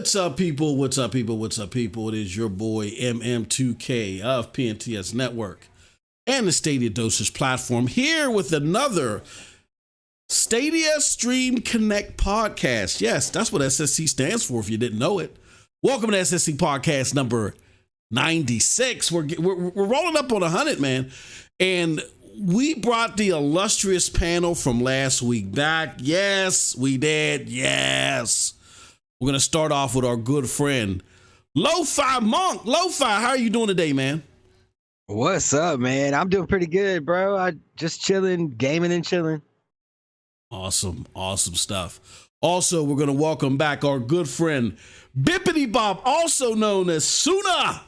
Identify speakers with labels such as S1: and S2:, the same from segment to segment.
S1: What's up, people? What's up, people? What's up, people? It is your boy MM2K of PNTS Network and the StadiaDosage platform here with another Stadia Stream Connect podcast. Yes, that's what SSC stands for if you didn't know it. Welcome to SSC podcast number 96. We're rolling up on 100, man. And we brought the illustrious panel from last week back. Yes, we did. Yes. We're going to start off with our good friend, Lo-Fi Monk. Lo-Fi, how are you doing today, man?
S2: What's up, man? I'm doing pretty good, bro. I just chilling, gaming and chilling.
S1: Awesome. Awesome stuff. Also, we're going to welcome back our good friend, Bippity Bob, also known as Suna.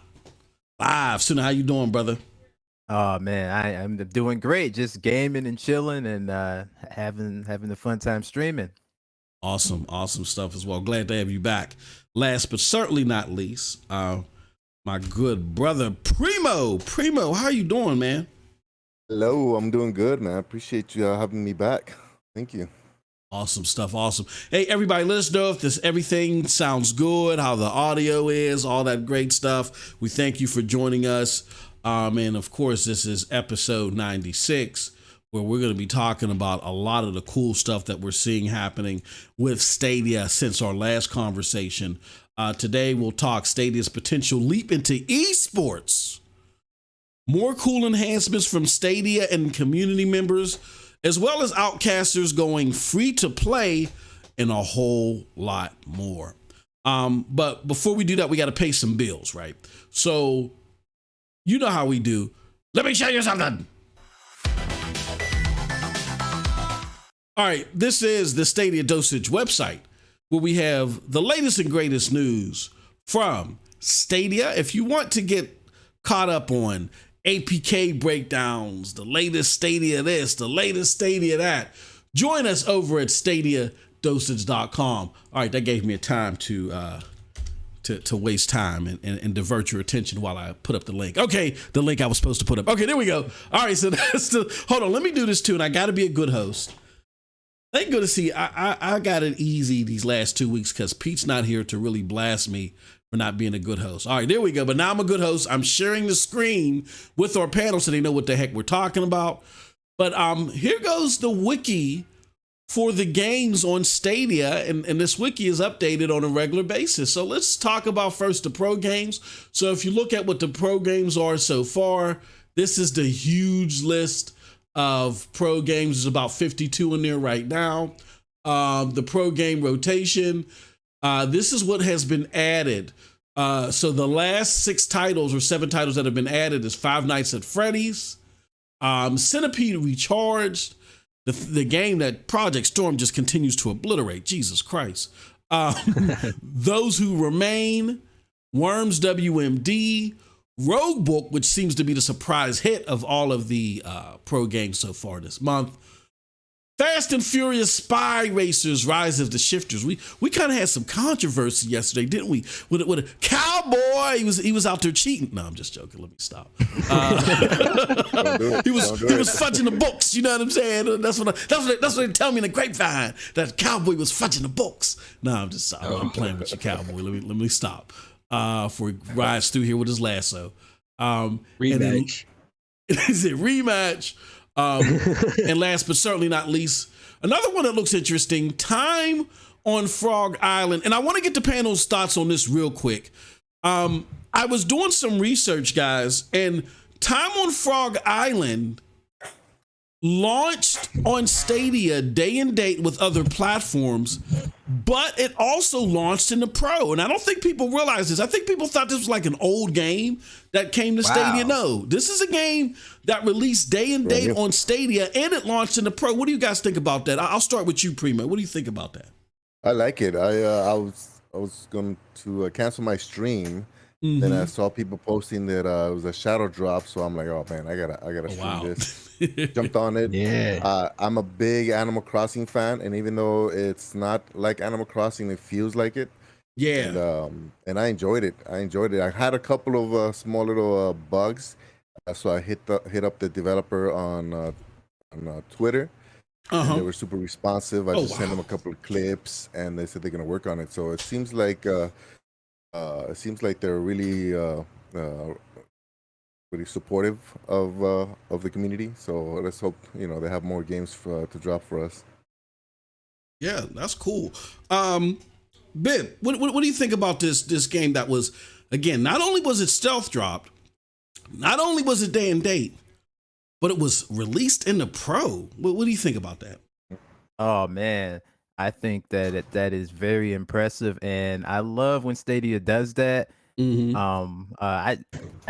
S1: Live. Suna, how you doing, brother?
S3: Oh, man, I'm doing great. Just gaming and chilling and having a fun time streaming.
S1: Awesome stuff as well. Glad to have you back. Last but certainly not least, my good brother Primo. Primo, how you doing, man?
S4: Hello, I'm doing good, man. I appreciate you having me back. Thank you.
S1: Awesome stuff. Awesome. Hey, everybody, let us know if everything sounds good, how the audio is, all that great stuff. We thank you for joining us. And of course, this is episode 96. Where we're going to be talking about a lot of the cool stuff that we're seeing happening with Stadia since our last conversation. Today, we'll talk Stadia's potential leap into esports, more cool enhancements from Stadia and community members, as well as Outcasters going free to play, and a whole lot more. But before we do that, we got to pay some bills, right? So you know how we do. Let me show you something. All right, this is the StadiaDosage website where we have the latest and greatest news from Stadia. If you want to get caught up on APK breakdowns, the latest Stadia this, the latest Stadia that, join us over at StadiaDosage.com. All right, that gave me a time to waste time and divert your attention while I put up the link. Okay, the link I was supposed to put up. Okay, there we go. All right, so that's hold on. Let me do this too, and I got to be a good host. Thank goodness. See, I got it easy these last 2 weeks because Pete's not here to really blast me for not being a good host. All right, there we go. But now I'm a good host. I'm sharing the screen with our panel so they know what the heck we're talking about. But here goes the wiki for the games on Stadia, and this wiki is updated on a regular basis. So let's talk about first the pro games. So if you look at what the pro games are so far, this is the huge list of pro games. There's about 52 in there right now. The pro game rotation. This is what has been added. So the last 6 titles or 7 titles that have been added is Five Nights at Freddy's, Centipede Recharged, the game that Project Storm just continues to obliterate. Jesus Christ. Those Who Remain, Worms WMD, Rogue Book, which seems to be the surprise hit of all of the pro games so far this month. Fast and Furious Spy Racers, Rise of the Shifters. We kind of had some controversy yesterday, didn't we? With a cowboy, he was out there cheating. No, I'm just joking. Let me stop. He was fudging the books. You know what I'm saying? That's what they tell me in the grapevine, that cowboy was fudging the books. No, I'm playing with you, cowboy. Let me stop. For he rides through here with his lasso.
S2: Rematch.
S1: Is it rematch? And last but certainly not least, another one that looks interesting, Time on Frog Island. And I want to get the panel's thoughts on this real quick. I was doing some research, guys, and Time on Frog Island launched on Stadia day and date with other platforms, but it also launched in the pro. And I don't think people realize this. I think people thought this was like an old game that came to Stadia. No, this is a game that released day and date on Stadia, and it launched in the pro. What do you guys think about that? I'll start with you, Primo. What do you think about that?
S4: I like it. I was going to cancel my stream. Mm-hmm. Then I saw people posting that it was a shadow drop, so I'm like, oh man, I gotta stream this. Jumped on it. Yeah. I'm a big Animal Crossing fan, and even though it's not like Animal Crossing, it feels like it.
S1: Yeah.
S4: And I enjoyed it. I had a couple of small little bugs, so I hit up the developer on Twitter. And they were super responsive. I just sent them a couple of clips, and they said they're gonna work on it. So it seems like they're really really supportive of the community. So let's hope they have more games to drop for us.
S1: Yeah, that's cool. Ben, what do you think about this game that was, again, not only was it stealth dropped, not only was it day and date, but it was released in the pro? What do you think about that?
S3: Oh man, I think that is very impressive, and I love when Stadia does that. Mm-hmm. I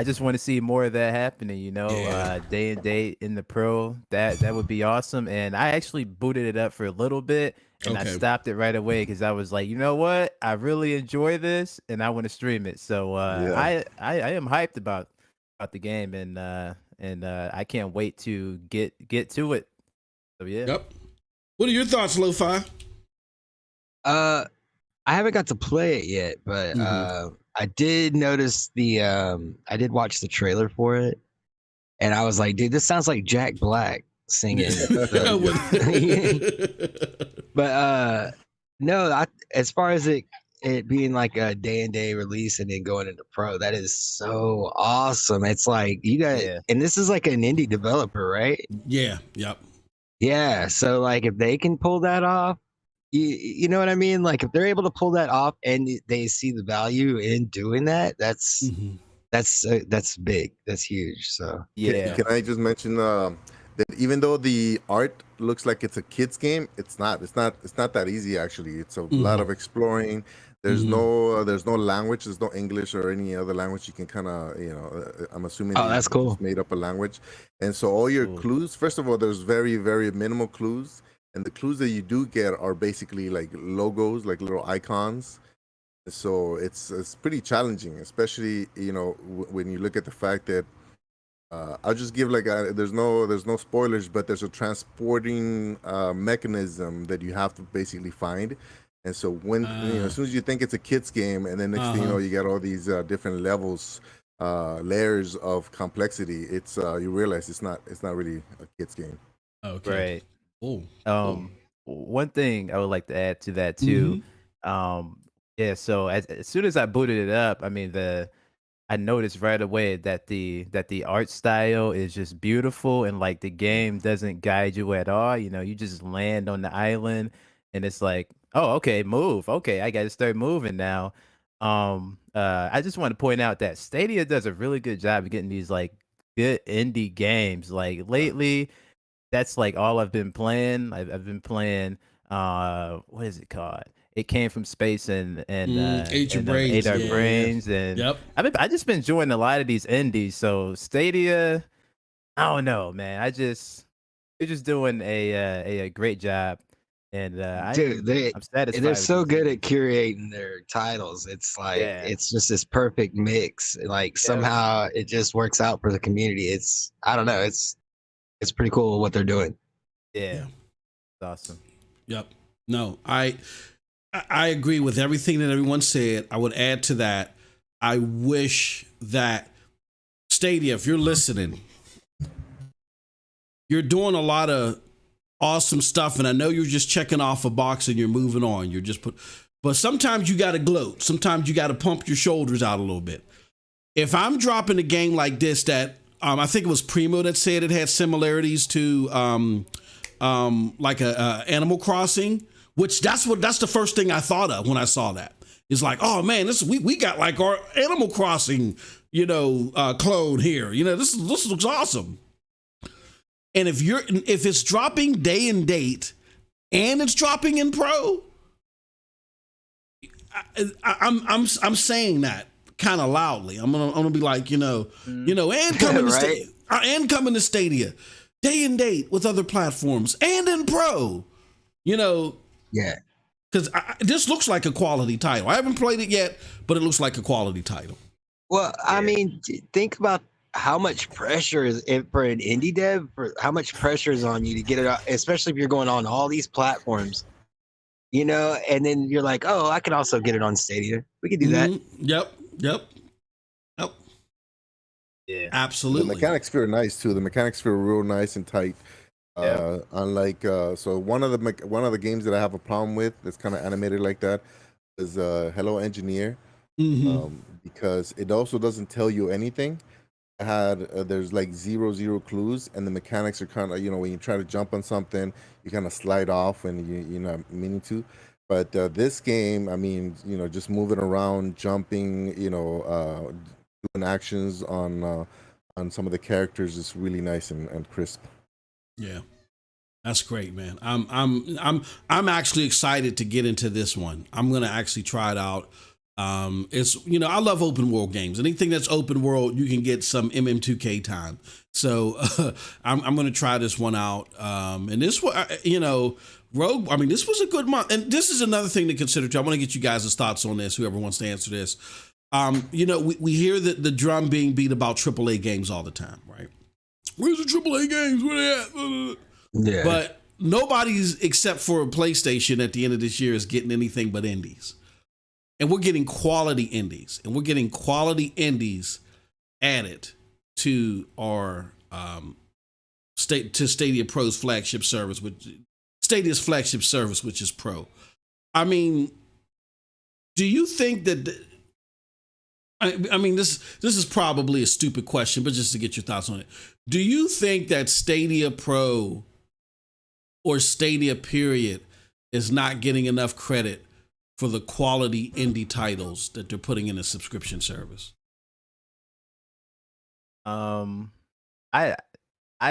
S3: just want to see more of that happening. Day and date in the pro. That would be awesome. And I actually booted it up for a little bit, and I stopped it right away because I was like, you know what? I really enjoy this, and I want to stream it. So I am hyped about the game, and I can't wait to get to it. So yeah. Yep.
S1: What are your thoughts, Lo-Fi?
S2: I haven't got to play it yet, but I did notice I did watch the trailer for it, and I was like, dude, this sounds like Jack Black singing. But no, as far as it being like a day and day release and then going into pro, that is so awesome. It's like you got, and this is like an indie developer, right?
S1: Yeah. Yep.
S2: Yeah. So like if they can pull that off, you know what I mean? Like if they're able to pull that off and they see the value in doing that, that's big. That's huge. So
S3: yeah.
S4: Can I just mention that even though the art looks like it's a kid's game, it's not that easy actually. It's a lot of exploring. There's no language. There's no English or any other language. You can kind of, I'm assuming.
S2: Oh, that's cool.
S4: Made up a language, and so all your clues. First of all, there's very very minimal clues. And the clues that you do get are basically like logos, like little icons. So it's pretty challenging, especially when you look at the fact that I'll just give like there's no spoilers, but there's a transporting mechanism that you have to basically find. And so when as soon as you think it's a kids game, and then next thing you know, you got all these different levels, layers of complexity. It's you realize it's not really a kids game.
S3: Okay.
S1: Right.
S3: One thing I would like to add to that too. Yeah. So as soon as I booted it up, I mean I noticed right away that the art style is just beautiful, and like the game doesn't guide you at all. You know, you just land on the island and it's like, oh, okay, move. Okay, I gotta start moving now. I just want to point out that Stadia does a really good job of getting these like good indie games. Like lately, that's like all I've been playing. I've been playing what is it called? It Came from Space and
S1: Ate Your Brains.
S3: Ate Our Brains, and I just been enjoying a lot of these indies. So Stadia, I don't know, man. They're just doing a great job, and
S2: Dude,
S3: I'm satisfied.
S2: they're
S3: with
S2: so
S3: these
S2: good
S3: things.
S2: at curating their titles. It's like
S3: Yeah.
S2: it's just this perfect mix. Like somehow it just works out for the community. It's I don't know. It's pretty cool what they're doing.
S3: Yeah. It's awesome.
S1: Yep. No, I agree with everything that everyone said. I would add to that. I wish that Stadia, if you're listening, you're doing a lot of awesome stuff, and I know you're just checking off a box and you're moving on. But sometimes you got to gloat. Sometimes you got to pump your shoulders out a little bit. If I'm dropping a game like this that I think it was Primo that said it had similarities to like a Animal Crossing, which that's the first thing I thought of when I saw that. It's like, oh man, we got like our Animal Crossing, clone here. This looks awesome. And if it's dropping day and date, and it's dropping in Pro, I'm saying that kind of loudly. I'm gonna be like, and coming to and coming to Stadia, day and date with other platforms, and in Pro,
S2: Yeah.
S1: Because this looks like a quality title. I haven't played it yet, but it looks like a quality title.
S2: Well, I mean, think about how much pressure is for an indie dev. How much pressure is on you to get it out, especially if you're going on all these platforms. And then you're like, oh, I can also get it on Stadia. We can do that.
S1: Yep. Yeah, absolutely.
S4: The mechanics feel nice too. The mechanics feel real nice and tight. Unlike so one of the games that I have a problem with that's kind of animated like that is Hello Engineer, because it also doesn't tell you anything. There's like zero clues, and the mechanics are kind of when you try to jump on something, you kind of slide off and you're not meaning to. But this game, I mean, just moving around, jumping, doing actions on some of the characters is really nice and crisp.
S1: Yeah, that's great, man. I'm actually excited to get into this one. I'm gonna actually try it out. It's I love open world games. Anything that's open world, you can get some MM2K time. So I'm gonna try this one out. And this Rogue. I mean, this was a good month. And this is another thing to consider too. I want to get you guys' thoughts on this. Whoever wants to answer this. We hear that the drum being beat about AAA games all the time, right? Where's the AAA games? Where they at?
S2: Yeah.
S1: But nobody's, except for PlayStation, at the end of this year is getting anything but indies. And we're getting quality indies. And we're getting quality indies added to our Stadia Pro's flagship service, Stadia's flagship service, which is Pro. I mean, do you think that I mean, this is probably a stupid question, but just to get your thoughts on it. Do you think that Stadia Pro or Stadia period is not getting enough credit for the quality indie titles that they're putting in a subscription service?
S3: I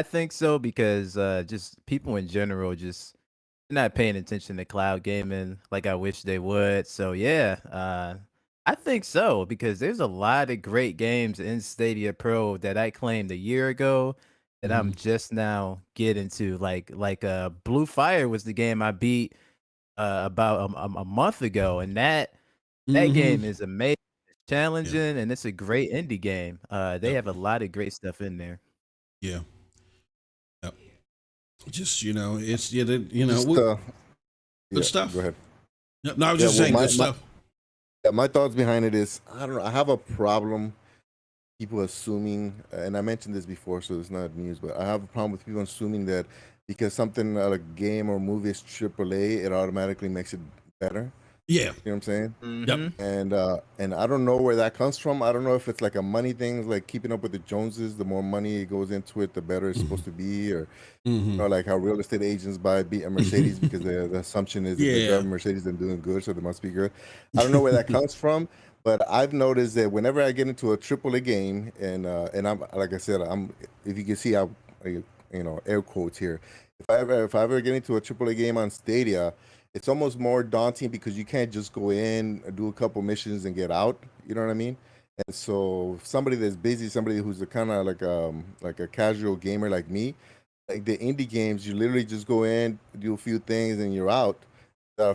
S3: think so, because just people in general just not paying attention to cloud gaming like I wish they would. So yeah, I think so, because there's a lot of great games in Stadia Pro that I claimed a year ago that I'm just now getting to. Like Blue Fire was the game I beat about a month ago, and that game is amazing, it's challenging, and it's a great indie game. They have a lot of great stuff in there.
S1: Yeah. Yep. Just it's good
S4: Yeah,
S1: stuff.
S4: go ahead.
S1: No, I was just saying good stuff.
S4: My thoughts behind it is, I don't know. I have a problem. People assuming, and I mentioned this before, so it's not news, but I have a problem with people assuming that because something like a game or movie is AAA, it automatically makes it better.
S1: Yeah.
S4: You know what I'm saying?
S3: Mm-hmm.
S1: Yep.
S4: And I don't know where that comes from. I don't know if it's like a money thing, like keeping up with the Joneses. The more money it goes into it, the better it's supposed to be, or like how real estate agents buy a Mercedes because the assumption is that they're driving Mercedes and doing good, so they must be good. I don't know where that comes from, but I've noticed that whenever I get into a AAA game, and I'm like I said, if you can see how air quotes here, if I ever get into a AAA game on Stadia, it's almost more daunting because you can't just go in, do a couple missions and get out. You know what I mean? And so somebody that's busy, somebody who's a kind of like a casual gamer like me, like the indie games, you literally just go in, do a few things, and you're out.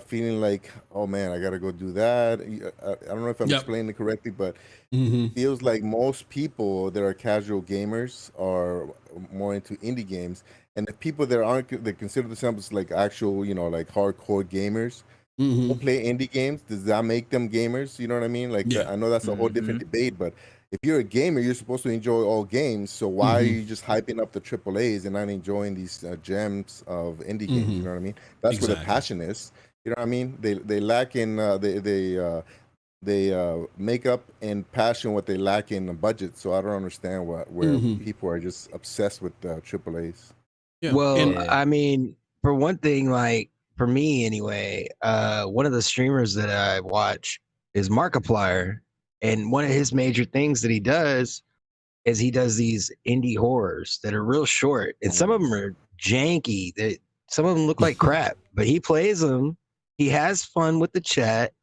S4: Feeling like, oh man, I gotta go do that. I don't know if I'm explaining it correctly, but it feels like most people that are casual gamers are more into indie games, and the people that aren't, that consider themselves like actual, like hardcore gamers, who play indie games. Does that make them gamers? You know what I mean? Like, I know that's a whole different debate, but if you're a gamer, you're supposed to enjoy all games. So why are you just hyping up the AAAs and not enjoying these gems of indie games? You know what I mean? That's where the passion is. You know what I mean? They lack in they make up in passion what they lack in the budget. So I don't understand where people are just obsessed with AAAs.
S1: Yeah.
S2: Well, I mean, for one thing, like for me anyway, one of the streamers that I watch is Markiplier, and one of his major things that he does is he does these indie horrors that are real short, and some of them are janky. That some of them look like crap, but he plays them. He has fun with the chat.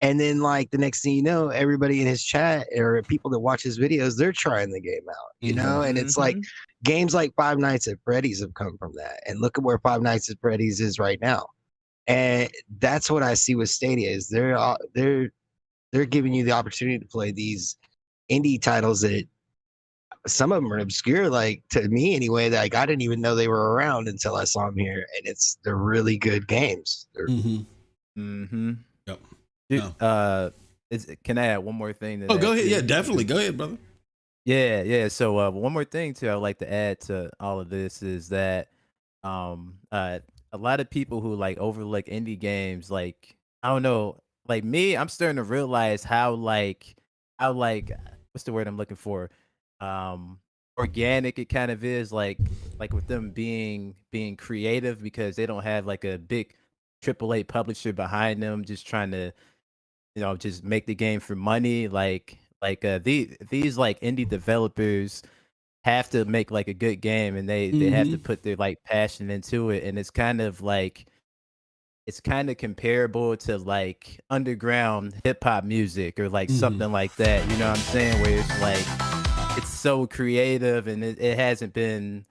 S2: And then, like, the next thing you know, everybody in his chat or people that watch his videos, they're trying the game out, you know? And it's like games like Five Nights at Freddy's have come from that. And look at where Five Nights at Freddy's is right now. And that's what I see with Stadia is they're giving you the opportunity to play these indie titles that some of them are obscure, like to me anyway, that like, I didn't even know they were around until I saw them here. And they're really good games.
S1: Yep.
S3: Dude, can I add one more thing?
S1: Go ahead. Yeah, definitely. Go ahead, brother.
S3: Yeah. So one more thing too, I'd like to add to all of this is that a lot of people who like overlook indie games, like I don't know, like me, I'm starting to realize how what's the word I'm looking for? Organic it kind of is, like with them being creative because they don't have like a big AAA publisher behind them just trying to just make the game for money. These like indie developers have to make like a good game, and they have to put their like passion into it, and it's kind of comparable to like underground hip hop music or like something like that. You know what I'm saying? Where it's like it's so creative and it hasn't been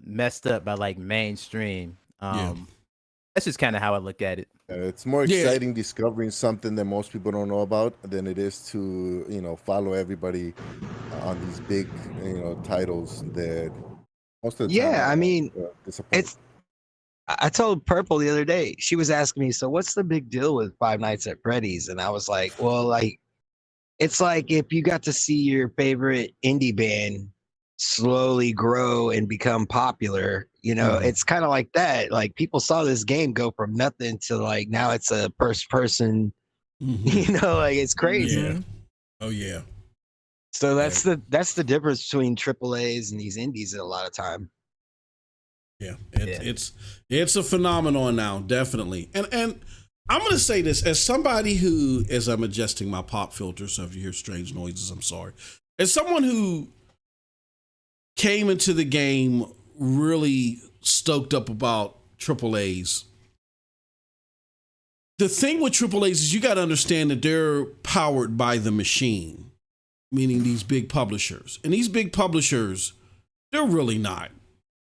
S3: messed up by like mainstream. That's just kind of how I look at it.
S4: It's more exciting discovering something that most people don't know about than it is to, follow everybody on these big, titles that most of the time.
S2: I mean, I told Purple the other day, she was asking me, so what's the big deal with Five Nights at Freddy's? And I was like, well, like, it's like if you got to see your favorite indie band slowly grow and become popular, it's kind of like that. Like people saw this game go from nothing to like now it's a first person, like it's crazy.
S1: Yeah. Oh yeah.
S2: So that's the difference between AAAs and these indies a lot of time.
S1: Yeah. It's a phenomenon now, definitely. And I'm going to say this as somebody who, as I'm adjusting my pop filter, so if you hear strange noises, I'm sorry. As someone who came into the game really stoked up about AAAs. The thing with AAAs is you got to understand that they're powered by the machine, meaning these big publishers. And these big publishers, they're really not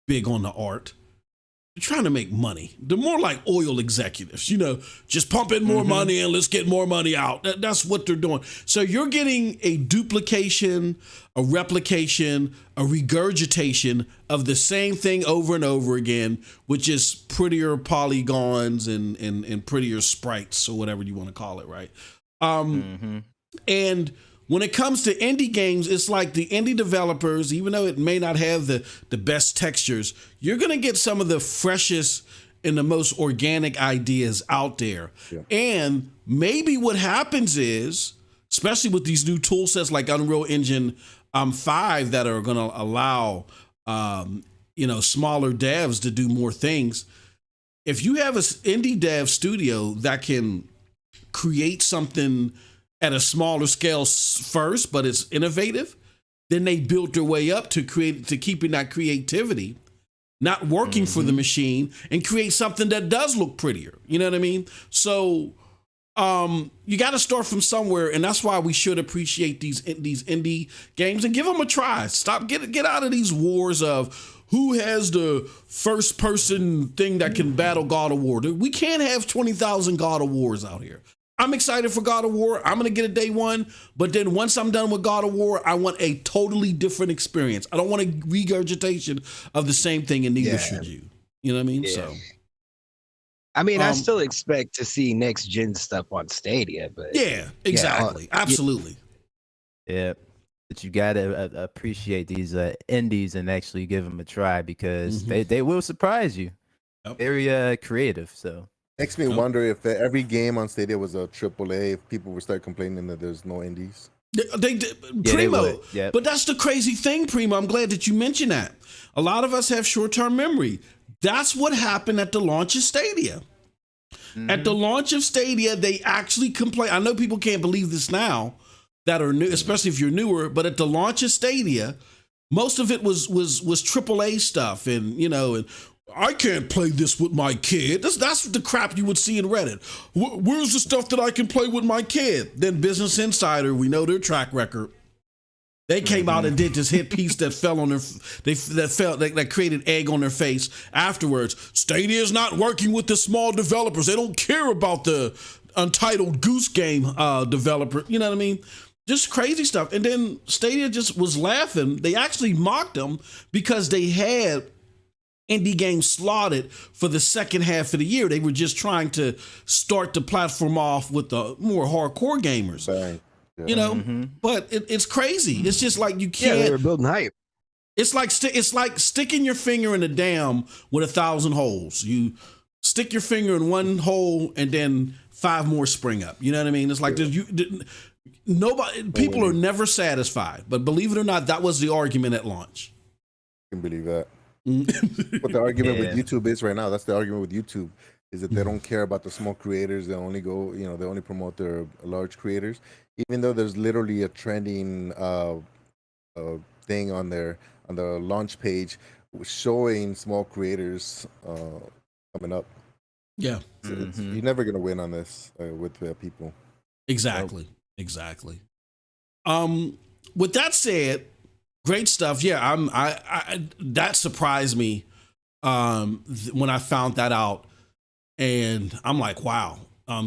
S1: big on the art. they're trying to make money. They're more like oil executives, just pump in more money and let's get more money out. That's what they're doing. So you're getting a duplication, a replication, a regurgitation of the same thing over and over again, with just prettier polygons and prettier sprites or whatever you want to call it, right? And when it comes to indie games, it's like the indie developers, even though it may not have the best textures, you're going to get some of the freshest and the most organic ideas out there. Yeah. And maybe what happens is, especially with these new tool sets like Unreal Engine 5 that are going to allow, smaller devs to do more things. If you have an indie dev studio that can create something at a smaller scale first, but it's innovative, then they built their way up to keeping that creativity, not working for the machine, and create something that does look prettier. You know what I mean? So you got to start from somewhere, and that's why we should appreciate these indie games and give them a try. Get out of these wars of who has the first person thing that can battle God of War. We can't have 20,000 God of Wars out here. I'm excited for God of War. I'm going to get it day one. But then once I'm done with God of War, I want a totally different experience. I don't want a regurgitation of the same thing, and neither should you. You know what I mean? Yeah. So,
S2: I still expect to see next gen stuff on Stadia, but
S1: yeah, exactly. Absolutely.
S3: Yeah. But you got to appreciate these indies and actually give them a try, because they will surprise you. Yep. Very creative. So.
S4: Makes me wonder if every game on Stadia was a AAA, if people would start complaining that there's no indies.
S1: They Primo. Yep. But that's the crazy thing, Primo. I'm glad that you mentioned that. A lot of us have short-term memory. That's what happened at the launch of Stadia. At the launch of Stadia, they actually complained. I know people can't believe this now that are new, especially if you're newer, but at the launch of Stadia, most of it was AAA stuff, and and I can't play this with my kid. That's the crap you would see in Reddit. Where's the stuff that I can play with my kid? Then Business Insider, we know their track record. They came out and did this hit piece that fell on that created egg on their face afterwards. Stadia is not working with the small developers. They don't care about the Untitled Goose Game developer. You know what I mean? Just crazy stuff. And then Stadia just was laughing. They actually mocked them because they had indie games slotted for the second half of the year. They were just trying to start the platform off with the more hardcore gamers.
S4: Right. Yeah.
S1: But it's crazy. It's just like you can't.
S2: Yeah, they were building hype.
S1: It's like sticking your finger in a dam with 1,000 holes. You stick your finger in one hole and then 5 more spring up. You know what I mean? It's like people are never satisfied. But believe it or not, that was the argument at launch.
S4: I can believe that. What the argument with YouTube is right now, that's the argument with YouTube, is that they don't care about the small creators. They only go, they only promote their large creators, even though there's literally a trending thing on the launch page showing small creators coming up.
S1: Yeah.
S4: So you're never going to win on this with people.
S1: Exactly. Exactly. With that said, great stuff. Yeah, I that surprised me when I found that out, and I'm like, wow.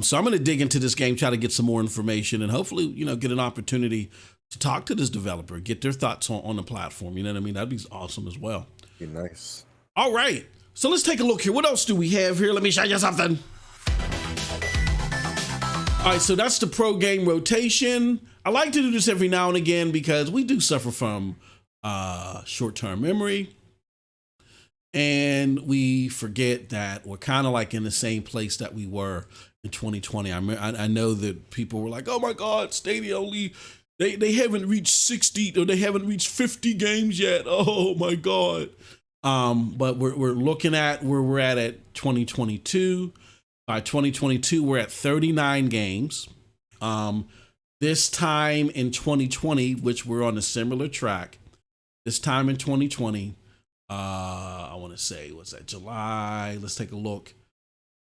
S1: So I'm going to dig into this game, try to get some more information, and hopefully, get an opportunity to talk to this developer, get their thoughts on the platform. You know what I mean? That'd be awesome as well.
S4: Be nice.
S1: All right. So let's take a look here. What else do we have here? Let me show you something. All right, so that's the pro game rotation. I like to do this every now and again because we do suffer from short-term memory. And we forget that we're kind of like in the same place that we were in 2020. I know that people were like, oh my God, Stadia only, they haven't reached 60 or they haven't reached 50 games yet. Oh my God. But we're looking at where we're at 2022. By 2022, we're at 39 games. This time in 2020, which we're on a similar track, this time in 2020, I want to say, what's that, July? Let's take a look.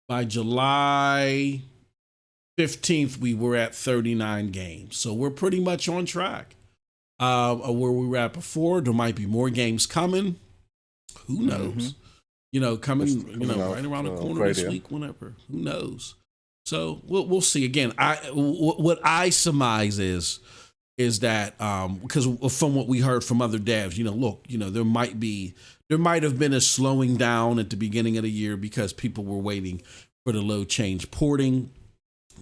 S1: By July 15th, we were at 39 games. So we're pretty much on track. Where we were at before, there might be more games coming. Who knows? coming,
S4: out,
S1: right around the corner
S4: Friday,
S1: this week, whenever. Who knows? So we'll see. Again, what I surmise is that because from what we heard from other devs, there might have been a slowing down at the beginning of the year because people were waiting for the load change porting.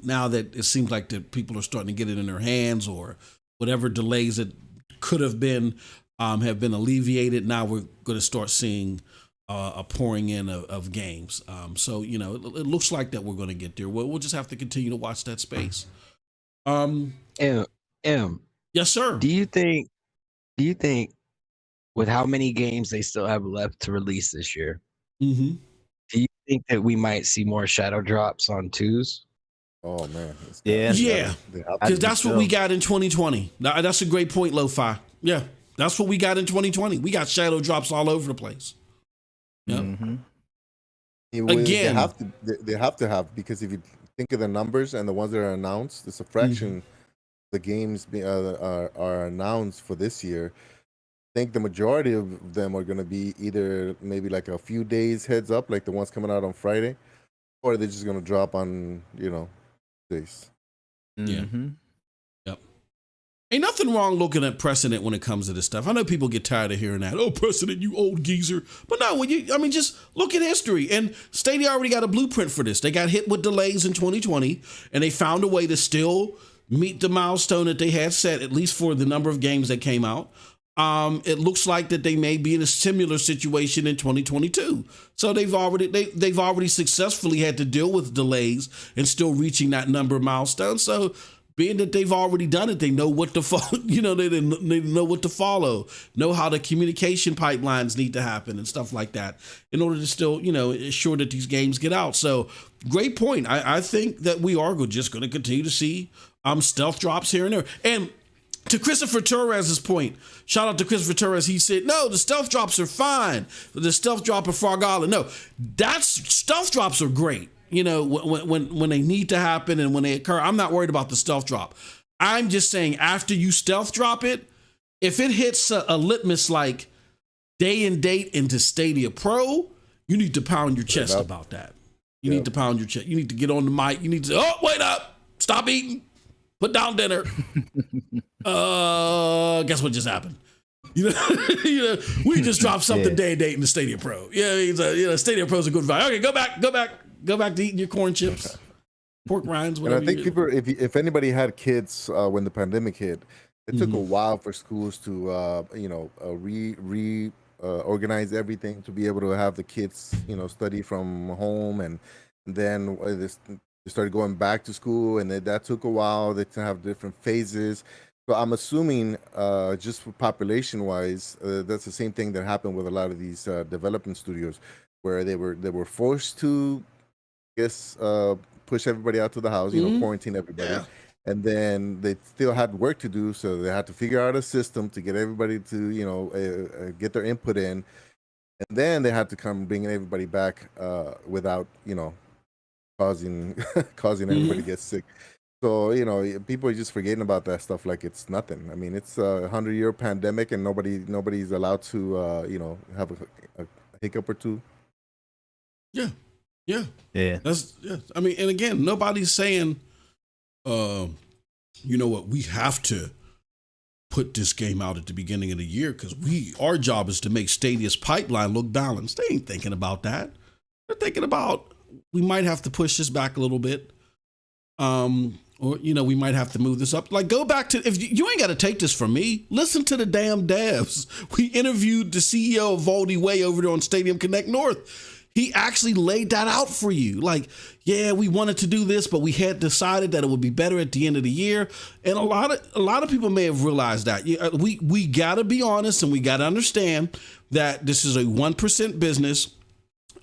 S1: Now that it seems like that people are starting to get it in their hands, or whatever delays that could have been alleviated. Now we're going to start seeing a pouring in of games. So it looks like that we're going to get there. We'll just have to continue to watch that space.
S2: M,
S1: Yes, sir.
S2: do you think with how many games they still have left to release this year,
S1: Mm-hmm.
S2: do you think that we might see more shadow drops on 2s?
S4: Oh man.
S1: Yeah. Because that's what we got in 2020. That's a great point, Lo-Fi. Yeah, that's what we got in 2020. We got shadow drops all over the place. Yep.
S3: Mm-hmm.
S4: Again, they have to have, because if you think of the numbers and the ones that are announced, it's a fraction. The games are announced for this year. I think the majority of them are going to be either maybe like a few days heads up, like the ones coming out on Friday, or they're just going to drop on days.
S3: Mm-hmm.
S1: Yep. Ain't nothing wrong looking at precedent when it comes to this stuff. I know people get tired of hearing that. Oh, precedent, you old geezer. But no, just look at history. And Stadia already got a blueprint for this. They got hit with delays in 2020, and they found a way to still meet the milestone that they had set, at least for the number of games that came out. It looks like that they may be in a similar situation in 2022. So they've already successfully had to deal with delays and still reaching that number of milestones. So being that they've already done it, they know what to follow. They know what to follow, know how the communication pipelines need to happen and stuff like that in order to still, ensure that these games get out. So great point. I think that we are just going to continue to see stealth drops here and there. And to Christopher Torres's point, shout out to Christopher Torres. He said, no, the stealth drops are fine. The stealth drop of Frog Island. No, stealth drops are great. When they need to happen and when they occur. I'm not worried about the stealth drop. I'm just saying after you stealth drop it, if it hits a litmus like day and date into Stadia Pro, you need to pound your chest about that. You need to pound your chest. You need to get on the mic. You need to say, oh, wait up. Stop eating. Put down dinner. Guess what just happened? We just dropped something day and date in the Stadia Pro. Yeah, Stadia Pro's a good vibe. Okay, go back to eating your corn chips, pork rinds, whatever.
S4: And I think people, if anybody had kids when the pandemic hit, it took a while for schools to organize everything to be able to have the kids study from home, and then they started going back to school, and that took a while. They have different phases. So I'm assuming, just population wise, that's the same thing that happened with a lot of these development studios, where they were forced to, push everybody out to the house, quarantine everybody, and then they still had work to do, so they had to figure out a system to get everybody to get their input in, and then they had to come bringing everybody back without causing everybody to get sick. So people are just forgetting about that stuff like it's nothing. I mean, it's a 100-year pandemic, and nobody's allowed to have a hiccup or two.
S1: Yeah.
S3: That's
S1: I mean, and again, nobody's saying, what, we have to put this game out at the beginning of the year because our job is to make Stadia's pipeline look balanced. They ain't thinking about that. They're thinking about we might have to push this back a little bit. Or, we might have to move this up. Like, go back to, if you ain't got to take this from me, listen to the damn devs. We interviewed the CEO of Voldy Way over there on Stadium Connect North. He actually laid that out for you. Like, yeah, we wanted to do this, but we had decided that it would be better at the end of the year. And a lot of people may have realized that. We got to be honest, and we got to understand that this is a 1% business.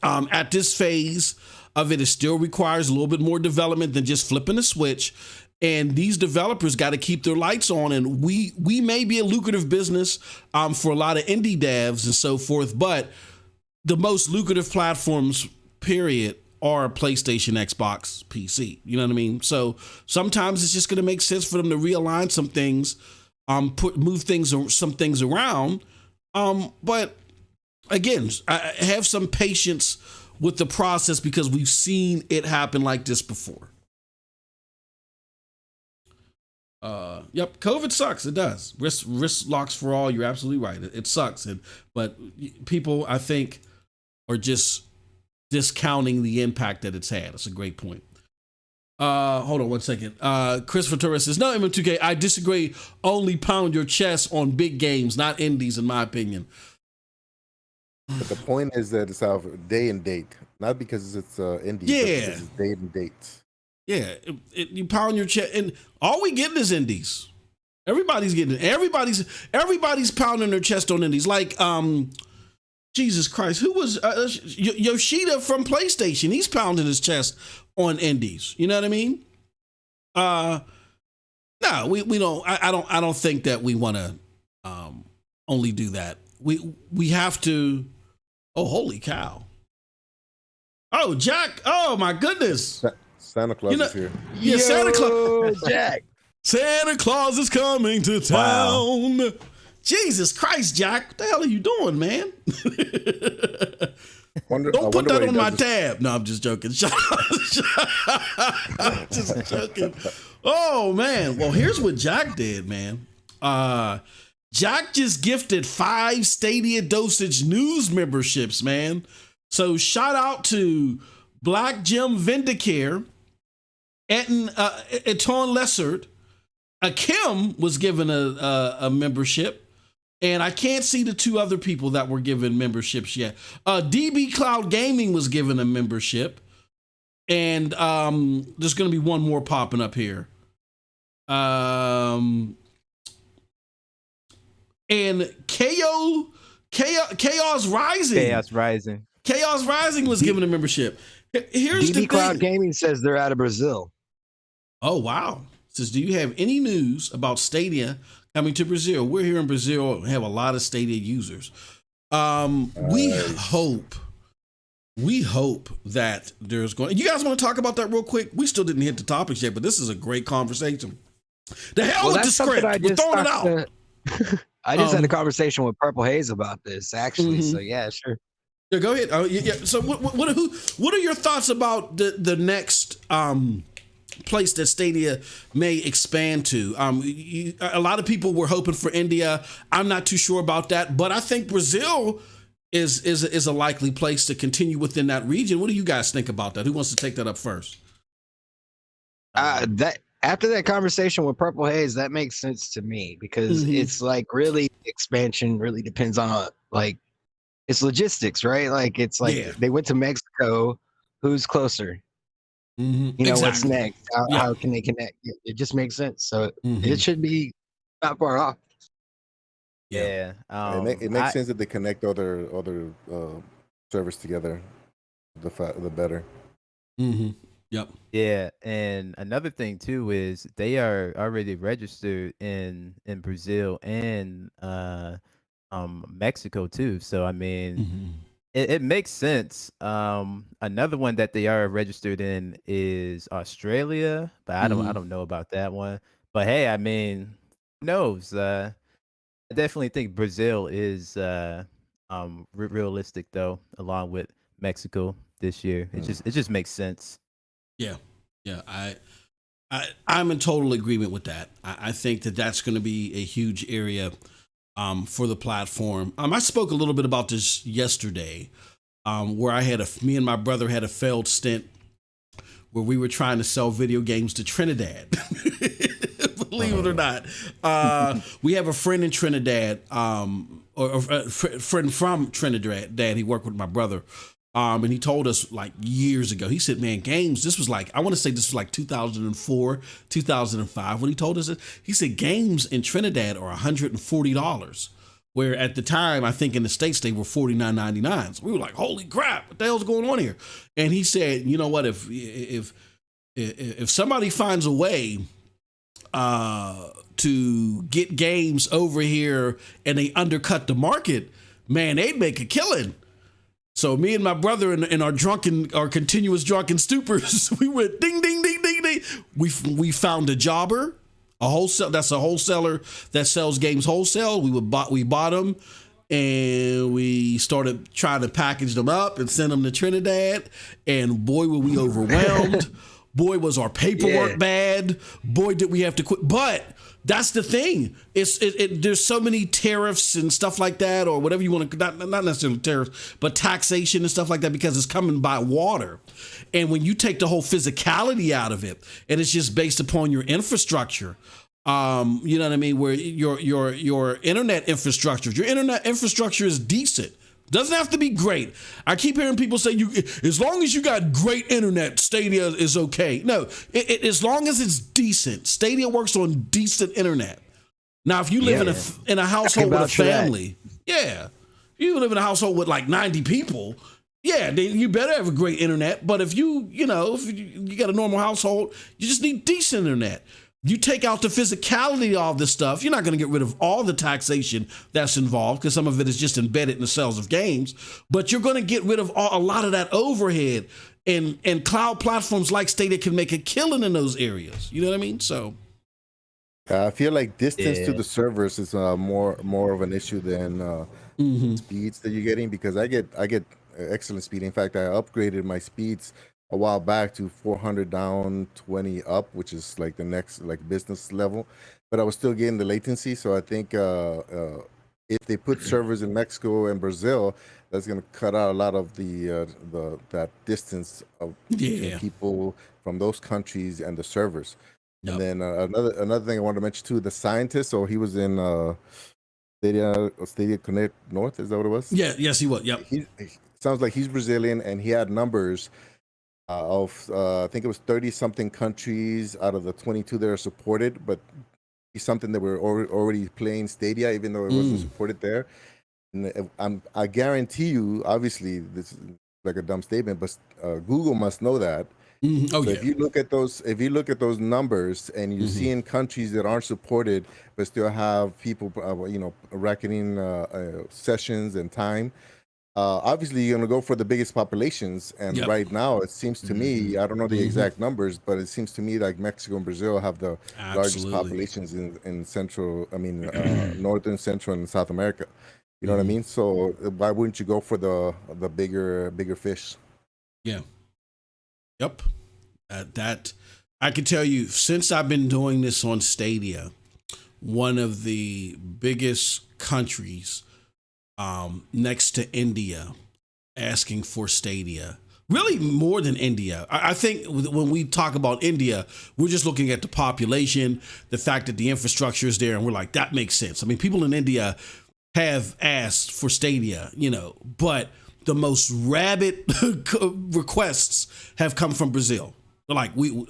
S1: At this phase of it still requires a little bit more development than just flipping a switch. And these developers got to keep their lights on. And we may be a lucrative business for a lot of indie devs and so forth, but the most lucrative platforms, period, are PlayStation, Xbox, PC. You know what I mean? So sometimes it's just going to make sense for them to realign some things, move some things around. But again, have some patience with the process because we've seen it happen like this before. Yep, COVID sucks. It does. Risk locks for all. You're absolutely right. It sucks. But people, I think, are just discounting the impact that it's had. That's a great point. Hold on one second. Christopher Torres says, no, MM2K, I disagree. Only pound your chest on big games, not indies, in my opinion.
S4: But the point is that it's out day and date, not because it's indie.
S1: Yeah,
S4: but because it's day and date.
S1: Yeah, you pound your chest, and all we getting is indies. Everybody's getting it. Everybody's pounding their chest on indies. Like, Jesus Christ, who was Yoshida from PlayStation? He's pounding his chest on indies. You know what I mean? No, we don't. I don't think that we want to only do that. We have to. Oh, holy cow! Oh, Jack! Oh my goodness!
S4: Santa Claus is here.
S1: Yeah, Santa Claus.
S2: Jack.
S1: Santa Claus is coming to town. Wow. Jesus Christ, Jack! What the hell are you doing, man? Don't put that on my tab. No, I'm just joking. Just joking. Oh man. Well, here's what Jack did, man. Jack just gifted 5 StadiaDosage news memberships, man. So shout out to Black Jim Vindicare, Eton Lessard. Kim was given a membership. And I can't see the 2 other people that were given memberships yet. DB Cloud Gaming was given a membership. And there's going to be one more popping up here. And Chaos Rising. Chaos Rising was given a membership. Here's
S2: DB Cloud Gaming says they're out of Brazil.
S1: Oh, wow. Says, do you have any news about Stadia coming to Brazil? We're here in Brazil and have a lot of Stadia users. We hope that there's going. You guys want to talk about that real quick? We still didn't hit the topics yet, but this is a great conversation. The hell with the script. We're throwing it out.
S2: I just had a conversation with Purple Haze about this, actually. So yeah, sure.
S1: Yeah, go ahead. Yeah. So what are your thoughts about the next place that Stadia may expand to? A lot of people were hoping for India. I'm not too sure about that, but I think Brazil is a likely place to continue within that region. What do you guys think about that? Who wants to take that up first?
S2: That after that conversation with Purple Haze, that makes sense to me because it's like really expansion really depends on like it's logistics, right? Like it's like they went to Mexico. Who's closer? You know, what's next? How can they connect? It just makes sense. So it should be not far off.
S3: Yeah.
S4: It makes sense that they connect other servers together. The better.
S1: Yep.
S3: Yeah, and another thing too is they are already registered in Brazil and Mexico too. So I mean, it makes sense. Another one that they are registered in is Australia, but I don't know about that one. But hey, I mean, who knows? I definitely think Brazil is realistic though, along with Mexico this year. It just makes sense.
S1: Yeah, I'm in total agreement with that. I think that's going to be a huge area for the platform. I spoke a little bit about this yesterday, where me and my brother had a failed stint where we were trying to sell video games to Trinidad. Believe it or not, we have a friend in Trinidad, or a friend from Trinidad. He worked with my brother. And he told us like years ago, he said, man, games, this was like, I want to say this was like 2004, 2005. When he told us this, he said games in Trinidad are $140, where at the time, I think in the States, they were $49.99. So we were like, holy crap, what the hell's going on here? And he said, you know what, if somebody finds a way to get games over here and they undercut the market, man, they'd make a killing. So me and my brother in our continuous drunken stupors, we went ding, ding, ding, ding, ding. We found a jobber, a wholesaler that sells games wholesale. We bought them, and we started trying to package them up and send them to Trinidad. And boy, were we overwhelmed. Boy, was our paperwork bad. Boy, did we have to quit. But that's the thing. There's so many tariffs and stuff like that, or whatever you want to, not necessarily tariffs, but taxation and stuff like that, because it's coming by water. And when you take the whole physicality out of it, and it's just based upon your infrastructure, you know what I mean? Where your internet infrastructure, is decent. Doesn't have to be great. I keep hearing people say, as long as you got great internet, Stadia is okay. No, as long as it's decent. Stadia works on decent internet. Now, if you live in a household with a family, you live in a household with like 90 people, you better have a great internet. But if you got a normal household, you just need decent internet. You take out the physicality of all this stuff, you're not going to get rid of all the taxation that's involved, because some of it is just embedded in the sales of games, but you're going to get rid of a lot of that overhead, and cloud platforms like Stadia can make a killing in those areas. You know what I mean? So
S4: I feel like distance to the servers is more of an issue than speeds that you're getting, because I get excellent speed. In fact, I upgraded my speeds a while back to 400 down, 20 up, which is like the next business level, but I was still getting the latency. So I think if they put servers in Mexico and Brazil, that's going to cut out a lot of that distance of people from those countries and the servers. Yep. And then another thing I wanted to mention too, the scientist. So he was in Stadia Connect North. Is that what it was?
S1: Yeah. Yes, he was. Yep.
S4: He sounds like he's Brazilian, and he had numbers of I think it was 30 something countries out of the 22 that are supported, but it's something that we're already playing Stadia, even though it wasn't supported there. And I guarantee you, obviously this is like a dumb statement, but Google must know that. So if you look at those numbers and you see in countries that aren't supported but still have people reckoning sessions and time, obviously you're going to go for the biggest populations. And right now it seems to me, I don't know the exact numbers, but it seems to me like Mexico and Brazil have the largest populations in northern, central, and South America. You know what I mean? So why wouldn't you go for the bigger fish?
S1: Yeah. Yep. That I can tell you, since I've been doing this on Stadia, one of the biggest countries next to India asking for Stadia, really more than India. I think when we talk about India, we're just looking at the population, the fact that the infrastructure is there, and we're like, that makes sense. I mean, people in India have asked for Stadia, but the most rabid requests have come from Brazil. They're like, when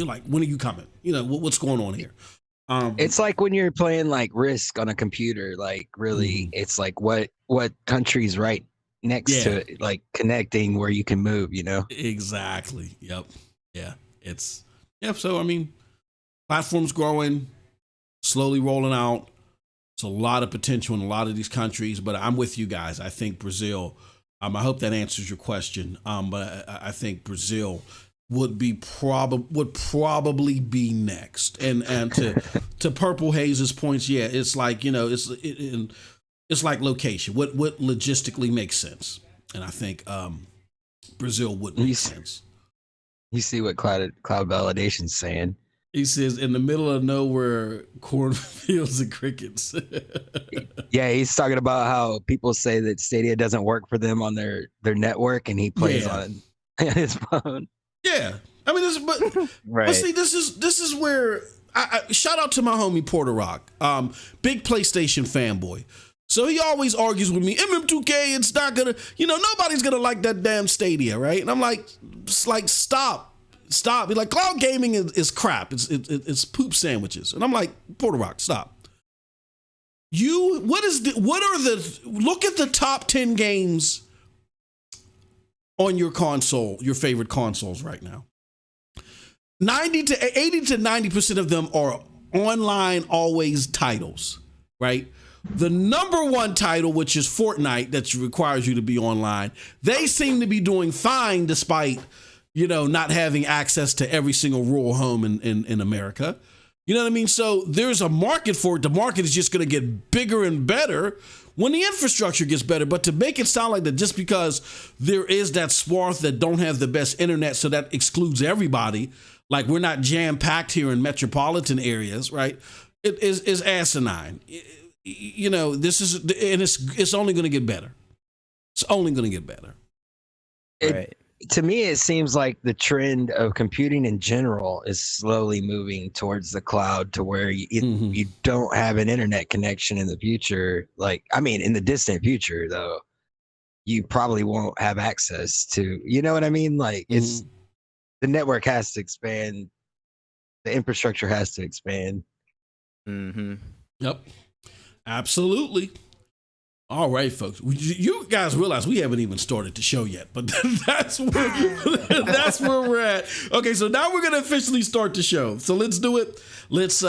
S1: are you coming? What's going on here?
S2: It's like when you're playing like Risk on a computer, like really, it's like what country's right next to it, like connecting where you can move,
S1: Exactly. Yep. Yeah. So, I mean, platforms growing, slowly rolling out. It's a lot of potential in a lot of these countries, but I'm with you guys. I think Brazil, I hope that answers your question. But I think Brazil would probably be next. And to Purple Haze's points, it's like, it's like location. What logistically makes sense? And I think Brazil would make sense.
S2: You see what Cloud Validation's saying.
S1: He says, in the middle of nowhere, cornfields and crickets.
S2: Yeah, he's talking about how people say that Stadia doesn't work for them on their network, and he plays on his phone.
S1: Yeah, I mean, but see, this is where I shout out to my homie Porter Rock, big PlayStation fanboy. So he always argues with me, MM2K, it's not gonna, nobody's gonna like that damn Stadia, right? And I'm like, stop. He's like, cloud gaming is crap. It's poop sandwiches. And I'm like, Porter Rock, stop. Look at the top 10 games on your console, your favorite consoles right now. 80 to 90% of them are online always titles, right? The number one title, which is Fortnite, that requires you to be online, they seem to be doing fine despite not having access to every single rural home in America. You know what I mean? So there's a market for it. The market is just going to get bigger and better when the infrastructure gets better. But to make it sound like that just because there is that swath that don't have the best internet, so that excludes everybody, like we're not jam-packed here in metropolitan areas, right? It is asinine. You know, this is, and it's only going to get better. It's only going to get better.
S3: Right.
S2: To me, it seems like the trend of computing in general is slowly moving towards the cloud, to where you don't have an internet connection in the future. Like, I mean, in the distant future, though, you probably won't have access to, you know what I mean? Like, it's the network has to expand, the infrastructure has to expand.
S1: Yep, absolutely. All right, folks. You guys realize we haven't even started the show yet, but that's where we're at. Okay, so now we're gonna officially start the show. So let's do it. Let's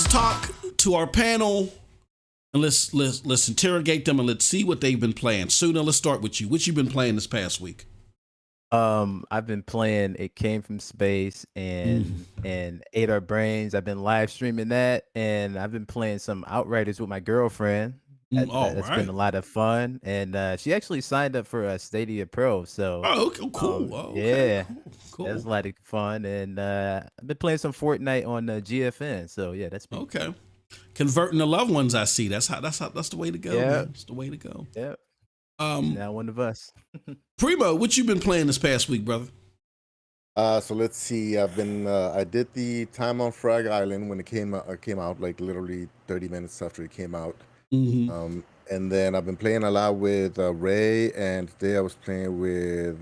S1: talk to our panel and let's interrogate them and let's see what they've been playing. Suna, let's start with you. What you been playing this past week?
S3: I've been playing It Came From Space and Ate Our Brains. I've been live streaming that, and I've been playing some Outriders with my girlfriend. That's been a lot of fun, and she actually signed up for a Stadia Pro. So
S1: cool.
S3: Yeah,
S1: cool.
S3: That's a lot of fun, and I've been playing some Fortnite on GFN. So yeah, that's been
S1: okay. Converting the loved ones, I see. That's the way to go.
S3: Yeah,
S1: man. That's the way to go.
S3: Yeah. Now one of us.
S1: Primo, what you been playing this past week, brother?
S4: So let's see. I've been I did the time on Frag Island when it came out, like literally 30 minutes after it came out. And then I've been playing a lot with Ray, and today I was playing with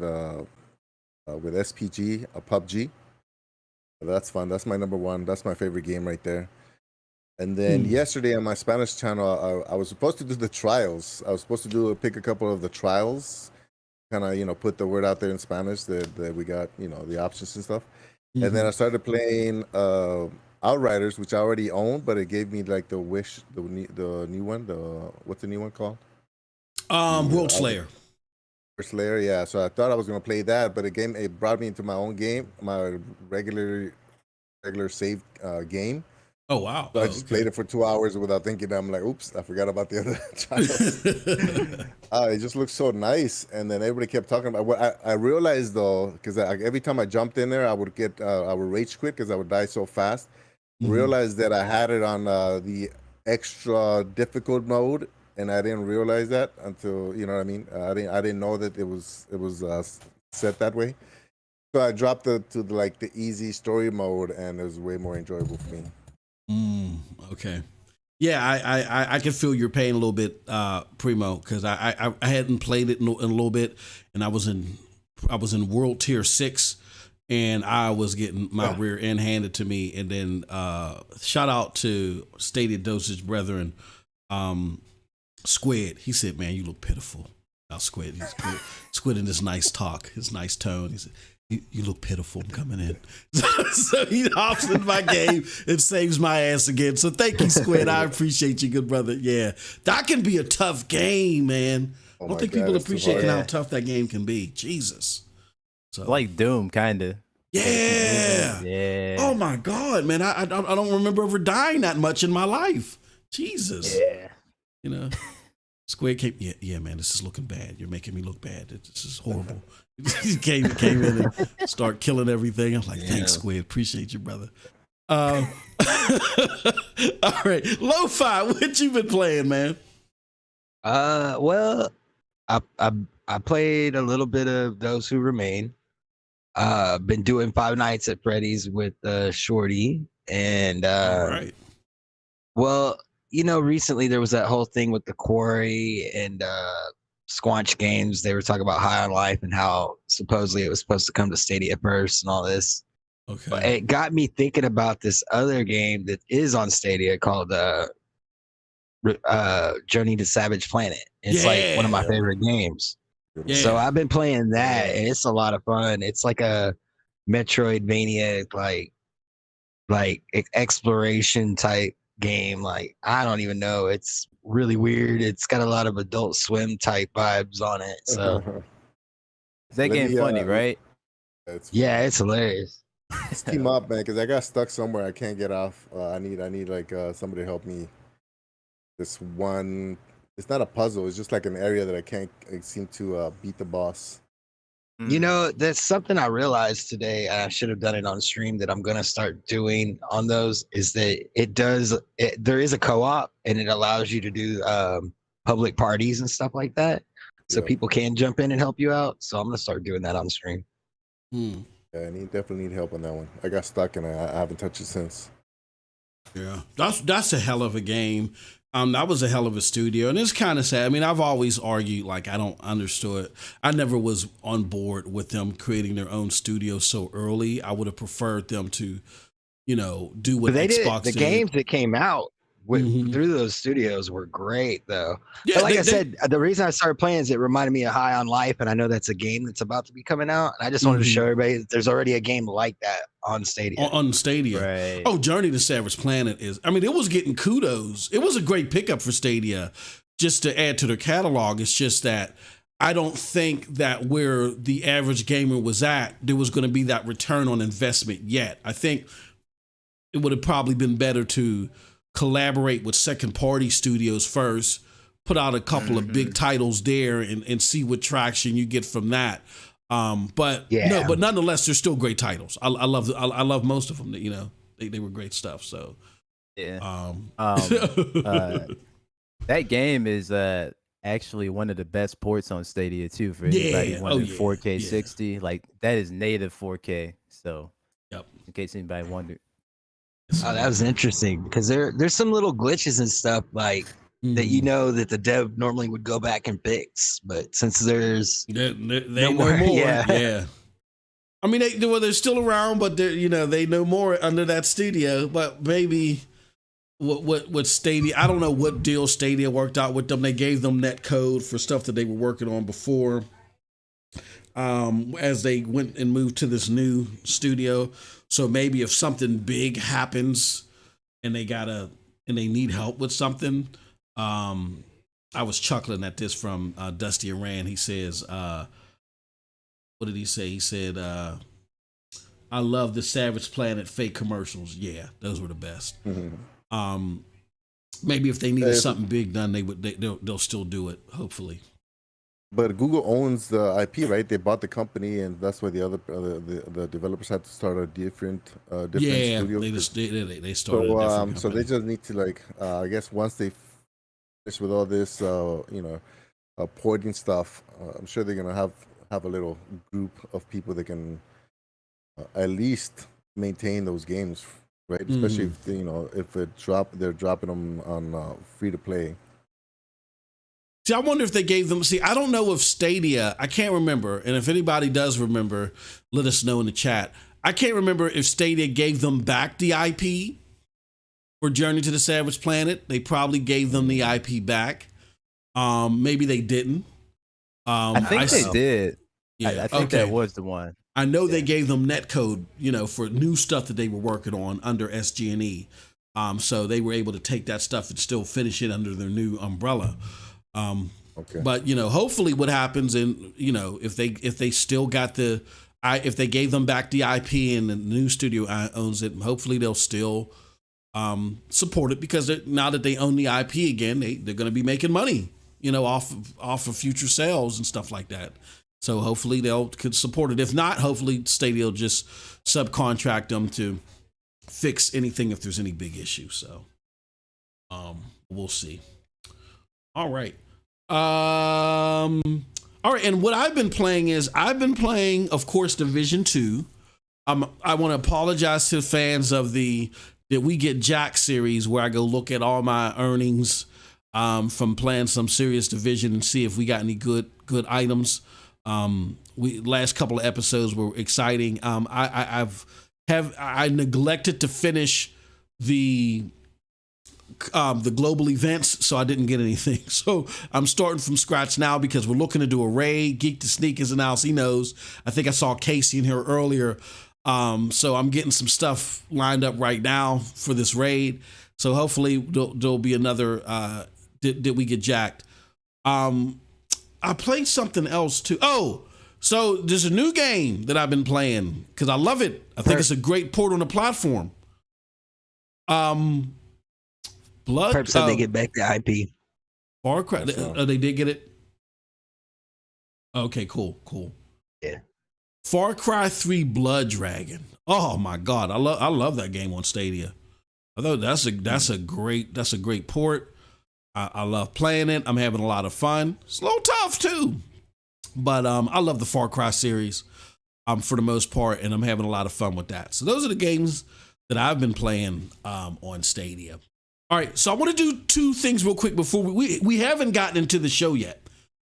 S4: SPG, a PUBG. That's fun. That's my number one. That's my favorite game right there. And then yesterday on my Spanish channel, I was supposed to do the trials. I was supposed to pick a couple of the trials, kind of, put the word out there in Spanish that we got, the options and stuff. And then I started playing Outriders, which I already owned, but it gave me like the new one. What's the new one called?
S1: World Slayer.
S4: World Slayer, yeah. So I thought I was going to play that, but it brought me into my own game, my regular save game.
S1: Oh, wow.
S4: So I just played it for 2 hours without thinking. I'm like, oops, I forgot about the other trials. It just looks so nice. And then everybody kept talking about what I realized, though, because every time I jumped in there, I would rage quit because I would die so fast. Realized that I had it on the extra difficult mode, and I didn't realize that until, you know what I mean? I didn't know that it was set that way. So I dropped it to the easy story mode, and it was way more enjoyable for me.
S1: Okay. Yeah, I can feel your pain a little bit, Primo, because I hadn't played it in a little bit, and I was in World Tier 6, and I was getting my rear end handed to me. And then shout out to StadiaDosage brethren, Squid. He said, "Man, you look pitiful." Now Squid, Squid in his nice talk, his nice tone. He said, You look pitiful. I'm coming in. So he hops in my game and saves my ass again. So thank you, Squid. I appreciate you, good brother. Yeah. That can be a tough game, man. I don't think people appreciate how tough that game can be. Jesus. So
S3: like Doom, kind of.
S1: Yeah.
S3: Yeah.
S1: Oh, my God, man. I don't remember ever dying that much in my life. Jesus.
S3: Yeah.
S1: Squid came, yeah, man, this is looking bad. You're making me look bad. This is horrible. He came in and start killing everything. I'm like, thanks, Squid. Appreciate you, brother. All right. Lo-Fi, what you been playing, man?
S2: Well, I played a little bit of Those Who Remain. Been doing Five Nights at Freddy's with Shorty. And
S1: all right.
S2: Well, recently there was that whole thing with the Quarry and Squanch Games. They were talking about High on Life and how supposedly it was supposed to come to Stadia first and all this.
S1: Okay.
S2: But it got me thinking about this other game that is on Stadia called Journey to Savage Planet. It's like one of my favorite games. Yeah. So I've been playing that, and it's a lot of fun. It's like a Metroidvania, like exploration type game. Like, I don't even know. It's really weird. It's got a lot of Adult Swim type vibes on it. So
S3: is that game funny, right?
S2: Yeah, it's hilarious.
S4: Let's team up, man, because I got stuck somewhere. I can't get off. I need like somebody to help me. This one, it's not a puzzle. It's just like an area that I can't seem to beat the boss.
S2: You know, that's something I realized today. I should have done it on stream. That I'm gonna start doing on those is that there is a co-op and it allows you to do public parties and stuff like that, so people can jump in and help you out. So I'm gonna start doing that on stream.
S4: Yeah, I definitely need help on that one. I got stuck and I haven't touched it since.
S1: Yeah, that's a hell of a game. That was a hell of a studio, and it's kind of sad. I mean, I've always argued like I don't understood. I never was on board with them creating their own studio so early. I would have preferred them to, do what
S2: they
S1: Xbox
S2: did. The
S1: did.
S2: games that came out through those studios were great, though.
S1: Yeah,
S2: but like I said, the reason I started playing is it reminded me of High on Life, and I know that's a game that's about to be coming out. And I just wanted to show everybody that there's already a game like that on Stadia.
S1: On Stadia.
S3: Right.
S1: Oh, Journey to Savage Planet is. I mean, it was getting kudos. It was a great pickup for Stadia, just to add to their catalog. It's just that I don't think that where the average gamer was at, there was going to be that return on investment yet. I think it would have probably been better to collaborate with second party studios first, put out a couple of big titles there and see what traction you get from that. But nonetheless, they're still great titles. I love most of them. They were great stuff. So
S3: yeah. That game is actually one of the best ports on Stadia too for anybody wanting 4K 60. Like that is native 4K. So in case anybody wondered.
S2: Oh, that was interesting because there's some little glitches and stuff like that that the dev normally would go back and fix, but since there's
S1: they know more. Yeah. I mean, they're still around, but they know more under that studio. But maybe what Stadia, I don't know what deal Stadia worked out with them. They gave them net code for stuff that they were working on before. As they went and moved to this new studio. So maybe if something big happens and they need help with something, I was chuckling at this from Dusty Iran. He says, what did he say? He said, I love the Savage Planet fake commercials. Yeah, those were the best. Maybe if they needed something big done, they'll still do it, hopefully.
S4: But Google owns the IP, right? They bought the company, and that's why the other the developers had to start a different studio.
S1: They started.
S4: So they just need to I guess once they finish with all this, porting stuff, I'm sure they're gonna have a little group of people that can at least maintain those games, right? Especially if they're dropping them on free to play.
S1: See, I wonder if they gave them. See, I don't know if Stadia. I can't remember, and if anybody does remember, let us know in the chat. I can't remember if Stadia gave them back the IP for Journey to the Savage Planet. They probably gave them the IP back. Maybe they didn't.
S3: I think they did.
S1: Yeah,
S3: I think that was the one.
S1: I know they gave them netcode, for new stuff that they were working on under SG&E. So they were able to take that stuff and still finish it under their new umbrella. But hopefully what happens if they still got if they gave them back the IP and the new studio owns it, hopefully they'll still support it because now that they own the IP again, they're going to be making money, off of future sales and stuff like that. So hopefully could support it. If not, hopefully Stadia will just subcontract them to fix anything if there's any big issue. So we'll see. All right. All right. And what I've been playing is of course, Division 2. I want to apologize to the fans of the that we get Jack series where I go look at all my earnings from playing some serious Division and see if we got any good items. Last couple of episodes were exciting. I neglected to finish the global events, so I didn't get anything. So I'm starting from scratch now because we're looking to do a raid. Geek to Sneak is in the house. He knows. I think I saw Casey in here earlier. So I'm getting some stuff lined up right now for this raid. So hopefully there'll be another did we get jacked. I played something else too. Oh, So there's a new game that I've been playing because I love it. I think it's a great port on the platform. Blood.
S2: Perp said they get back the IP.
S1: Far Cry. They did get it. Okay, cool.
S2: Yeah.
S1: Far Cry 3 Blood Dragon. Oh my God, I love that game on Stadia. I thought that's a great port. I love playing it. I'm having a lot of fun. It's a little tough too, but I love the Far Cry series for the most part, and I'm having a lot of fun with that. So those are the games that I've been playing on Stadia. All right, so I want to do two things real quick before we haven't gotten into the show yet,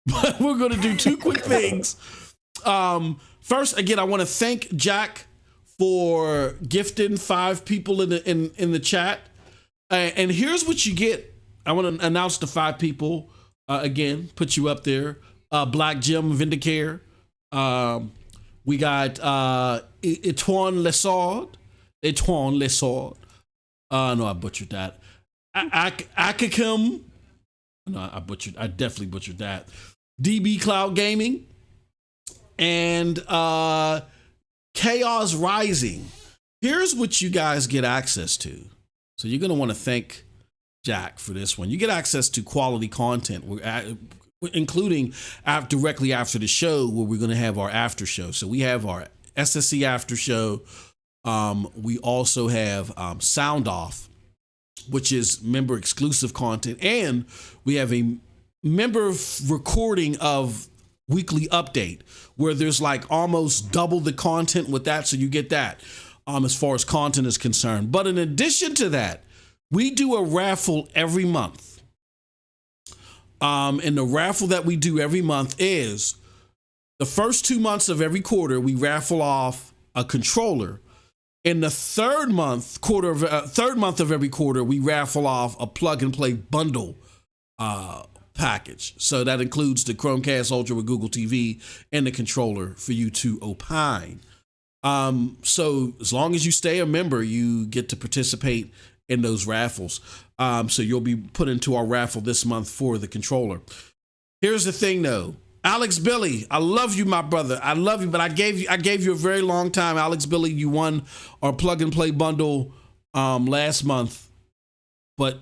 S1: but we're going to do two quick things. First, again, I want to thank Jack for gifting 5 people in the chat, and here's what you get. I want to announce the 5 people again, put you up there. Black Jim Vindicare. We got Etoine Lesard. No, I butchered that. Akakim. No, I definitely butchered that. DB Cloud Gaming. And Chaos Rising. Here's what you guys get access to. So you're going to want to thank Jack for this one. You get access to quality content, including directly after the show, where we're going to have our after show. So we have our SSC after show. We also have Sound Off, which is member exclusive content, and we have a member recording of Weekly Update, where there's like almost double the content with that. So you get that as far as content is concerned. But in addition to that, we do a raffle every month. And the raffle that we do every month is the first 2 months of every quarter, we raffle off a controller. In the third month of every quarter, we raffle off a plug and play bundle package. So that includes the Chromecast Ultra with Google TV and the controller for you to opine. So as long as you stay a member, you get to participate in those raffles. So you'll be put into our raffle this month for the controller. Here's the thing though. Alex Billy, I love you, my brother. I love you, but I gave you a very long time. Alex Billy, you won our plug and play bundle last month, but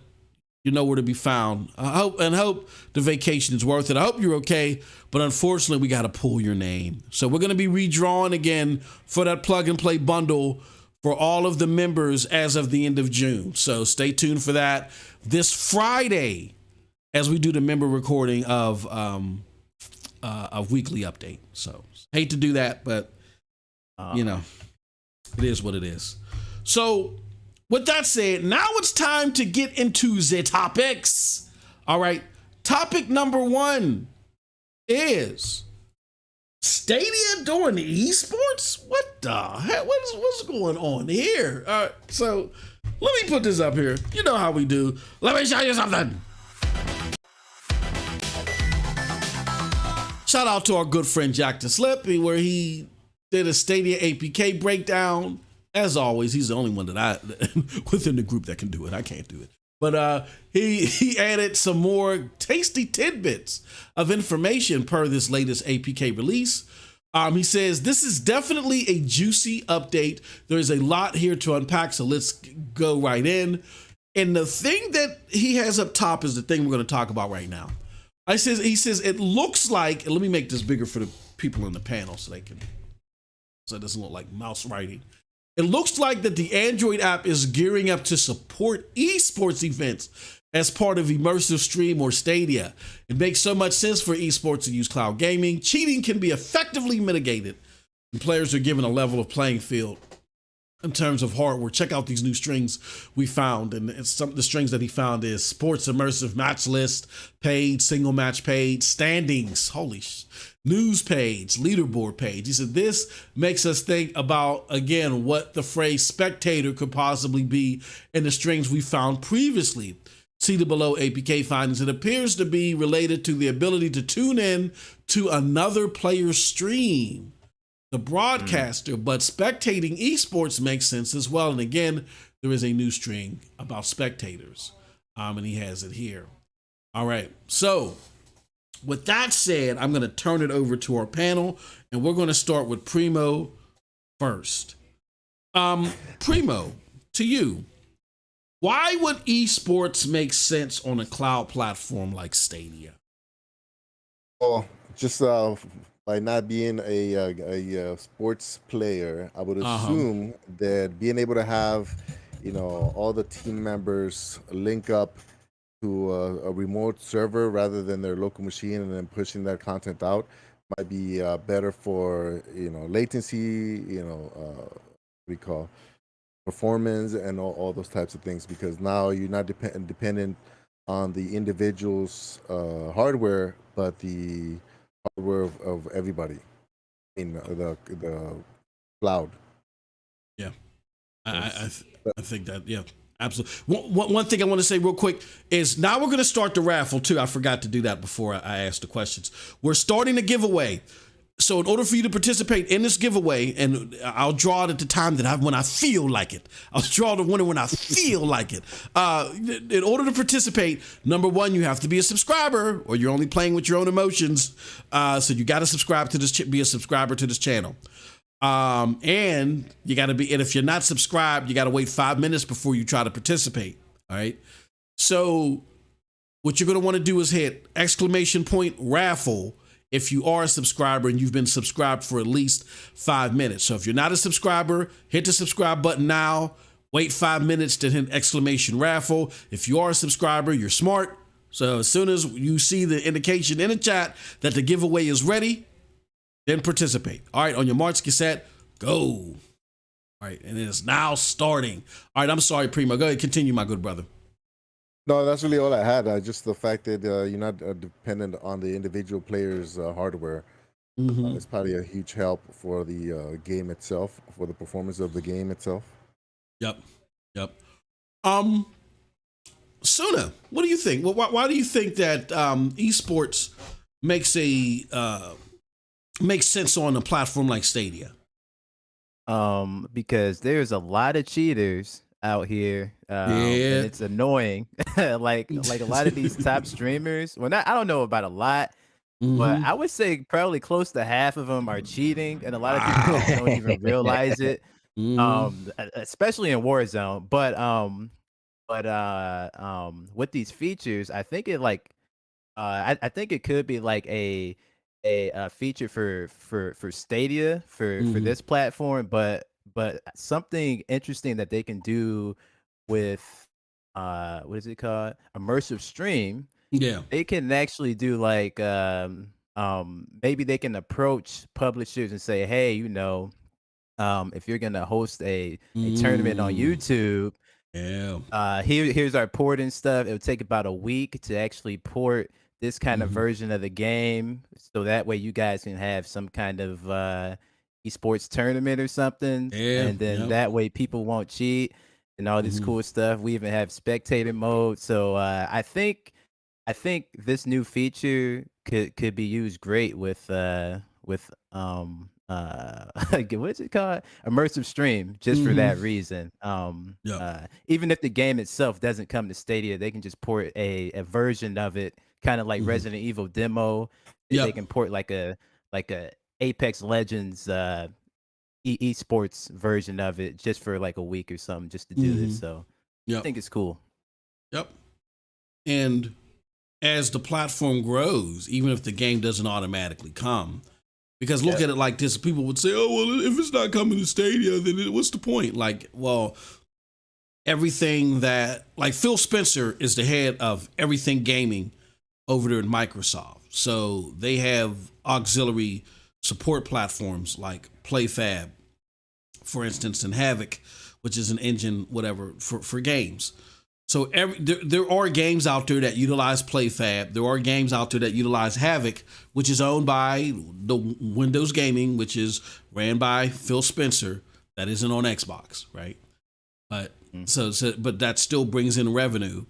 S1: you know where to be found. I hope the vacation is worth it. I hope you're okay, but unfortunately we got to pull your name. So we're going to be redrawing again for that plug and play bundle for all of the members as of the end of June. So stay tuned for that this Friday as we do the member recording of Weekly Update. So hate to do that, but you know, it is what it is. So with that said, now it's time to get into the topics. All right. Topic number 1 is Stadia doing esports? What the heck? What's going on here? So let me put this up here. You know how we do. Let me show you something. Shout out to our good friend Jack the Slip, where he did a Stadia APK breakdown. As always, he's the only one that within the group that can do it. I can't do it. But he added some more tasty tidbits of information per this latest APK release. He says, this is definitely a juicy update. There's a lot here to unpack, so let's go right in. And the thing that he has up top is the thing we're going to talk about right now. He says, it looks like, and let me make this bigger for the people in the panel so it doesn't look like mouse writing. It looks like that the Android app is gearing up to support esports events as part of Immersive Stream or Stadia. It makes so much sense for esports to use cloud gaming. Cheating can be effectively mitigated, and players are given a level of playing field in terms of hardware. Check out these new strings we found, and some of the strings that he found is sports immersive match list page, single match page, standings, news page, leaderboard page. He said this makes us think about, again, what the phrase spectator could possibly be in the strings we found previously. See the below APK findings. It appears to be related to the ability to tune in to another player's stream, the broadcaster, but spectating esports makes sense as well. And again, there is a new string about spectators, and he has it here. All right, so with that said, I'm going to turn it over to our panel, and we're going to start with Primo first. Primo, to you, why would esports make sense on a cloud platform like Stadia?
S4: Well, just by not being a sports player, I would assume that being able to have, all the team members link up to a remote server rather than their local machine and then pushing that content out might be better for latency, what we call performance and all those types of things, because now you're not dependent on the individual's hardware, but the hardware of everybody in the cloud.
S1: Yeah, I think that, yeah, absolutely. One thing I want to say real quick is now we're going to start the raffle too. I forgot to do that before I asked the questions. We're starting a giveaway. So in order for you to participate in this giveaway, and I'll draw it at the time that when I feel like it. I'll draw the winner when I feel like it. In order to participate, number one, you have to be a subscriber, or you're only playing with your own emotions. So you got to subscribe to this, be a subscriber to this channel. And you got to be, and if you're not subscribed, you got to wait 5 minutes before you try to participate. All right. So what you're going to want to do is hit !raffle if you are a subscriber and you've been subscribed for at least 5 minutes. So if you're not a subscriber, hit the subscribe button now, wait 5 minutes to hit !raffle. If you are a subscriber, you're smart. So as soon as you see the indication in the chat that the giveaway is ready, then participate. All right, on your marks, get set, go. All right, and it is now starting. All right, I'm sorry, Primo. Go ahead, continue, my good brother.
S4: No, that's really all I had. Just the fact that you're not dependent on the individual player's hardware. It's probably a huge help for the game itself, for the performance of the game itself.
S1: Yep. Suna, what do you think? Why do you think that esports makes sense on a platform like Stadia?
S3: Because there's a lot of cheaters out here, and it's annoying. like a lot of these top streamers. Well, I don't know about a lot, but I would say probably close to half of them are cheating, and a lot of people don't even realize it. Especially in Warzone. But with these features, I think it I think it could be like a feature for Stadia for this platform, but something interesting that they can do with what is it called, immersive stream.
S1: Yeah,
S3: they can actually do like maybe they can approach publishers and say, hey, if you're gonna host a tournament on YouTube, here's our port and stuff. It would take about a week to actually port this kind of version of the game, so that way you guys can have some kind of esports tournament or something, and then that way people won't cheat and all this cool stuff. We even have spectator mode. So I think this new feature could be used great with what's it called, immersive stream, just for that reason. Even if the game itself doesn't come to Stadia, they can just port a version of it, kind of like Resident Evil demo. They can port like a Apex Legends esports version of it just for like a week or something, just to do this. So I think it's cool.
S1: And as the platform grows, even if the game doesn't automatically come, because look at it like this, people would say, oh, well, if it's not coming to Stadia, then what's the point? Like, well, everything that, like, Phil Spencer is the head of everything gaming over there at Microsoft. So they have auxiliary support platforms like PlayFab, for instance, and Havoc, which is an engine, whatever, for games. So there are games out there that utilize PlayFab. There are games out there that utilize Havoc, which is owned by the Windows Gaming, which is ran by Phil Spencer. That isn't on Xbox, right? But but that still brings in revenue.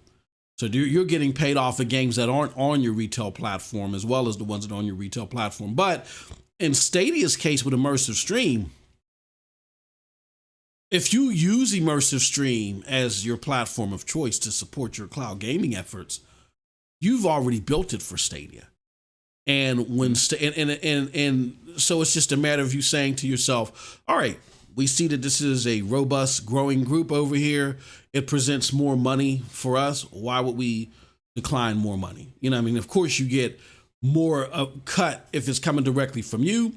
S1: So you're getting paid off of games that aren't on your retail platform, as well as the ones that are on your retail platform. But in Stadia's case with immersive stream, if you use immersive stream as your platform of choice to support your cloud gaming efforts, you've already built it for Stadia. And when and so it's just a matter of you saying to yourself, all right, we see that this is a robust, growing group over here. It presents more money for us. Why would we decline more money? You know what I mean? Of course, you get more cut if it's coming directly from you,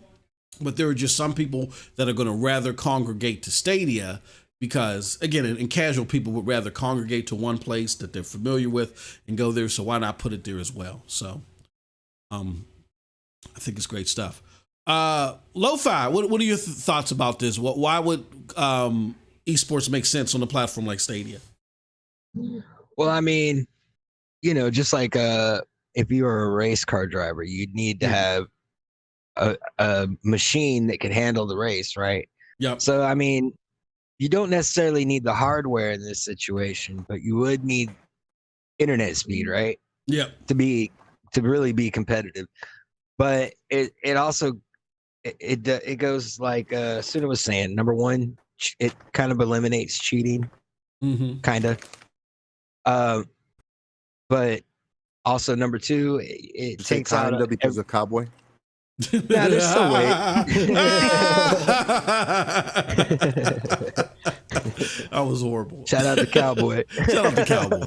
S1: but there are just some people that are going to rather congregate to Stadia because, again, and casual people would rather congregate to one place that they're familiar with and go there. So why not put it there as well? So I think it's great stuff. Lo-Fi, what are your thoughts about this? Why would esports make sense on a platform like Stadia?
S2: Well, I mean, just like if you were a race car driver, you'd need to have a machine that could handle the race, right?
S1: Yep.
S2: So, I mean, you don't necessarily need the hardware in this situation, but you would need internet speed, right?
S1: Yep.
S2: To really be competitive. But it also it goes like Suna was saying. Number one, it kind of eliminates cheating, kind of. But also number two, it takes out
S4: because of Cowboy.
S2: Nah, there's some way.
S1: That was horrible.
S2: Shout out to Cowboy.
S1: Shout out to Cowboy.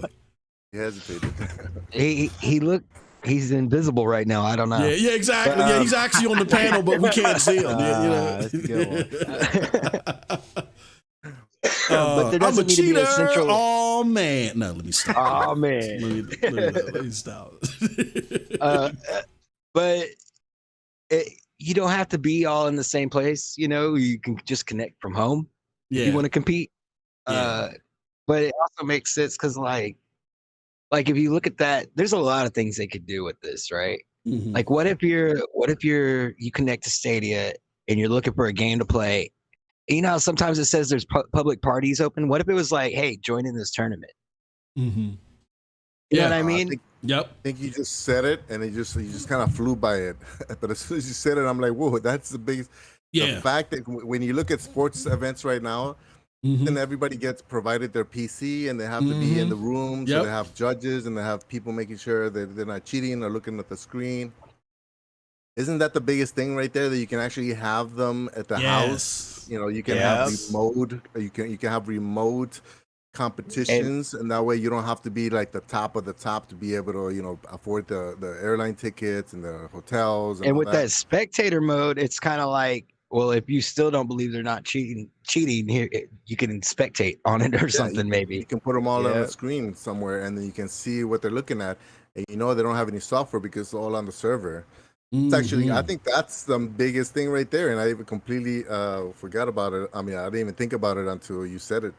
S4: He hesitated.
S2: He looked. He's invisible right now. I don't know.
S1: Yeah, exactly.
S2: But,
S1: yeah, he's actually on the panel, but we can't see him.
S3: That's a good one.
S2: But there doesn't need to be a central.
S1: Oh man, no, let me stop.
S2: Oh man,
S1: let me stop.
S2: But you don't have to be all in the same place. You can just connect from home if you want to compete.
S1: Yeah.
S2: But it also makes sense because like if you look at that, there's a lot of things they could do with this, right?
S1: Mm-hmm.
S2: Like what if you connect to Stadia and you're looking for a game to play? How sometimes it says there's public parties open. What if it was like, hey, join in this tournament?
S1: Mm-hmm.
S2: You know what I mean?
S1: Yep.
S4: I think you just said it, and you just kind of flew by it. But as soon as you said it, I'm like, whoa, that's the biggest.
S1: Yeah.
S4: The fact that when you look at sports events right now, and everybody gets provided their PC, and they have to be in the room, so they have judges, and they have people making sure that they're not cheating or looking at the screen. Isn't that the biggest thing right there, that you can actually have them at the house? You can have remote. You can have remote competitions, and that way you don't have to be like the top of the top to be able to afford the airline tickets and the hotels. And
S2: with that spectator mode, it's kind of like, well, if you still don't believe they're not cheating here, you can spectate on it or something. Maybe
S4: you can put them all on the screen somewhere, and then you can see what they're looking at, and they don't have any software because it's all on the server. It's actually, I think that's the biggest thing right there, and I even completely forgot about it. I mean, I didn't even think about it until you said it,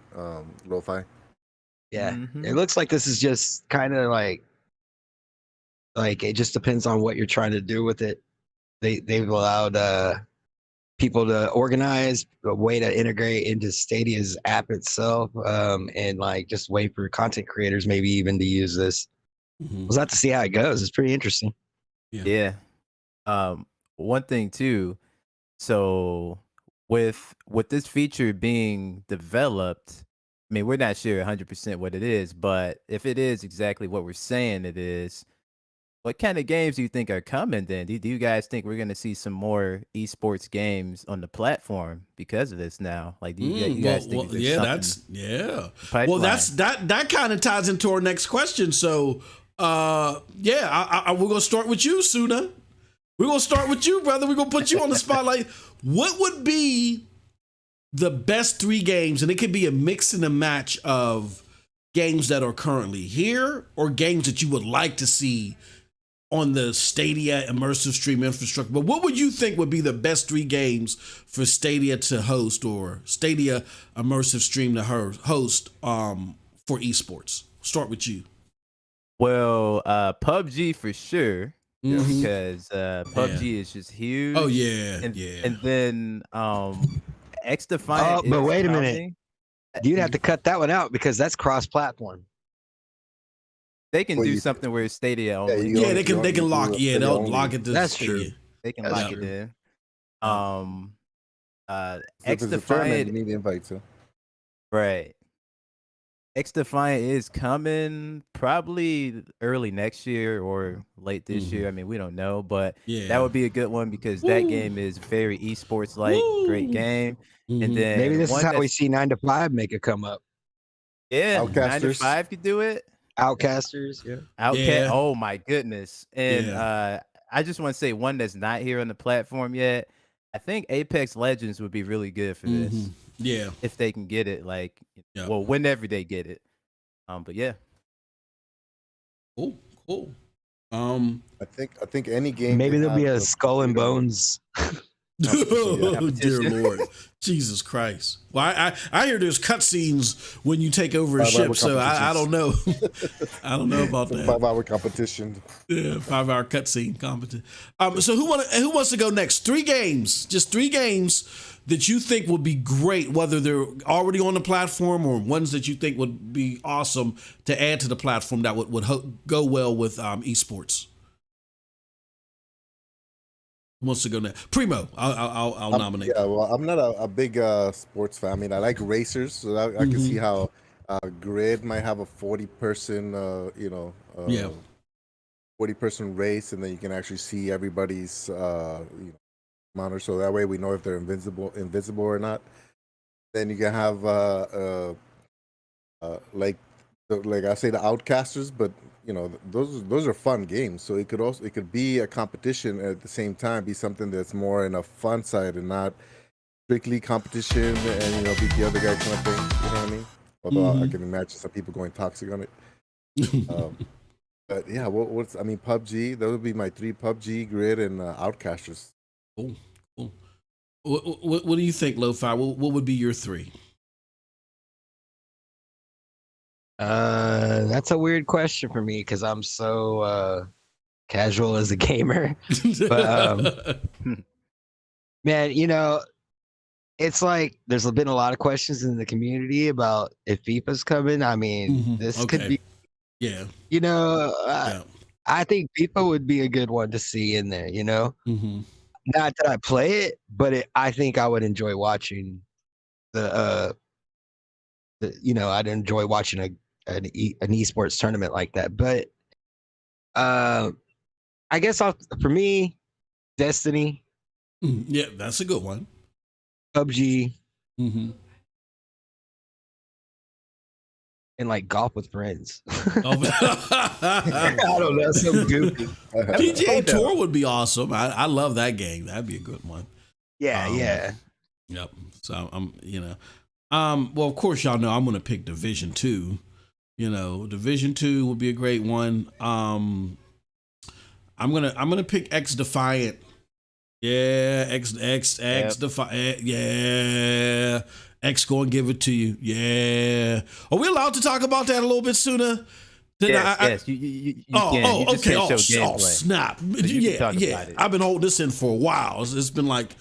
S4: Lo-Fi.
S2: Yeah, it looks like this is just kind of like it just depends on what you're trying to do with it. They've allowed people to organize a way to integrate into Stadia's app itself, and just wait for content creators maybe even to use this. We'll have to see how it goes. It's pretty interesting.
S3: Yeah. One thing too, so with this feature being developed, I mean, we're not sure 100% what it is, but if it is exactly what we're saying it is, what kind of games do you think are coming then? Do you guys think we're going to see some more esports games on the platform because of this now? Like, do you guys think
S1: Well, that kind of ties into our next question. So, we're going to start with you, Suna. We're going to start with you, brother. We're going to put you on the spotlight. What would be the best 3 games? And it could be a mix and a match of games that are currently here or games that you would like to see on the Stadia immersive stream infrastructure. But what would you think would be the best 3 games for Stadia to host, or Stadia immersive stream to host for esports? Start with you.
S3: Well, PUBG for sure. Because PUBG is just huge.
S1: Oh yeah,
S3: and then XDefiant.
S2: Oh, but wait a minute, you'd have to cut that one out because that's cross-platform.
S3: They can do something where it's Stadia only.
S1: Yeah, they can lock. Yeah, they'll lock it to
S2: That's
S1: Stadia.
S2: true.
S3: They can lock it in.
S4: XDefiant, you need the invite too.
S3: Right. X Defiant is coming probably early next year or late this year. I mean, we don't know, but that would be a good one because that game is very esports like, great game. And then
S2: maybe this is how we see 9 to 5 make it come up.
S3: Yeah,
S4: Outcasters.
S3: 9 to 5 could do it.
S2: Outcasters, yeah.
S3: Outcast. Oh my goodness. And I just want to say one that's not here on the platform yet. I think Apex Legends would be really good for this.
S1: Yeah,
S3: if they can get it, like, well, whenever they get it. But yeah.
S1: Cool.
S4: I think any game.
S2: Maybe there'll be a Skull and Bones.
S1: Oh, dear Lord, Jesus Christ! Well, I hear there's cutscenes when you take over a ship, so I don't know. I don't know about that.
S4: 5-hour competition.
S1: Yeah, 5-hour cutscene competition. So who wants to go next? 3 games, just 3 games that you think would be great, whether they're already on the platform or ones that you think would be awesome to add to the platform that would go well with esports. Who wants to go next? Primo, I'll nominate.
S4: Yeah, well, I'm not a big sports fan. I mean, I like racers, so I can see how Grid might have a 40-person, 40-person race, and then you can actually see everybody's monitor, so that way we know if they're invisible or not. Then you can have like I say, the Outcasters, but those are fun games. So it could be a competition at the same time, be something that's more in a fun side and not strictly competition and beat the other guy kind of thing. You know what I mean? Although I can imagine some people going toxic on it. But yeah, PUBG. Those would be my 3: PUBG, Grid, and Outcasters.
S1: Cool. What do you think, Lo-Fi? What would be your 3?
S2: That's a weird question for me because I'm so casual as a gamer. But man, it's like there's been a lot of questions in the community about if FIFA's coming. I mean, this could be.
S1: Yeah.
S2: I think FIFA would be a good one to see in there. Not that I play it, but I think I would enjoy watching I'd enjoy watching an esports tournament like that. But I guess for me, Destiny.
S1: Yeah, that's a good one.
S2: PUBG. And like golf with friends. I don't know, so goofy.
S1: PGA Tour would be awesome. I love that game. That'd be a good one.
S2: Yeah.
S1: Yep. So well, of course, y'all know I'm gonna pick Division 2. Division 2 would be a great one. I'm gonna pick X Defiant. Yeah, X Defiant. Yeah. X gonna give it to you. Yeah. Are we allowed to talk about that a little bit sooner?
S3: Yes. You can.
S1: Okay. Oh, snap. Yeah. I've been holding this in for a while. It's been like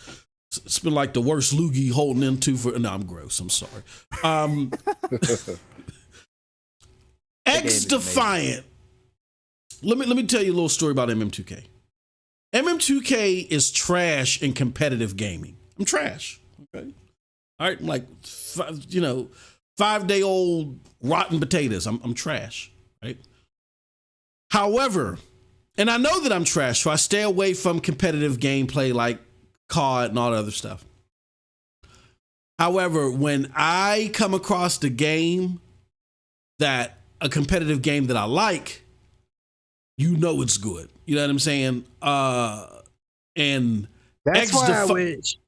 S1: the worst loogie holding into for. No, I'm gross. I'm sorry. X Defiant. Let me tell you a little story about MM2K. MM2K is trash in competitive gaming. I'm trash. Okay. All right, I'm like 5-day-old rotten potatoes. I'm trash, right? However, and I know that I'm trash, so I stay away from competitive gameplay like COD and all that other stuff. However, when I come across the game a competitive game that I like, it's good. You know what I'm saying? And
S2: that's why I wish.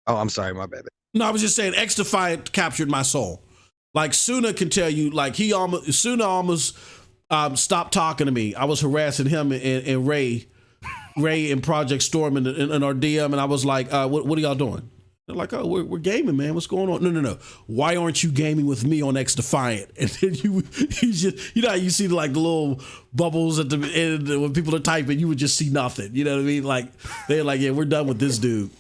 S2: Oh, I'm sorry, my bad.
S1: No, I was just saying X Defiant captured my soul. Like Suna can tell you, like Suna almost stopped talking to me. I was harassing him and Ray in Project Storm in our DM, and I was like, what are y'all doing? They're like, oh, we're gaming, man. What's going on? No. Why aren't you gaming with me on X Defiant? And then you just, how you see like the little bubbles at the end when people are typing, you would just see nothing. You know what I mean? Like they're like, yeah, we're done with this dude.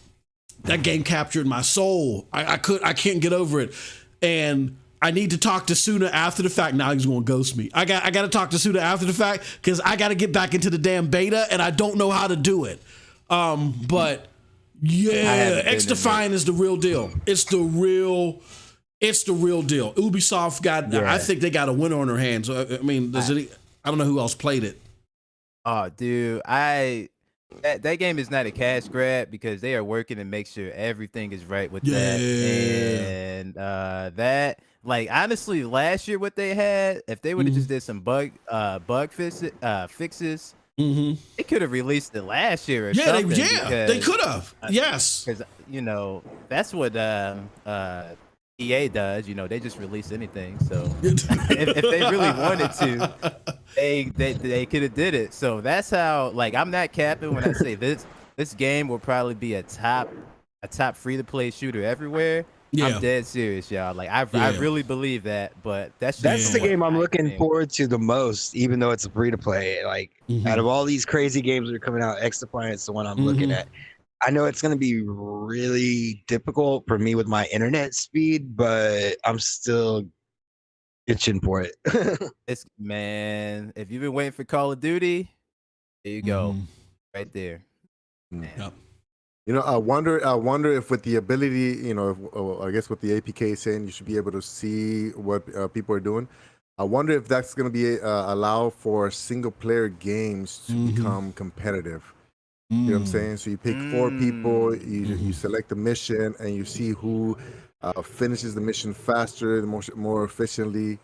S1: That game captured my soul. I can't get over it. And I need to talk to Suna after the fact. Now he's going to ghost me. I got to talk to Suna after the fact because I got to get back into the damn beta and I don't know how to do it. But yeah, X Defiant is the real deal. It's the real It's the real deal. Ubisoft got.
S2: Yeah.
S1: I think they got a winner on their hands. I mean, I don't know who else played it.
S3: Oh, dude, that game is not a cash grab because they are working to make sure everything is right with that. And that, like, honestly, last year what they had, if they would have just did some bug fixes, they could have released it last year or something.
S1: They could have. Yes,
S3: because that's what EA does. They just release anything. So if they really wanted to, they could have did it. So that's how. Like, I'm not capping when I say this game will probably be a top free to play shooter everywhere. Yeah. I'm dead serious, y'all. Like, I really believe that. But that's
S2: the game I'm looking forward to the most, even though it's a free to play. Like, out of all these crazy games that are coming out, X Defiant's the one I'm looking at. I know it's going to be really difficult for me with my internet speed, but I'm still itching for it.
S3: If you've been waiting for Call of Duty, there you go, right there.
S1: Yep.
S4: I wonder if with the ability, I guess what the APK is saying, you should be able to see what people are doing. I wonder if that's going to be allow for single player games to become competitive. You know what I'm saying? So you pick 4 people, you select a mission, and you see who finishes the mission faster, more efficiently,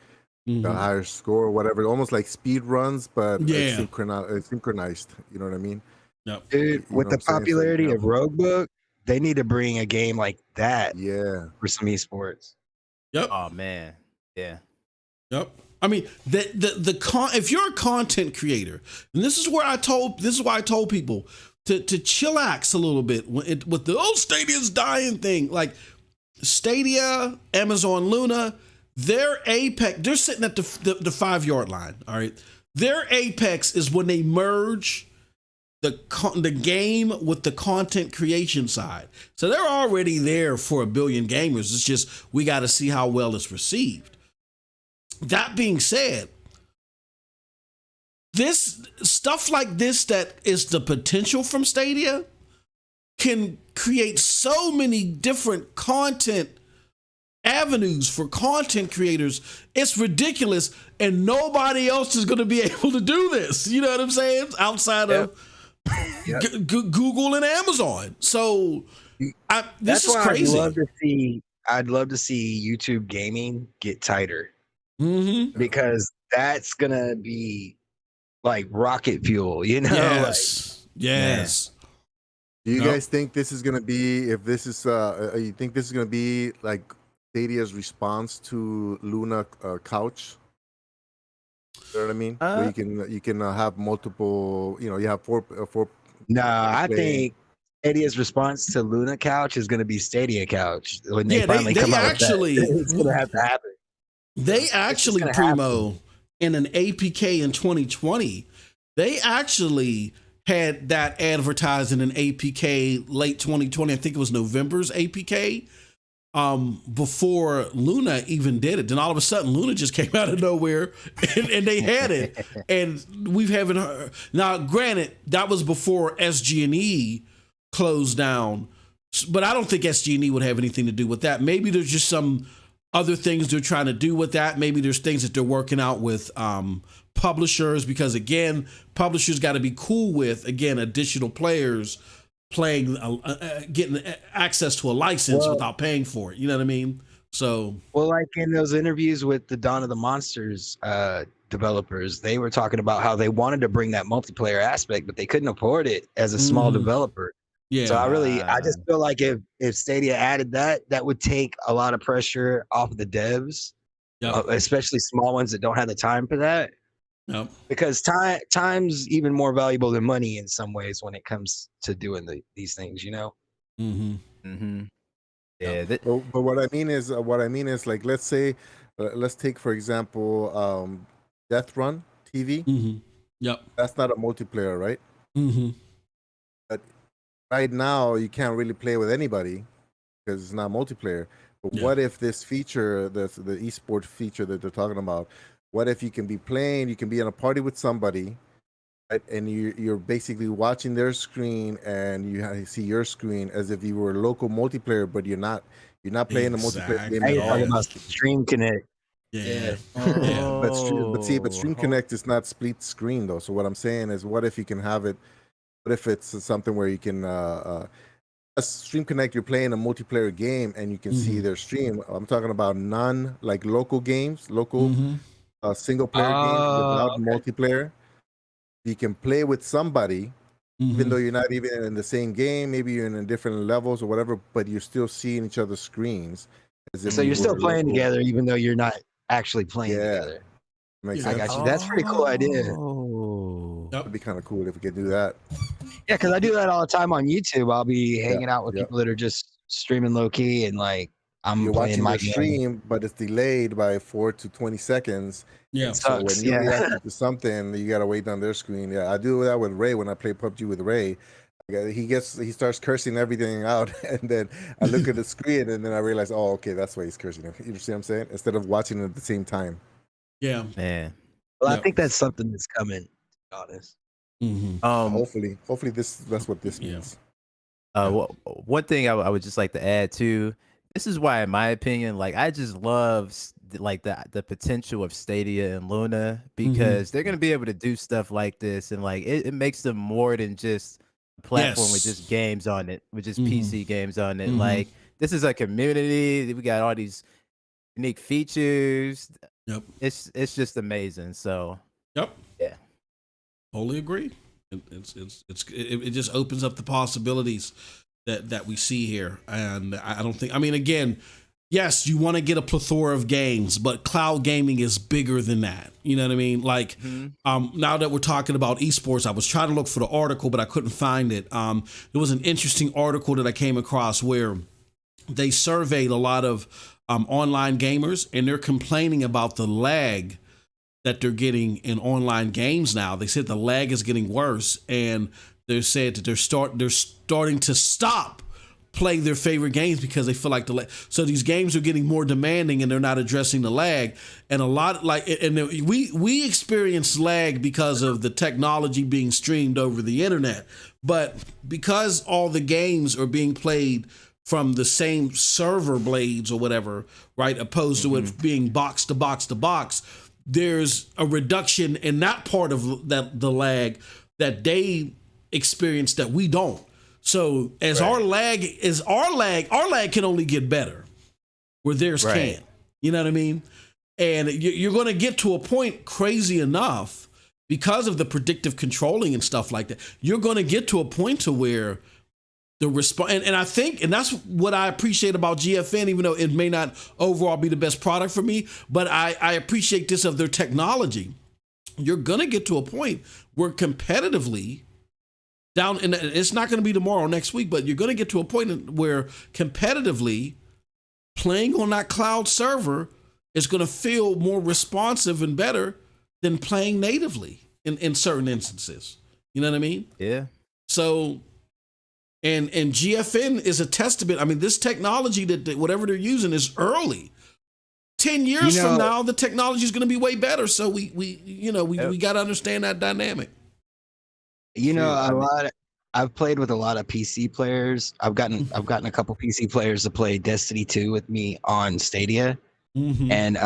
S4: the higher score, whatever. Almost like speed runs, but it's synchronized. You know what I mean?
S1: Yep.
S2: Dude, with the popularity of Roguebook, they need to bring a game like that.
S4: Yeah.
S2: For some esports.
S1: Yep.
S3: Oh man. Yeah.
S1: Yep. I mean, if you're a content creator, and this is why I told people to chillax a little bit with the old Stadia's dying thing. Like Stadia, Amazon Luna, their apex, they're sitting at the 5-yard line. All right. Their apex is when they merge the game with the content creation side. So they're already there for 1 billion gamers. It's just, we got to see how well it's received. That being said, this stuff like this that is the potential from Stadia can create so many different content avenues for content creators. It's ridiculous, and nobody else is going to be able to do this. You know what I'm saying? Outside of Google and Amazon. So this is crazy.
S2: I'd love to see YouTube gaming get tighter, because that's gonna be like rocket fuel.
S1: Yes. Yes.
S4: Do you guys think this is gonna be? If this is, you think this is gonna be like Stadia's response to Luna Couch? You know what I mean? Where you can have multiple. You have four.
S2: No, I think Stadia's response to Luna Couch is going to be Stadia Couch when they finally come out with that. It's going to have to happen.
S1: They actually, Primo, in an APK in 2020, they actually had that advertised in an APK late 2020. I think it was November's APK. Before Luna even did it. Then all of a sudden Luna just came out of nowhere and they had it. And we haven't heard. Now, granted, that was before SG&E closed down, but I don't think SG&E would have anything to do with that. Maybe there's just some other things they're trying to do with that. Maybe there's things that they're working out with publishers, because again, publishers got to be cool with, again, additional players playing, getting access to a license without paying for it. You know what I mean? So,
S2: like in those interviews with the Dawn of the Monsters developers, they were talking about how they wanted to bring that multiplayer aspect, but they couldn't afford it as a small developer. Yeah. So I just feel like if Stadia added that, that would take a lot of pressure off of the devs, especially small ones that don't have the time for that. Yep. Because time's even more valuable than money in some ways when it comes to doing these things, Yeah.
S4: But what I mean is, like, let's say, let's take for example, Death Run TV.
S1: Yep.
S4: That's not a multiplayer, right? But right now you can't really play with anybody because it's not multiplayer. But what if this feature, the esports feature that they're talking about? What if you can be playing, you can be in a party with somebody, right, and you're basically watching their screen and you see your screen as if you were a local multiplayer, but you're not You're not playing a multiplayer game
S2: Now
S4: at
S2: you're talking
S4: all.
S2: about Stream Connect.
S1: Yeah.
S4: But Stream Connect is not split screen though. So what I'm saying is, what if you can have it? What if it's something where you can Stream Connect? You're playing a multiplayer game and you can see their stream. I'm talking about like local games, local single player games without multiplayer. You can play with somebody, even though you're not even in the same game. Maybe you're in different levels or whatever, but you're still seeing each other's screens.
S2: So you're still playing together, even though you're not actually playing together.
S4: Makes
S2: I
S4: sense.
S2: got you. That's a pretty cool idea.
S4: That'd be kind of cool if we could do that.
S2: Yeah, because I do that all the time on YouTube. I'll be hanging out with people that are just streaming low key, and like I'm
S4: You're
S2: playing
S4: watching
S2: my
S4: their
S2: game.
S4: stream, but it's delayed by 4 to 20 seconds.
S1: Yeah.
S4: So when you react to something, you gotta wait on their screen. Yeah, I do that with Ray when I play PUBG with Ray. He starts cursing everything out, and then I look at the screen, and then I realize, oh, okay, that's why he's cursing. You see what I'm saying? Instead of watching it at the same time.
S1: Yeah,
S3: man.
S2: Well, I think that's something that's coming. To be honest.
S4: Hopefully that's what this means.
S3: One thing I would just like to add too. This is why, in my opinion, like I just love like the potential of Stadia and Luna, because they're gonna be able to do stuff like this, and like it makes them more than just a platform with just games on it, with just PC games on it. Like this is a community. We got all these unique features.
S1: Yep.
S3: It's just amazing. So
S1: yeah, totally agree. It just opens up the possibilities that we see here, and I don't think. I mean, again, yes, you want to get a plethora of games, but cloud gaming is bigger than that. You know what I mean? Like, now that we're talking about esports, I was trying to look for the article, but I couldn't find it. There was an interesting article that I came across where they surveyed a lot of online gamers, and they're complaining about the lag that they're getting in online games now. They said the lag is getting worse, and they said that they're starting to stop play their favorite games because they feel like the lag. So these games are getting more demanding, and they're not addressing the lag. And a lot we experience lag because of the technology being streamed over the internet, but because all the games are being played from the same server blades or whatever, right? Opposed to it being box to box to box, there's a reduction in that part of the lag that they experience that we don't. So as our lag can only get better where theirs can't. You know what I mean? And you're going to get to a point, crazy enough, because of the predictive controlling and stuff like that, you're going to get to a point to where the response, and I think, and that's what I appreciate about GFN, even though it may not overall be the best product for me, but I appreciate this of their technology. You're going to get to a point where competitively down, and it's not going to be tomorrow or next week, but you're going to get to a point where competitively playing on that cloud server is going to feel more responsive and better than playing natively in certain instances. You know what I mean?
S3: Yeah.
S1: So, and GFN is a testament. I mean, this technology that whatever they're using is early. 10 years from now, the technology is going to be way better. So we got to understand that dynamic.
S2: I've played with a lot of PC players. I've gotten a couple PC players to play Destiny 2 with me on Stadia, and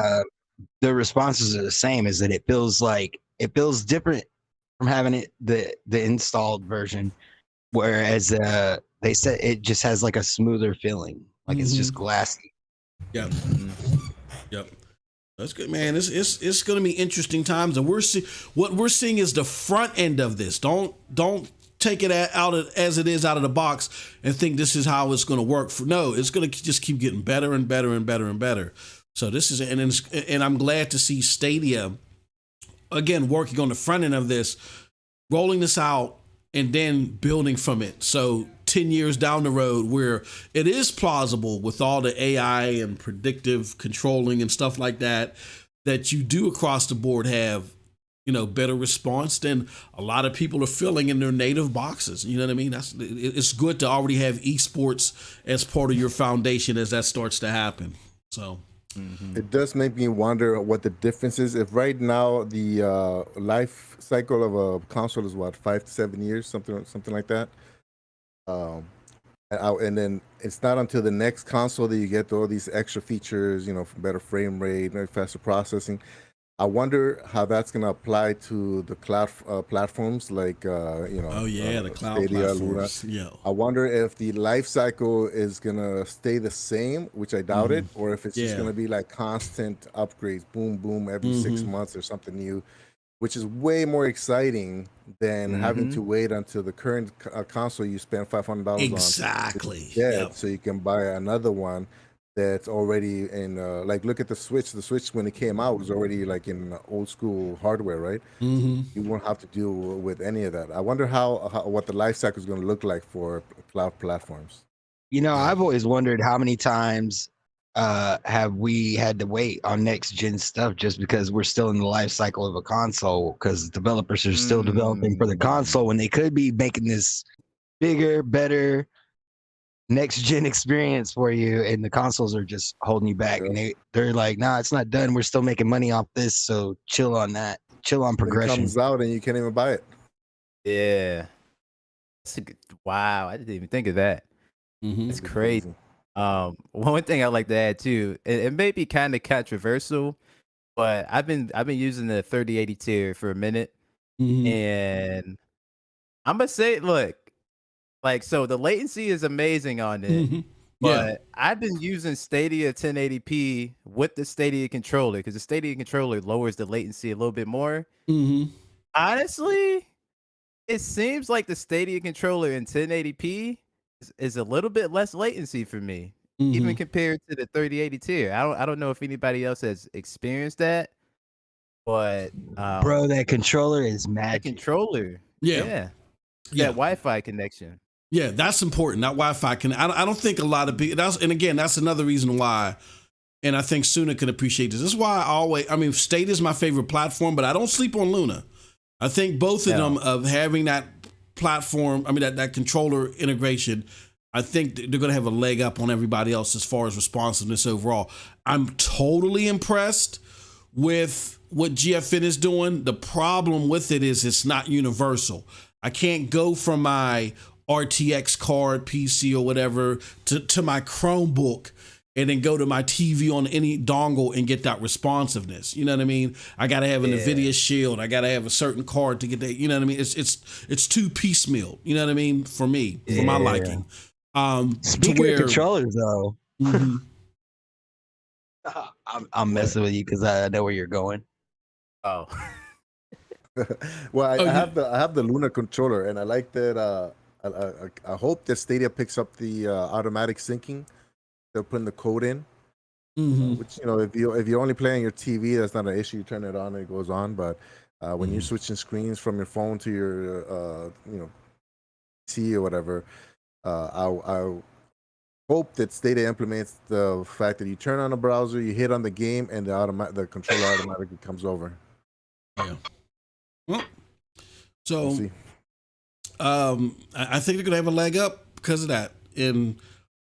S2: the responses are the same. Is that it feels different from having the installed version, whereas they said it just has like a smoother feeling, like it's just glassy.
S1: Yep. Yep. That's good, man. It's going to be interesting times, and what we're seeing is the front end of this. Don't take it out as it is out of the box and think this is how it's going to work. No, it's going to just keep getting better and better and better and better. So this is, and I'm glad to see Stadia again working on the front end of this, rolling this out, and then building from it. So 10 years down the road, where it is plausible with all the AI and predictive controlling and stuff like that, that you do across the board have, better response than a lot of people are feeling in their native boxes. You know what I mean? It's good to already have esports as part of your foundation as that starts to happen. So
S4: it does make me wonder what the difference is. If right now the life cycle of a console is 5 to 7 years, something like that. And then it's not until the next console that you get all these extra features, better frame rate, faster processing. I wonder how that's going to apply to the cloud platforms like,
S1: Oh yeah, the cloud
S4: Stadia,
S1: platforms.
S4: Luna.
S1: Yeah.
S4: I wonder if the life cycle is going to stay the same, which I doubt it, or if it's just going to be like constant upgrades, boom, boom, every 6 months or something new, which is way more exciting than having to wait until the current console you spend $500 on.
S1: Exactly.
S4: Yeah, so you can buy another one that's already in, like, look at the Switch. The Switch, when it came out, was already like in old school hardware, right? You won't have to deal with any of that. I wonder what the life cycle is going to look like for cloud platforms.
S2: I've always wondered how many times have we had to wait on next gen stuff just because we're still in the life cycle of a console, because developers are still developing for the console when they could be making this bigger, better next gen experience for you, and the consoles are just holding you back. And they're like, nah, it's not done, we're still making money off this, so chill on that, chill on progression.
S4: It comes out and you can't even buy it.
S3: Yeah, wow, I didn't even think of that. It's crazy. One thing I like to add too, it may be kind of controversial, but I've been using the 3080 tier for a minute, and I'm gonna say, look, like, so the latency is amazing on it, but I've been using Stadia 1080p with the Stadia controller, because the Stadia controller lowers the latency a little bit more. Honestly, it seems like the Stadia controller in 1080p is a little bit less latency for me, even compared to the 3080 tier. I don't know if anybody else has experienced that, but
S2: bro, that controller is magic.
S3: That controller, that Wi-Fi connection.
S1: Yeah, that's important. That Wi-Fi can. I don't think a lot of people. And again, that's another reason why. And I think Suna can appreciate this. This is why I mean, Stadia is my favorite platform, but I don't sleep on Luna. I think both of them, of having that platform, I mean, that controller integration, I think they're going to have a leg up on everybody else as far as responsiveness overall. I'm totally impressed with what GFN is doing. The problem with it is it's not universal. I can't go from my RTX card, PC or whatever to my Chromebook and then go to my TV on any dongle and get that responsiveness. You know what I mean? I got to have an NVIDIA Shield. I got to have a certain card to get that. You know what I mean? It's too piecemeal. You know what I mean? For me, for my liking.
S2: Speaking of controllers, though, I'm messing with you because I know where you're going.
S3: Oh,
S4: well, I have the Luna controller, and I like that. I hope that Stadia picks up the automatic syncing. They're putting the code in, which, if you're only playing your TV, that's not an issue. You turn it on, and it goes on. But when you're switching screens from your phone to your PC or whatever, I hope that Stadia implements the fact that you turn on a browser, you hit on the game, and the controller automatically comes over.
S1: Yeah. Well, so we'll I think they're gonna have a leg up because of that. And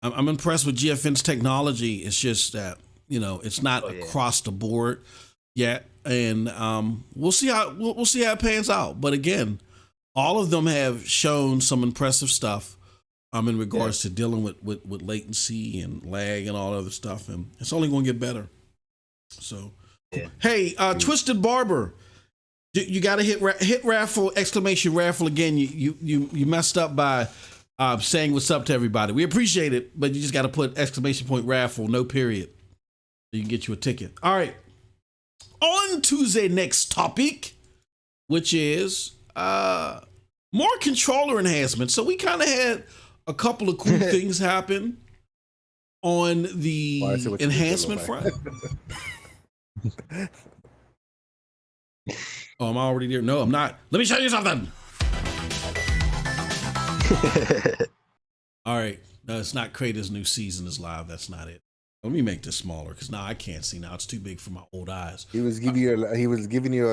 S1: I'm impressed with GFN's technology. It's just that, it's not across the board yet. And we'll see how it pans out. But again, all of them have shown some impressive stuff in regards to dealing with latency and lag and all that other stuff. And it's only going to get better. So, hey, Twisted Barber, you got to hit raffle, exclamation raffle again. You messed up by saying what's up to everybody. We appreciate it, but you just got to put exclamation point raffle, no period. So you can get you a ticket. All right. On to the next topic, which is more controller enhancements. So we kind of had a couple of cool things happen on the enhancement front. Oh, I'm already there. No, I'm not. Let me show you something. All right. No, it's not Kratos' new season is live. That's not it. Let me make this smaller because now I can't see. Now it's too big for my old eyes.
S4: He was giving you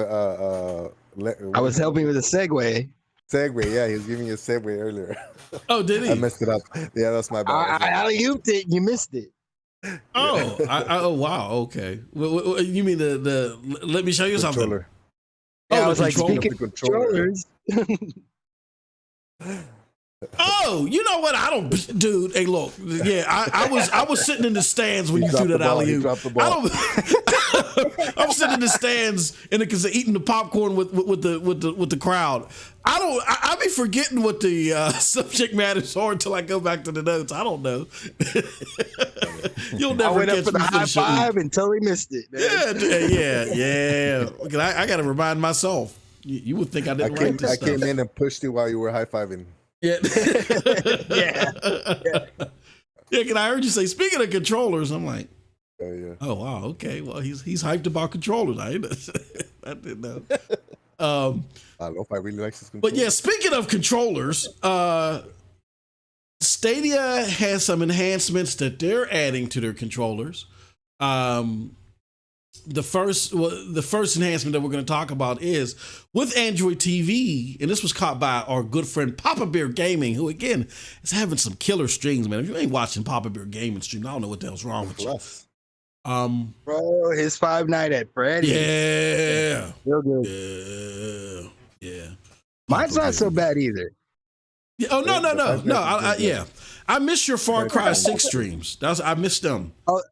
S2: I was helping with a segue.
S4: Yeah, he was giving you a segue earlier.
S1: Oh, did he?
S4: I messed it up. Yeah, that's my bad.
S2: I alley-ooped it. You missed it.
S1: Oh, oh wow. Okay. You mean the let me show you something.
S2: Yeah, I was like, speaking of controllers.
S1: Oh, you know what? I don't, dude. Hey, look, yeah, I was sitting in the stands when you threw that alley oop. I'm sitting in the stands and because they're eating the popcorn with the crowd. I be forgetting what the subject matters are until I go back to the notes. I don't know. You'll never
S2: I went
S1: catch
S2: up for
S1: me
S2: the high five and totally missed it. Man.
S1: Yeah. I got to remind myself. You would think I didn't write this stuff.
S4: I came in and pushed you while you were high fiving.
S1: Yeah.
S2: Yeah.
S1: Yeah, and I heard you say, speaking of controllers, I'm like,
S4: Yeah.
S1: oh wow, okay. Well, he's hyped about controllers. I didn't know. I
S4: don't know if I really like this controller.
S1: But yeah, speaking of controllers, Stadia has some enhancements that they're adding to their controllers. The first enhancement that we're going to talk about is with Android TV, and this was caught by our good friend Papa Bear Gaming, who again is having some killer streams, man. If you ain't watching Papa Bear Gaming stream, I don't know what the hell's wrong with you.
S2: Bro, his 5 Nights at Freddy's.
S1: Yeah.
S2: Real good.
S1: Yeah.
S2: Mine's not so bad either.
S1: Yeah. Oh no. Yeah. I missed your Far Cry 6 streams. I missed them.
S2: Oh,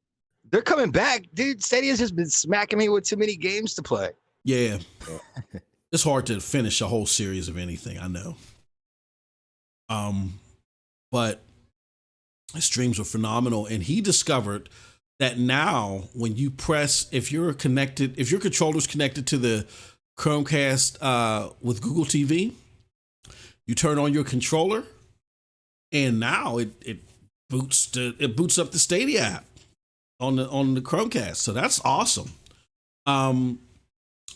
S2: they're coming back, dude. Stadia's just been smacking me with too many games to play.
S1: Yeah. It's hard to finish a whole series of anything, I know. But his streams were phenomenal, and he discovered that now when you press, if your controller's connected to the Chromecast with Google TV, you turn on your controller, and now it boots up the Stadia app on the Chromecast. So that's awesome.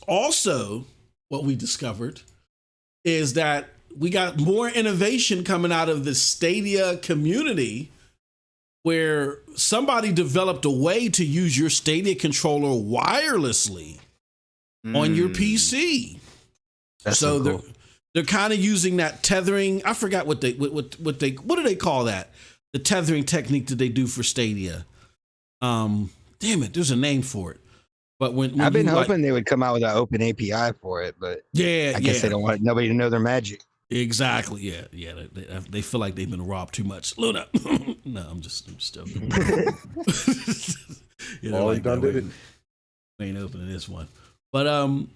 S1: Also, what we discovered is that we got more innovation coming out of the Stadia community, where somebody developed a way to use your Stadia controller wirelessly on your PC.
S2: That's so cool.
S1: They're kind of using that tethering. I forgot what do they call that? The tethering technique that they do for Stadia. Damn it, there's a name for it. But when
S2: I've been hoping they would come out with an open API for it, but I guess they don't want nobody to know their magic.
S1: Exactly. Yeah. They feel like they've been robbed too much. Luna. No, I'm just joking.
S4: Like done did it.
S1: We ain't opening this one. But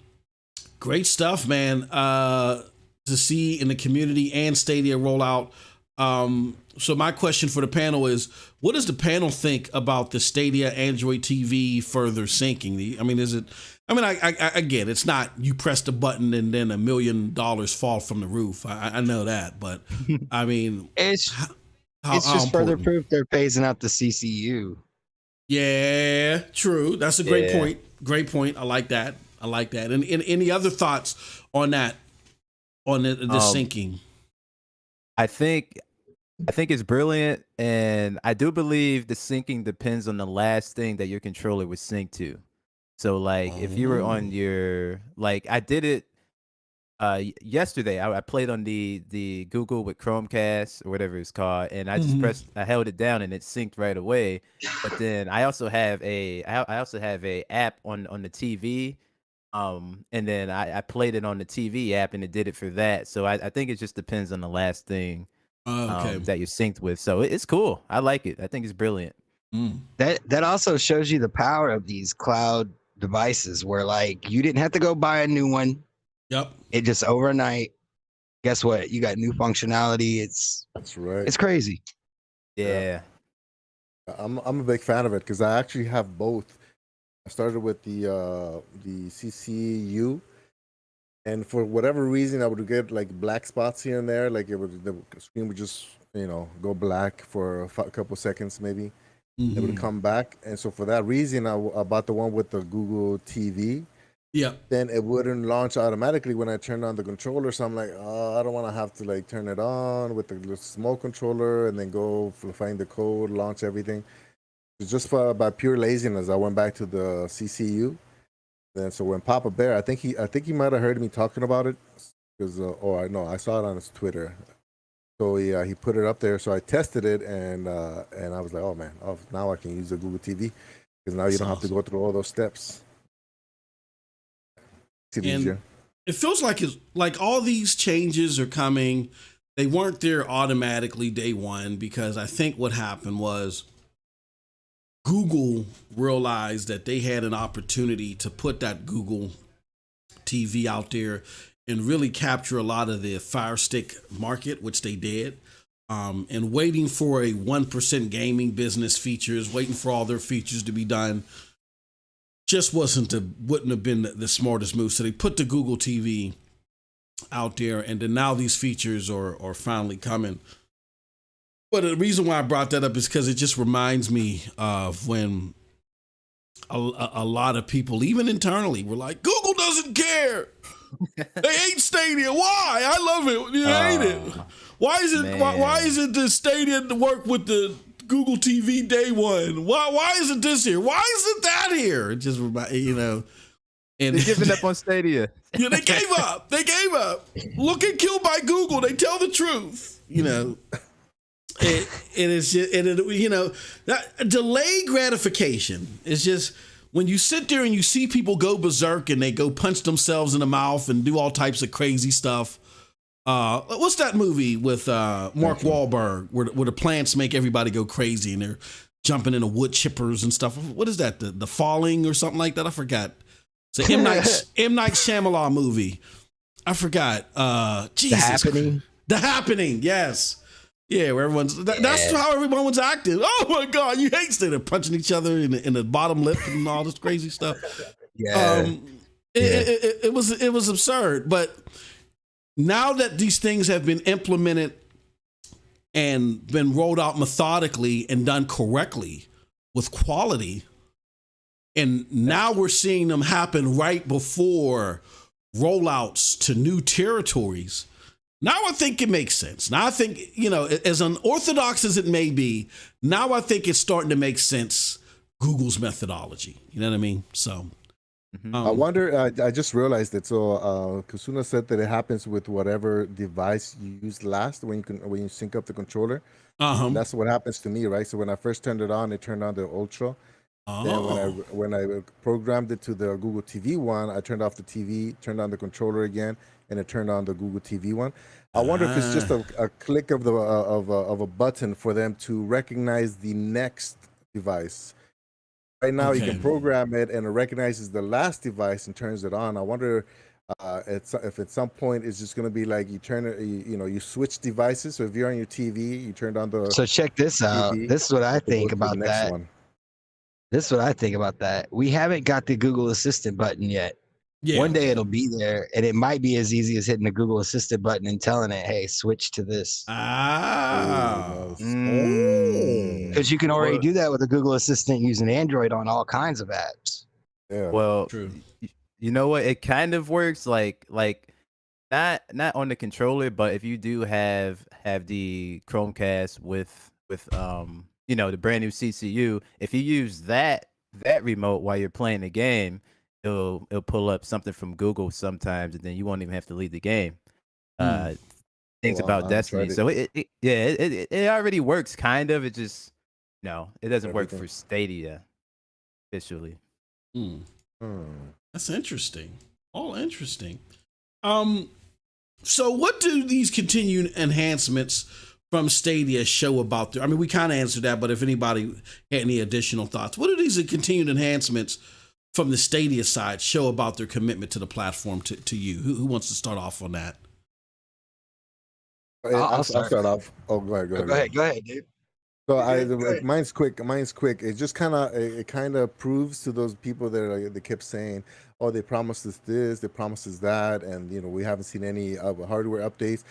S1: great stuff, man. To see in the community and Stadia roll out. So my question for the panel is, what does the panel think about the Stadia Android TV further syncing? I mean, I get it's not you press the button and then $1 million fall from the roof. I know that, but I mean,
S2: it's just further proof they're phasing out the CCU.
S1: Yeah, true. That's a great point. Great point. I like that. And any other thoughts on that? On the syncing?
S3: I think it's brilliant, and I do believe the syncing depends on the last thing that your controller was synced to. So, like, if you were on your, like, I did it yesterday. I played on the Google with Chromecast or whatever it's called, and I just I held it down, and it synced right away. But then I also have a app on the TV. And then I played it on the TV app, and it did it for that. So I think it just depends on the last thing that you're synced with. So it's cool. I like it. I think it's brilliant.
S2: That also shows you the power of these cloud devices, where like you didn't have to go buy a new one.
S1: Yep.
S2: It just overnight. Guess what? You got new functionality.
S4: That's right.
S2: It's crazy.
S3: Yeah.
S4: I'm a big fan of it because I actually have both. I started with the CCU, and for whatever reason, I would get like black spots here and there. Like the screen would just go black for a couple seconds, maybe. It would come back, and so for that reason, I bought the one with the Google TV.
S1: Yeah.
S4: Then it wouldn't launch automatically when I turned on the controller. So I'm like, I don't want to have to like turn it on with the small controller and then go find the code, launch everything. Just by pure laziness, I went back to the CCU. Then so when Papa Bear, I think he might have heard me talking about it because I saw it on his Twitter. So he put it up there. So I tested it and I was like, oh man, now I can use the Google TV because now you don't have to go through all those steps.
S1: And it feels like all these changes are coming they weren't there automatically day one, because I think what happened was Google realized that they had an opportunity to put that Google TV out there and really capture a lot of the Fire Stick market, which they did. And waiting for a 1% gaming business features, waiting for all their features to be done, just wouldn't have been the smartest move. So they put the Google TV out there, and then now these features are finally coming. But the reason why I brought that up is because it just reminds me of when a lot of people, even internally, were like, Google doesn't care. They hate Stadia. Why? I love it. You hate it. Why is it the Stadia to work with the Google TV day one? Why isn't this here? Why isn't that here? It just and
S3: they're giving up on Stadia.
S1: Yeah, they gave up. They gave up. Get killed by Google. They tell the truth. That delayed gratification is just when you sit there and you see people go berserk and they go punch themselves in the mouth and do all types of crazy stuff. What's that movie with Mark Wahlberg where the plants make everybody go crazy and they're jumping into wood chippers and stuff? What is that? The Falling or something like that? I forgot. It's an M. Night Shyamalan movie. I forgot. Jesus. The Happening. Yes. Yeah, where that's how everyone was acting. Oh my God, you hate Stadia. They're punching each other in the bottom lip and all this crazy stuff. Yeah. It was absurd. But now that these things have been implemented and been rolled out methodically and done correctly with quality, and now we're seeing them happen right before rollouts to new territories. Now I think it makes sense. Now I think, as unorthodox as it may be, now I think it's starting to make sense, Google's methodology. You know what I mean? So
S4: I wonder, I just realized it. So Kasuna said that it happens with whatever device you used last when you sync up the controller. That's what happens to me, right? So when I first turned it on the Ultra. Then when I programmed it to the Google TV one, I turned off the TV, turned on the controller again, and it turned on the Google TV one. I wonder if it's just a click of a button for them to recognize the next device. Right now, you can program it, and it recognizes the last device and turns it on. I wonder if at some point it's just going to be like you turn it, you switch devices. So if you're on your TV, you turned on the.
S2: So check this out. This is what I think about that. This is what I think about that. We haven't got the Google Assistant button yet. Yeah. One day it'll be there, and it might be as easy as hitting the Google Assistant button and telling it, hey, switch to this. Because you can already do that with the Google Assistant using Android on all kinds of apps.
S4: Yeah.
S3: Well,
S1: true.
S3: You know what? It kind of works like not on the controller, but if you do have the Chromecast with the brand new CCU, if you use that remote while you're playing the game, it'll pull up something from Google sometimes, and then you won't even have to leave the game. Things about Destiny. So it already works kind of. It just it doesn't work for Stadia officially.
S1: That's interesting. All interesting. So what do these continued enhancements from Stadia show about their? I mean, we kind of answered that, but if anybody had any additional thoughts, what do these continued enhancements from the Stadia side show about their commitment to the platform to you? Who wants to start off on that?
S4: I'll start off. Oh, go ahead, dude. So mine's quick. It just kind of proves to those people that they kept saying, oh, they promised us this, they promised us that, and we haven't seen any hardware updates.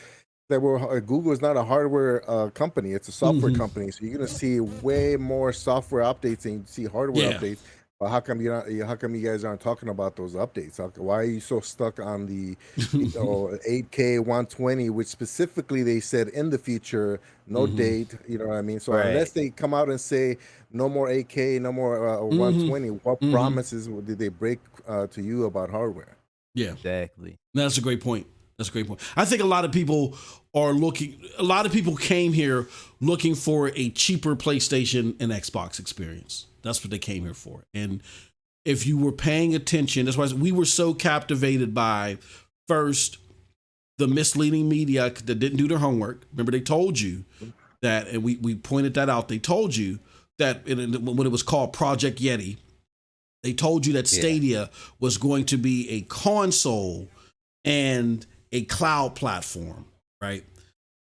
S4: That Google is not a hardware company; it's a software company. So you're gonna see way more software updates than you see hardware updates. But how come you guys aren't talking about those updates? Why are you so stuck on the 8K 120, which specifically they said in the future, no date? You know what I mean? So unless they come out and say no more 8K, no more 120, what promises did they break to you about hardware?
S1: Yeah,
S3: exactly.
S1: That's a great point. I think a lot of people came here looking for a cheaper PlayStation and Xbox experience. That's what they came here for. And if you were paying attention, that's why we were so captivated by first the misleading media that didn't do their homework. Remember, they told you that, and we pointed that out. They told you that when it was called Project Yeti, they told you that Stadia was going to be a console and a cloud platform, right?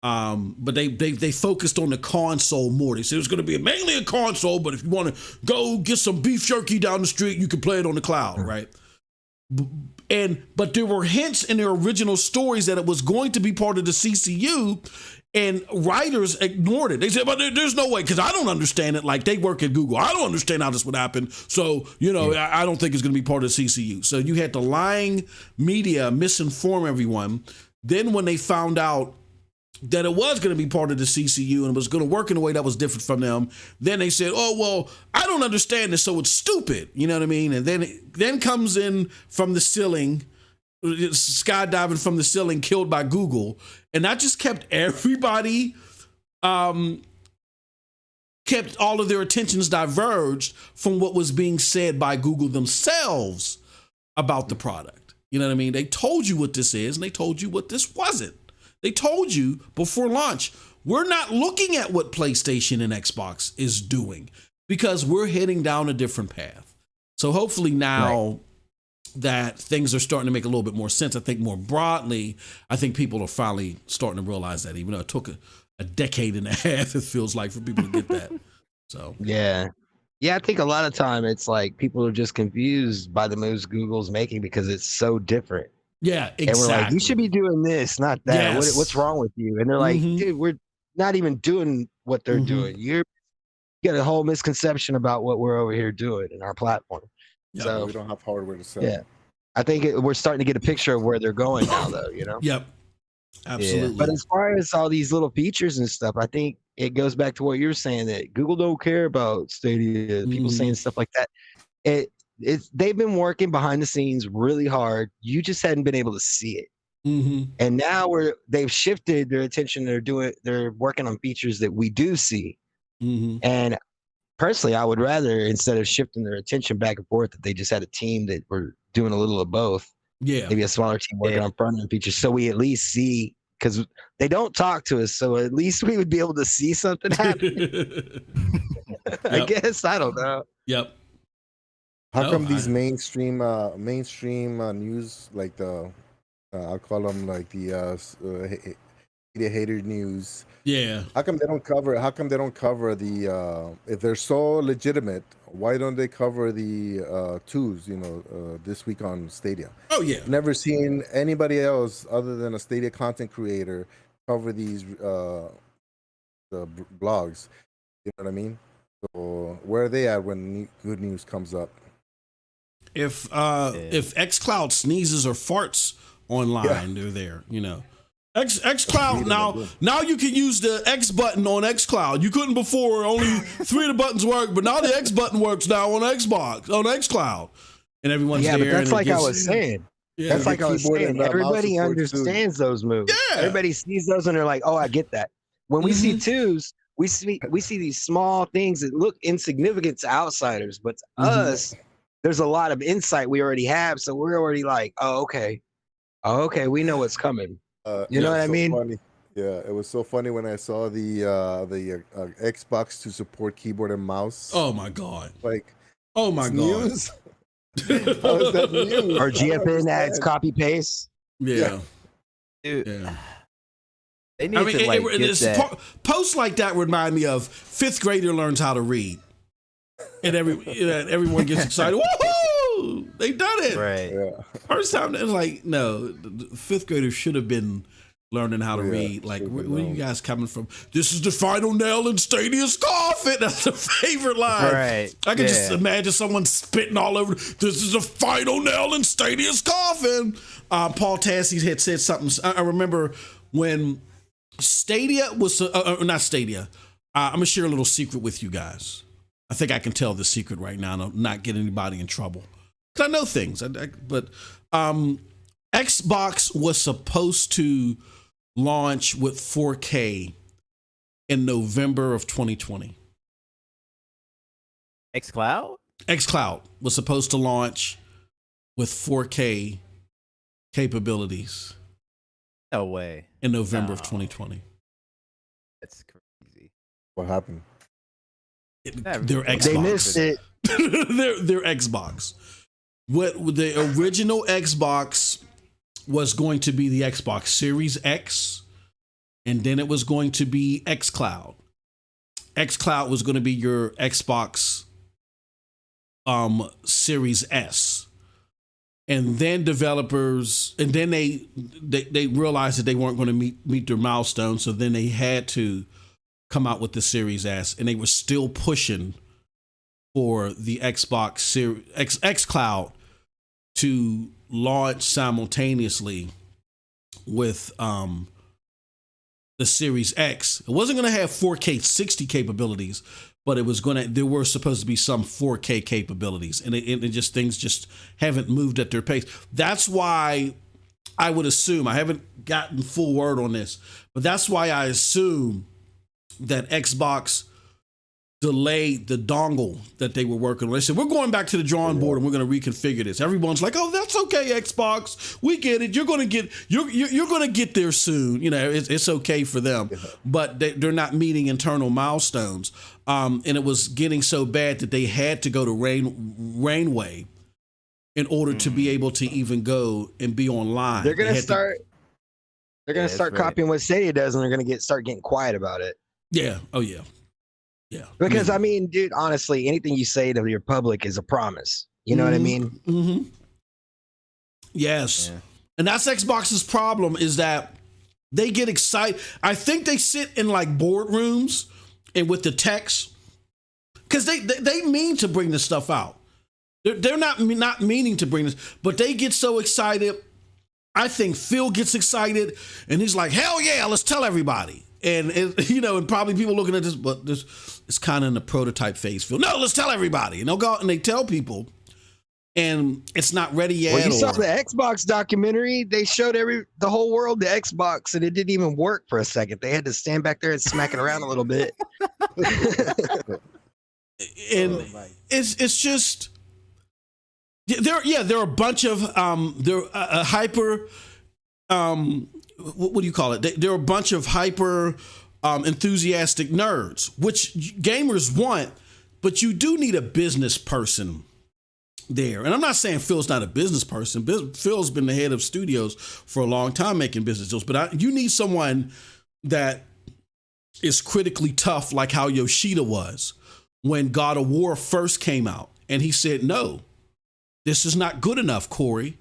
S1: But they focused on the console more. They said it was going to be mainly a console, but if you want to go get some beef jerky down the street, you can play it on the cloud, right? But there were hints in their original stories that it was going to be part of the CCU, and writers ignored it. They said, but there's no way, because I don't understand it. Like, they work at Google. I don't understand how this would happen. So, I don't think it's going to be part of the CCU. So you had the lying media misinform everyone. Then when they found out that it was going to be part of the CCU and it was going to work in a way that was different from them, then they said, oh, well, I don't understand this, so it's stupid. You know what I mean? And then comes in from the ceiling, skydiving from the ceiling, killed by Google. And that just kept everybody, kept all of their attentions diverged from what was being said by Google themselves about the product. You know what I mean? They told you what this is, and they told you what this wasn't. They told you before launch, we're not looking at what PlayStation and Xbox is doing because we're heading down a different path. So hopefully now that things are starting to make a little bit more sense, I think more broadly, I think people are finally starting to realize that, even though it took a decade and a half, it feels like, for people to get that. So
S2: yeah, I think a lot of time it's like people are just confused by the moves Google's making because it's so different.
S1: Yeah, exactly.
S2: And we're like, you should be doing this, not that.
S1: Yes.
S2: What's wrong with you? And they're like, dude, we're not even doing what they're doing. You get a whole misconception about what we're over here doing in our platform.
S1: Yep.
S2: So
S4: we don't have hardware to sell.
S2: Yeah, I think we're starting to get a picture of where they're going now, though.
S1: Yep, absolutely.
S2: Yeah. But as far as all these little features and stuff, I think it goes back to what you're saying, that Google don't care about Stadia. People saying stuff like that. They've been working behind the scenes really hard. You just hadn't been able to see it. And now they've shifted their attention. They're working on features that we do see. And personally, I would rather, instead of shifting their attention back and forth, that they just had a team that were doing a little of both. Yeah, maybe a smaller team working on front end features, so we at least see, because they don't talk to us, so at least we would be able to see something happen. I guess, I don't know.
S1: Yep.
S4: How come these mainstream news, like the I'll call them like the hater news?
S1: Yeah.
S4: How come they don't cover the if they're so legitimate, why don't they cover the twos? This week on Stadia.
S1: Oh yeah.
S4: Never seen anybody else other than a Stadia content creator cover these the blogs. You know what I mean? So where are they at when good news comes up?
S1: If xCloud sneezes or farts online, they're there. xCloud now you can use the X button on xCloud. You couldn't before. Only 3 of the buttons work, but now the X button works now on xCloud, and everyone's there.
S2: Yeah, but that's like I was saying.
S1: Yeah,
S2: that's like I was saying. Everybody understands those moves.
S1: Yeah.
S2: Everybody sees those and they're like, "Oh, I get that." When we see twos, we see these small things that look insignificant to outsiders, but to us, there's a lot of insight we already have, so we're already like, "Oh, okay, we know what's coming." You know what I mean?
S4: Funny. Yeah, it was so funny when I saw the Xbox to support keyboard and mouse.
S1: Oh my god!
S4: Like,
S1: oh my god!
S4: News? How is that news?
S2: Or GFN adds copy paste.
S1: Yeah.
S3: Yeah. They need
S1: posts like that remind me of 5th grader learns how to read, and everyone gets excited. Woohoo! They done it.
S3: Right.
S4: Yeah.
S1: First time, it was like, no, the 5th graders should have been learning how to read. Like, where are you guys coming from? This is the final nail in Stadia's coffin. That's the favorite line.
S3: Right.
S1: I can just imagine someone spitting all over. This is the final nail in Stadia's coffin. Paul Tassi had said something. I remember when Stadia was not Stadia. I'm gonna share a little secret with you guys. I think I can tell the secret right now and not get anybody in trouble. I know things, but Xbox was supposed to launch with 4K in November of 2020. xCloud was supposed to launch with 4K capabilities.
S3: No way.
S1: In November of 2020.
S3: That's crazy.
S4: What happened?
S1: Their Xbox.
S2: They missed it.
S1: their Xbox. What the original Xbox was going to be the Xbox Series X, and then it was going to be xCloud. xCloud was going to be your Xbox Series S. And then developers, and then they realized that they weren't going to meet their milestone, so then they had to come out with the Series S, and they were still pushing for the Xbox Series xCloud to launch simultaneously with the Series X. It wasn't going to have 4K 60 capabilities, but it was going to. There were supposed to be some 4K capabilities, and it just things just haven't moved at their pace. That's why I would assume, I haven't gotten full word on this, but that's why I assume that Xbox delayed the dongle that they were working on. They said, we're going back to the drawing board and we're going to reconfigure this. Everyone's like, oh, that's okay, Xbox. We get it. You're going to get there soon. You know, it's okay for them, but they're not meeting internal milestones. And it was getting so bad that they had to go to Rainway in order to be able to even go and be online.
S2: They're gonna start copying what Stadia does, and they're gonna start getting quiet about it.
S1: Yeah. Oh yeah. Yeah.
S2: Because I mean, dude, honestly, anything you say to your public is a promise. You know what I mean?
S1: Mm-hmm. Yes. Yeah. And that's Xbox's problem, is that they get excited. I think they sit in like boardrooms and with the techs, because they mean to bring this stuff out. They're not meaning to bring this, but they get so excited. I think Phil gets excited, and he's like, "Hell yeah, let's tell everybody." And and probably people looking at this, but this is kind of in the prototype phase. Phil, no, let's tell everybody, and they'll go out and they tell people, and it's not ready yet.
S2: Well, you saw the Xbox documentary. They showed the whole world the Xbox, and it didn't even work for a second. They had to stand back there and smack it around a little bit.
S1: And it's just. There are a bunch of hyper what do you call it? There are a bunch of hyper enthusiastic nerds, which gamers want, but you do need a business person there. And I'm not saying Phil's not a business person. Phil's been the head of studios for a long time making business deals, but you need someone that is critically tough, like how Yoshida was when God of War first came out, and he said no. This is not good enough, Corey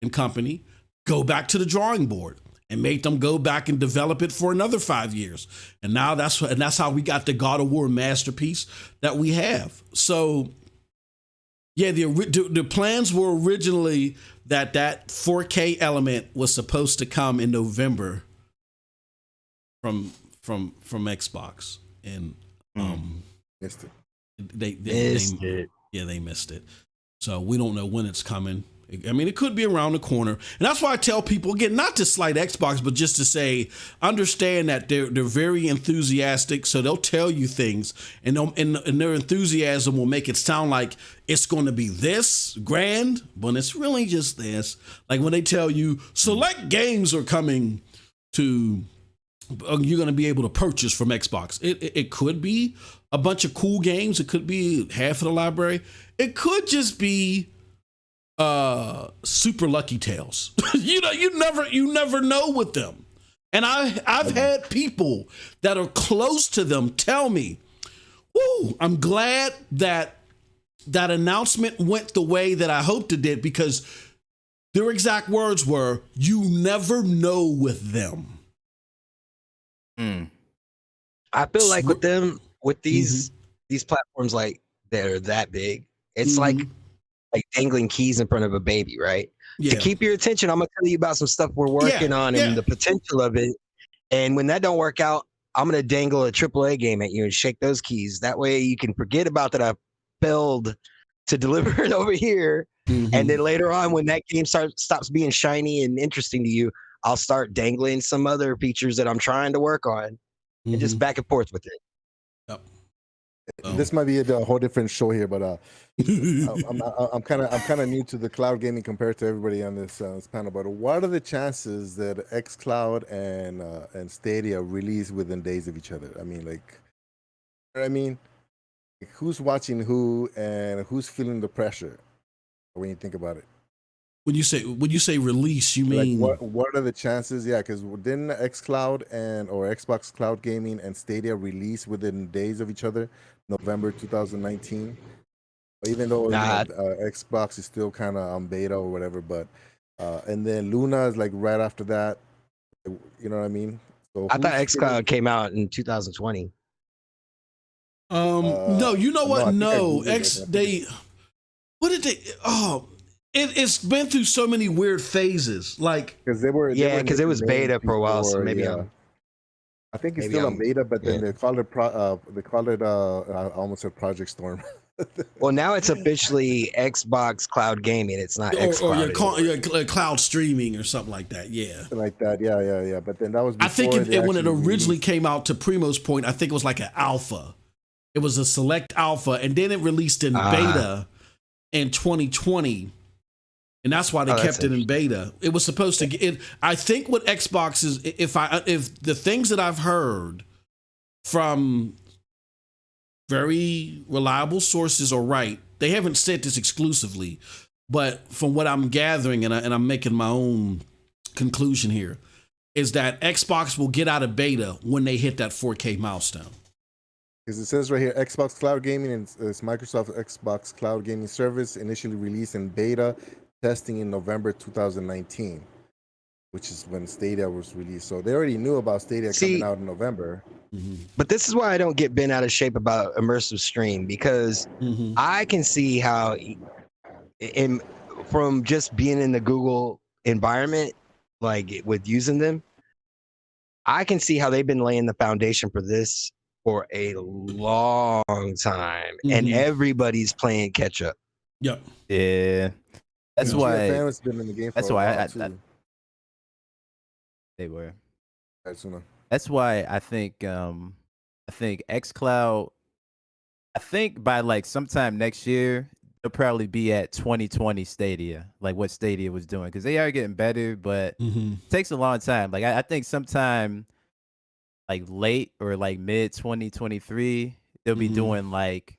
S1: and company. Go back to the drawing board, and make them go back and develop it for another 5 years. And now that's how we got the God of War masterpiece that we have. So, yeah, the plans were originally that 4K element was supposed to come in November from Xbox, and
S4: missed it.
S1: They missed it. So we don't know when it's coming. I mean, it could be around the corner. And that's why I tell people, again, not to slight Xbox, but just to say, understand that they're very enthusiastic. So they'll tell you things, and their enthusiasm will make it sound like it's going to be this grand, but it's really just this. Like when they tell you select games are coming to, you're going to be able to purchase from Xbox. It could be a bunch of cool games. It could be half of the library. It could just be super Lucky Tales. You never know with them. And I've had people that are close to them tell me, "Woo, I'm glad that announcement went the way that I hoped it did," because their exact words were, "You never know with them."
S2: I feel like with them, with these platforms, like that are that big, it's like dangling keys in front of a baby, right? Yeah. To keep your attention, I'm gonna tell you about some stuff we're working on and the potential of it. And when that don't work out, I'm gonna dangle a AAA game at you and shake those keys. That way you can forget about that I failed to deliver it over here. And then later on, when that game stops being shiny and interesting to you, I'll start dangling some other features that I'm trying to work on, and just back and forth with it.
S1: Yep.
S4: This might be a whole different show here, but I'm kind of new to the cloud gaming compared to everybody on this panel. But what are the chances that xCloud and Stadia release within days of each other? I mean, like, who's watching who and who's feeling the pressure when you think about it?
S1: When you say release, you mean
S4: like what are the chances? Yeah, because didn't xCloud or Xbox Cloud Gaming and Stadia release within days of each other, November 2019? Even though Xbox is still kind of on beta or whatever, but and then Luna is like right after that. You know what I mean? So
S2: I thought xCloud came out in 2020.
S1: No, you know what? No, what did they? Oh, it's been through so many weird phases. Like
S4: because it was
S2: beta for a while, so maybe
S4: I think it's still on beta, but then they called it I almost said Project Storm.
S2: Well, now it's officially Xbox Cloud Gaming. It's not xCloud.
S1: Or cloud streaming or something like that. Yeah.
S4: Like that. Yeah. But then that was
S1: I think when it originally came out, to Primo's point, I think it was like an alpha. It was a select alpha, and then it released in beta in 2020. And that's why they kept it in beta. It was supposed to get it. I think what Xbox is, if the things that I've heard from very reliable sources are right, they haven't said this exclusively, but from what I'm gathering, and I'm making my own conclusion here, is that Xbox will get out of beta when they hit that 4K milestone.
S4: Because it says right here, Xbox Cloud Gaming and it's Microsoft Xbox Cloud Gaming Service initially released in beta testing in November 2019, which is when Stadia was released. So they already knew about Stadia coming out in November.
S2: But this is why I don't get bent out of shape about immersive stream, because I can see how, from just being in the Google environment, like with using them, I can see how they've been laying the foundation for this for a long time, and everybody's playing catch up.
S1: Yep.
S3: Yeah. That's why.
S4: Fans been in the game for
S3: that's why they were. That's why I think xCloud. I think by like sometime next year they'll probably be at 2020 Stadia, like what Stadia was doing, because they are getting better, but it takes a long time. Like I think sometime like late or like mid 2023 they'll be doing like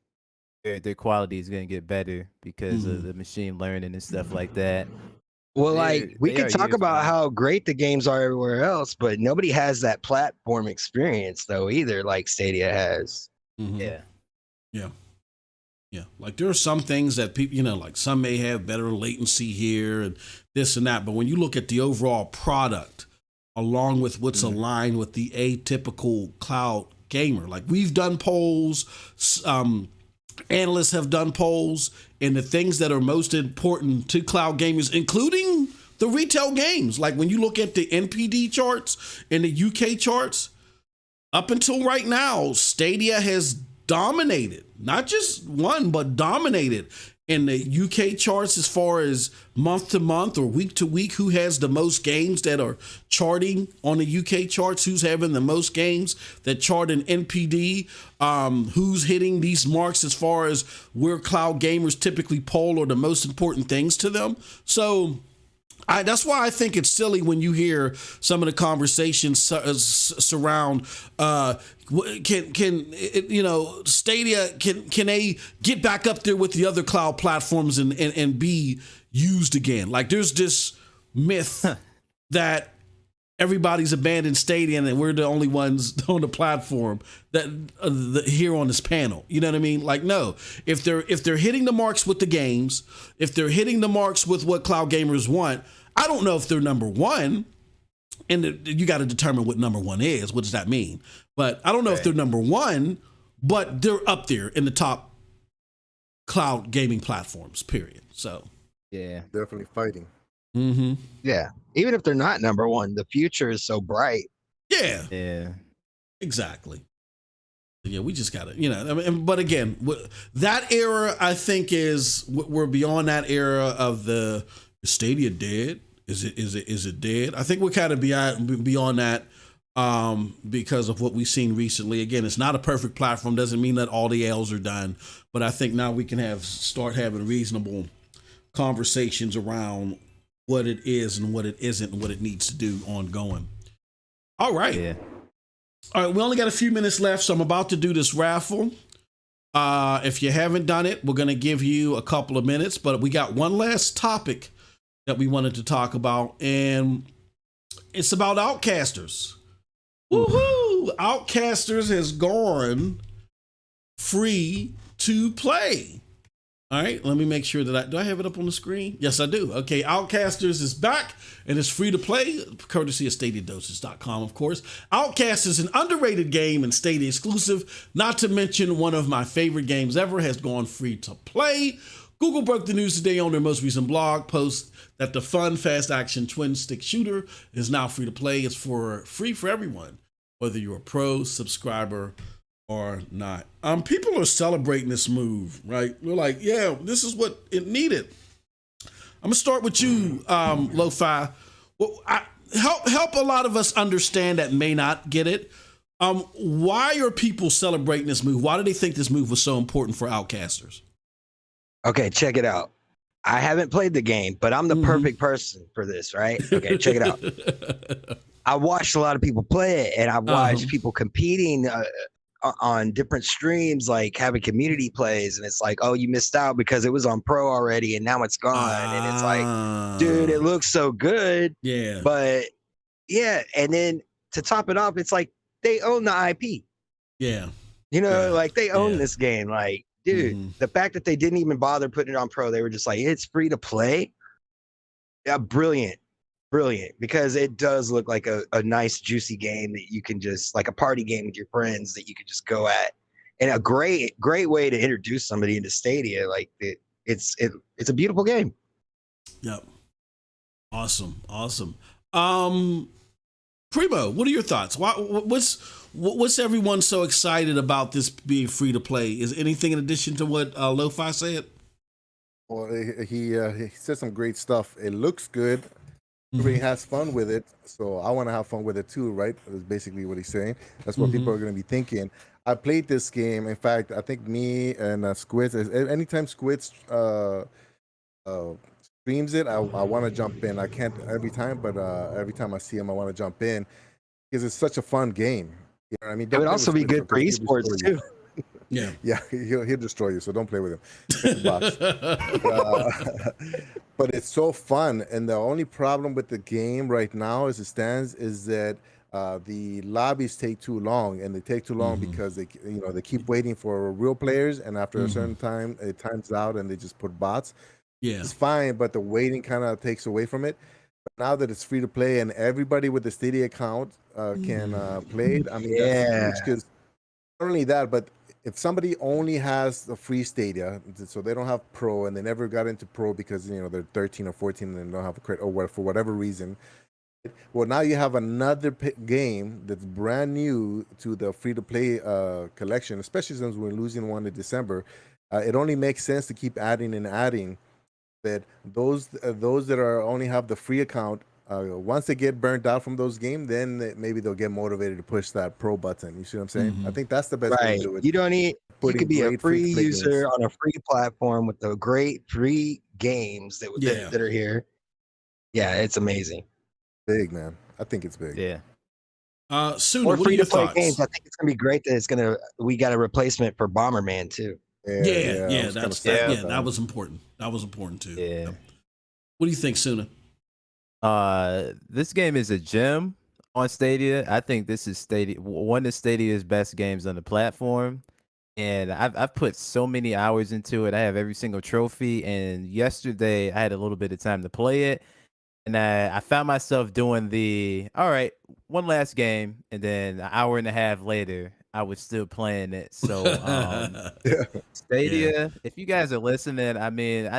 S3: their quality is going to get better because of the machine learning and stuff like that.
S2: Well, like we could talk about how great the games are everywhere else, but nobody has that platform experience though either, like Stadia has.
S1: Yeah. Like there are some things that people, like some may have better latency here and this and that, but when you look at the overall product, along with what's aligned with the atypical cloud gamer, like we've done polls, analysts have done polls, and the things that are most important to cloud gamers, including the retail games. Like when you look at the NPD charts and the UK charts, up until right now, Stadia has dominated, not just won, but dominated in the UK charts as far as month to month or week to week, who has the most games that are charting on the UK charts, who's having the most games that chart in NPD, who's hitting these marks as far as where cloud gamers typically poll or the most important things to them. So that's why I think it's silly when you hear some of the conversations surround Stadia, can they get back up there with the other cloud platforms and be used again? Like there's this myth that everybody's abandoned Stadia and we're the only ones on the platform that here on this panel. You know what I mean? Like, no, if they're hitting the marks with the games, if they're hitting the marks with what cloud gamers want, I don't know if they're number one, and you got to determine what number one is. What does that mean? But I don't know if they're number one, but they're up there in the top cloud gaming platforms, period. So
S3: yeah,
S4: definitely fighting.
S2: Yeah, even if they're not number one, the future is so bright.
S1: Yeah, exactly. Yeah, we just gotta, but again, that era, I think we're beyond that era of the Stadia dead. Is it dead? I think we're kind of beyond that because of what we've seen recently. Again, it's not a perfect platform. Doesn't mean that all the L's are done, but I think now we can start having reasonable conversations around what it is and what it isn't and what it needs to do ongoing. All right.
S3: Yeah.
S1: All right. We only got a few minutes left, so I'm about to do this raffle. If you haven't done it, we're going to give you a couple of minutes, but we got one last topic that we wanted to talk about, and it's about Outcasters. Woohoo! Outcasters has gone free to play. All right, let me make sure that do I have it up on the screen? Yes, I do. Okay, Outcasters is back and it's free to play, courtesy of StadiaDosage.com, of course. Outcast is an underrated game and Stadia exclusive, not to mention one of my favorite games ever has gone free to play. Google broke the news today on their most recent blog post that the fun, fast action twin stick shooter is now free to play. It's free for everyone, whether you're a pro, subscriber, or not. People are celebrating this move, right? We're like, yeah, this is what it needed. I'm gonna start with you, Lo-Fi. Well, help a lot of us understand that may not get it. Why are people celebrating this move? Why do they think this move was so important for Outcasters?
S2: Okay, check it out. I haven't played the game, but I'm the perfect person for this, right? Okay, check it out. I watched a lot of people play it, and I watched people competing on different streams, like having community plays, and it's like, oh, you missed out because it was on pro already and now it's gone. And it's like, dude, it looks so good.
S1: Yeah.
S2: But yeah, and then to top it off, it's like they own the IP.
S1: Yeah.
S2: You know, like they own this game. Like, dude, the fact that they didn't even bother putting it on pro, they were just like, it's free to play. Yeah, brilliant. Because it does look like a nice juicy game that you can just, like a party game with your friends that you could just go at, and a great way to introduce somebody into Stadia. Like it's a beautiful game.
S1: Yep. Awesome. Primo, what are your thoughts? What's everyone so excited about this being free to play? Is anything in addition to what Lo-Fi said?
S4: Well, he said some great stuff. It looks good. Everybody has fun with it, so I want to have fun with it too, right? That's basically what he's saying. That's what people are going to be thinking. I played this game. In fact, I think me and Squids, anytime Squids streams it, I want to jump in. I can't every time, but every time I see him, I want to jump in because it's such a fun game. You know what I mean?
S2: It would also be good for esports too.
S1: Yeah,
S4: he'll destroy you, so don't play with him. But it's so fun, and the only problem with the game right now, as it stands, is that the lobbies take too long, and they take too long because they keep waiting for real players, and after a certain time, it times out, and they just put bots.
S1: Yeah,
S4: it's fine, but the waiting kind of takes away from it. But now that it's free to play, and everybody with the Stadia account can play it, I mean, that's huge, because not only that, but if somebody only has the free Stadia, so they don't have pro and they never got into pro because they're 13 or 14 and they don't have a credit or for whatever reason, well, now you have another game that's brand new to the free to play collection, especially since we're losing one in December. It only makes sense to keep adding and adding. That those that are only have the free account, once they get burnt out from those games, then maybe they'll get motivated to push that pro button. You see what I'm saying? I think that's the best way to do it.
S2: You don't need. You could be a free user on a free platform with the great free games that are here. Yeah, it's amazing.
S4: Big, man. I think it's big.
S3: Yeah.
S1: Soon,
S2: more
S1: what are your
S2: free-to-play
S1: thoughts?
S2: games. I think it's gonna be great that we got a replacement for Bomberman too.
S1: Yeah, that was important. That was important too.
S3: Yeah.
S1: What do you think, Suna?
S3: This game is a gem on Stadia. I think this is one of Stadia's best games on the platform. And I've put so many hours into it. I have every single trophy. And yesterday I had a little bit of time to play it. And I found myself doing all right, one last game. And then an hour and a half later, I was still playing it. So Stadia, if you guys are listening, I mean,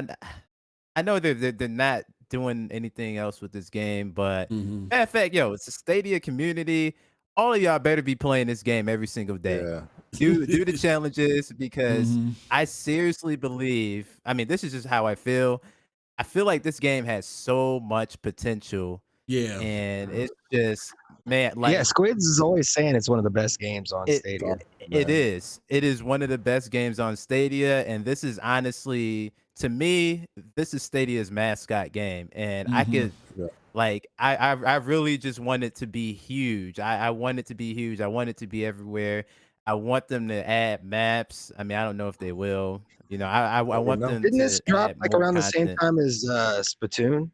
S3: I know they're not doing anything else with this game, but matter of fact, it's a Stadia community. All of y'all better be playing this game every single day.
S4: Yeah.
S3: Do the challenges, because I seriously believe, I mean, this is just how I feel. I feel like this game has so much potential
S1: Yeah.
S3: And it's just, man, like,
S2: yeah, Squids is always saying it's one of the best games on Stadia.
S3: It is one of the best games on Stadia, and this is honestly, to me, this is Stadia's mascot game, and I could. Like I really just want it to be huge. I want it to be huge. I want it to be everywhere. I want them to add maps. I mean, I don't know if they will. You know, I want them.
S2: Didn't
S3: to
S2: this drop
S3: add
S2: like
S3: more
S2: around the same
S3: content.
S2: time as Splatoon?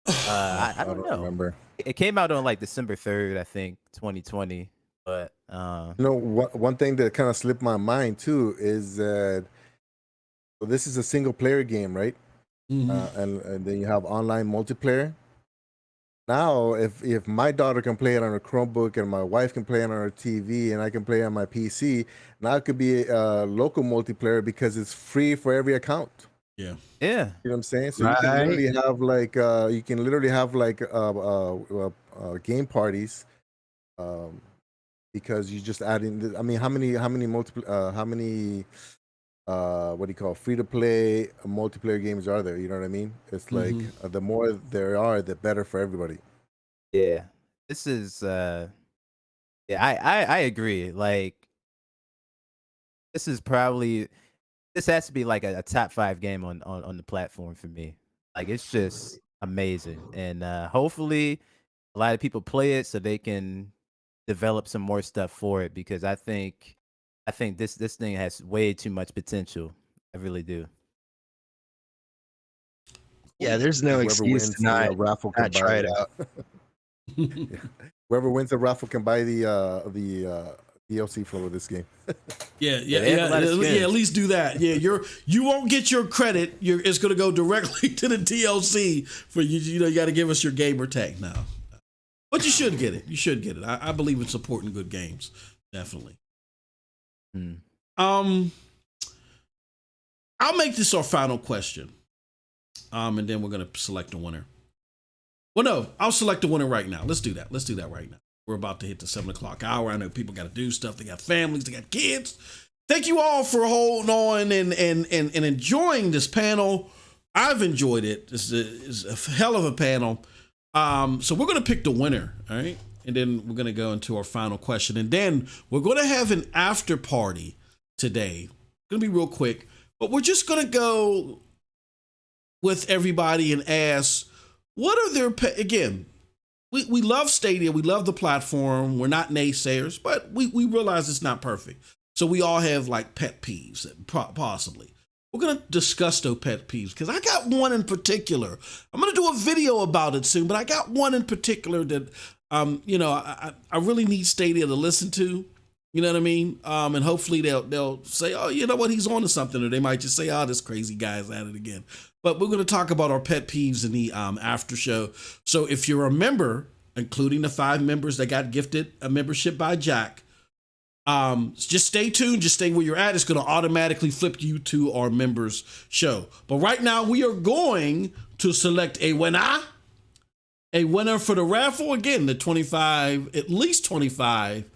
S3: I don't know.
S4: remember.
S3: It came out on like December 3rd, I think, 2020. But
S4: one thing that kind of slipped my mind too is that this is a single player game, right? And then you have online multiplayer. Now, if my daughter can play it on her Chromebook and my wife can play it on her TV and I can play it on my PC, now it could be a local multiplayer because it's free for every account.
S1: Yeah.
S3: yeah,
S4: You know what I'm saying? So you can literally have like game parties, because you just add in. I mean, how many what do you call free to play multiplayer games are there? You know what I mean? It's like the more there are, the better for everybody.
S3: yeah. This is I agree. Like, this has to be like a top 5 game on the platform for me. Like, it's just amazing, and hopefully a lot of people play it so they can develop some more stuff for it, because I think this thing has way too much potential. I really do.
S2: Yeah, there's no excuse to not try it out.
S4: Whoever wins the raffle can buy the DLC for this game.
S1: Yeah. At least do that. Yeah, you won't get your credit. It's going to go directly to the DLC for you. You know, you got to give us your gamer tag now. But you should get it. You should get it. I believe in supporting good games. Definitely. I'll make this our final question. And then we're going to select a winner. Well, no, I'll select a winner right now. Let's do that. Let's do that right now. We're about to hit the 7:00 hour. I know people got to do stuff. They got families. They got kids. Thank you all for holding on and enjoying this panel. I've enjoyed it. It's a hell of a panel. So we're going to pick the winner. All right. And then we're going to go into our final question. And then we're going to have an after party today. It's going to be real quick. But we're just going to go with everybody and ask, what are their, again, we love Stadia. We love the platform. We're not naysayers, but we realize it's not perfect. So we all have like pet peeves, possibly. We're going to discuss those pet peeves because I got one in particular. I'm going to do a video about it soon, but I got one in particular that, I really need Stadia to listen to. You know what I mean? And hopefully they'll say, oh, you know what, he's on to something. Or they might just say, oh, this crazy guy's at it again. But we're going to talk about our pet peeves in the after show. So if you're a member, including the 5 members that got gifted a membership by Jack, just stay tuned. Just stay where you're at. It's going to automatically flip you to our members show. But right now we are going to select a winner for the raffle. Again, the at least 25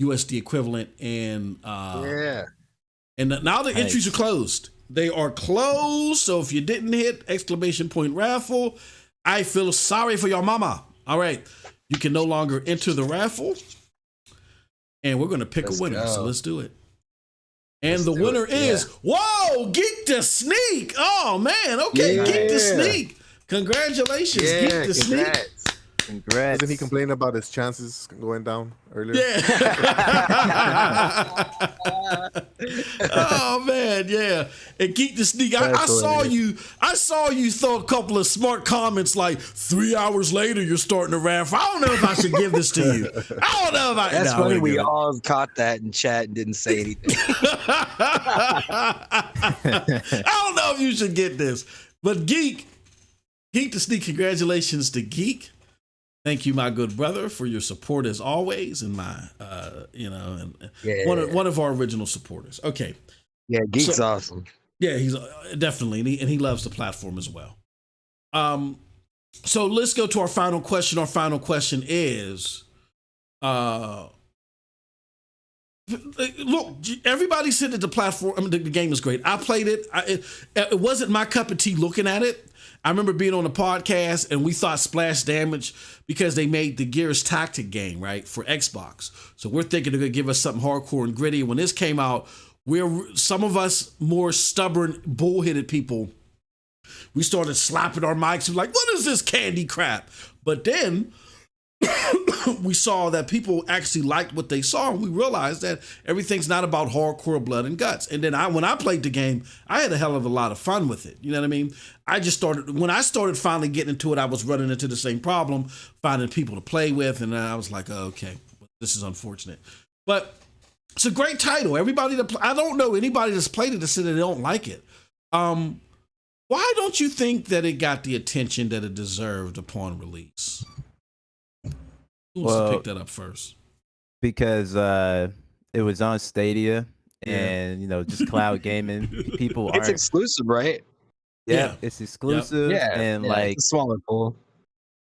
S1: USD equivalent. And and now the entries are closed. They are closed. So if you didn't hit ! Raffle, I feel sorry for your mama. All right. You can no longer enter the raffle. And we're going to pick a winner. So let's do it. And the winner is, whoa, Geek the Sneak. Oh, man. Okay, Geek the Sneak. Congratulations, Geek the Sneak.
S3: Congrats.
S4: Didn't he complain about his chances going down earlier?
S1: Yeah. Oh man, yeah. And Geek the Sneak. I saw you throw a couple of smart comments like 3 hours later you're starting to raffle. I don't know if I should give this to you. I don't know if I.
S2: That's funny. We all caught that in chat and didn't say anything.
S1: I don't know if you should get this, but Geek the Sneak. Congratulations to Geek. Thank you, my good brother, for your support as always, and my, one of our original supporters. Okay.
S2: Yeah, Geek's awesome.
S1: Yeah, he's definitely, and he loves the platform as well. So let's go to our final question. Our final question is, look, everybody said that the platform, I mean, the game is great. I played it. It wasn't my cup of tea looking at it. I remember being on a podcast and we thought Splash Damage, because they made the Gears Tactic game, right, for Xbox. So we're thinking they're going to give us something hardcore and gritty. When this came out, some of us more stubborn, bullheaded people, we started slapping our mics and like, what is this candy crap? But then we saw that people actually liked what they saw, and we realized that everything's not about hardcore blood and guts. And then when I played the game, I had a hell of a lot of fun with it. You know what I mean? When I started finally getting into it, I was running into the same problem, finding people to play with, and I was like, oh, okay, this is unfortunate. But it's a great title. I don't know anybody that's played it that said they don't like it. Why don't you think that it got the attention that it deserved upon release? Who wants to pick that up first?
S3: Because it was on Stadia, and just cloud gaming. People
S2: it's exclusive, right?
S3: Yeah, it's exclusive.
S2: Yep. Yeah,
S3: and
S2: it's a smaller pool.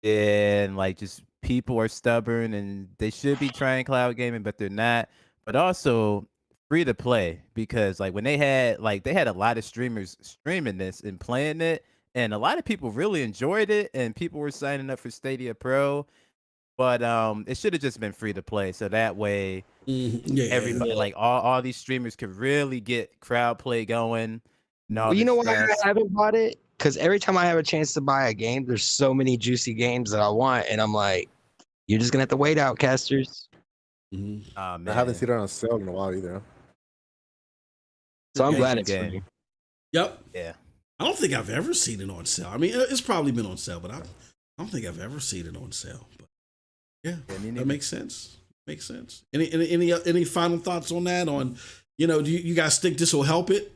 S3: And just people are stubborn, and they should be trying cloud gaming, but they're not. But also free to play, because when they had a lot of streamers streaming this and playing it, and a lot of people really enjoyed it, and people were signing up for Stadia Pro. But it should have just been free to play, so that way everybody, all these streamers could really get crowd play going.
S2: Well, you know why I haven't bought it? Because every time I have a chance to buy a game, there's so many juicy games that I want, and I'm like, you're just gonna have to wait, Outcasters.
S4: I haven't seen it on sale in a while either.
S2: So I'm glad it's free.
S1: Yep.
S3: Yeah.
S1: I don't think I've ever seen it on sale. I mean, it's probably been on sale, but I don't think I've ever seen it on sale. But yeah, that makes sense. Makes sense. Any final thoughts on that? Do you guys think this will help it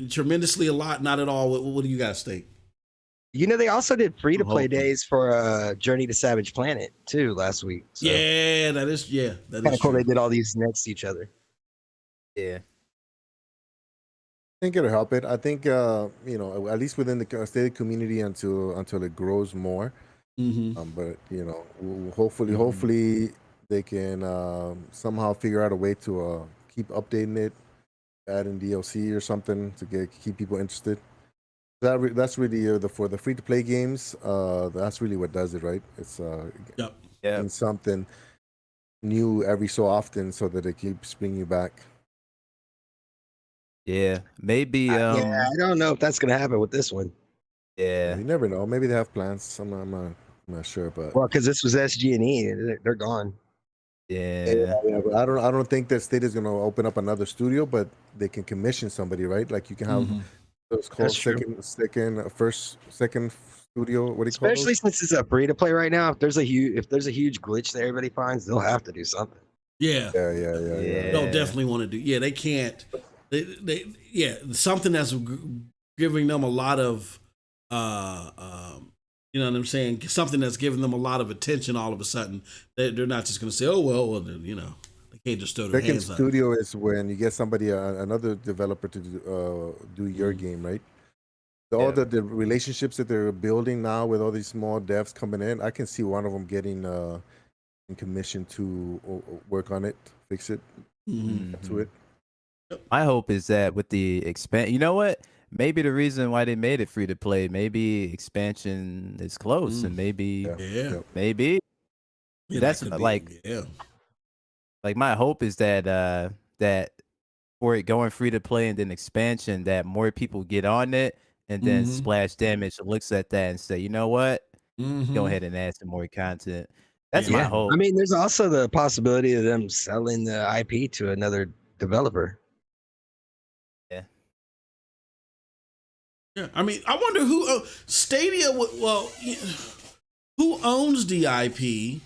S1: tremendously a lot? Not at all. What do you guys think?
S2: They also did free to play days for Journey to Savage Planet too last week. So.
S1: Yeah, that is
S2: kind of cool. They did all these next to each other.
S3: Yeah.
S4: I think it'll help it. I think at least within the Stadia community until it grows more. But hopefully they can somehow figure out a way to keep updating it, adding DLC or something to keep people interested. That's really for the free to play games. That's really what does it, right? It's getting something new every so often so that it keeps bringing you back.
S3: Yeah, maybe.
S2: I don't know if that's gonna happen with this one.
S3: Yeah,
S4: you never know. Maybe they have plans. I'm not sure, but
S2: because this was SG&E, they're gone.
S3: Yeah,
S4: but I don't think that Stadia's gonna open up another studio, but they can commission somebody, right? Like you can have those called second studio. What do you call it?
S2: Especially since it's a free to play right now. If there's a huge glitch that everybody finds, they'll have to do something.
S1: Yeah. They'll definitely want to do. Yeah, they can't. They something that's giving them a lot of you know what I'm saying? Something that's giving them a lot of attention all of a sudden. They're not just going to say, oh, well, they can't just throw their hands up.
S4: Second studio is when you get somebody, another developer to do your game, right? All the relationships that they're building now with all these small devs coming in, I can see one of them getting in commission to work on it, fix it, to it.
S3: My hope is that with the you know what? Maybe the reason why they made it free to play, maybe expansion is close, and maybe that's like my hope is that that for it going free to play and then expansion, that more people get on it, and then Splash Damage looks at that and say, you know what, go ahead and add some more content. That's my hope.
S2: I mean, there's also the possibility of them selling the IP to another developer.
S1: Yeah, I mean, I wonder who Stadia. Well, who owns the IP?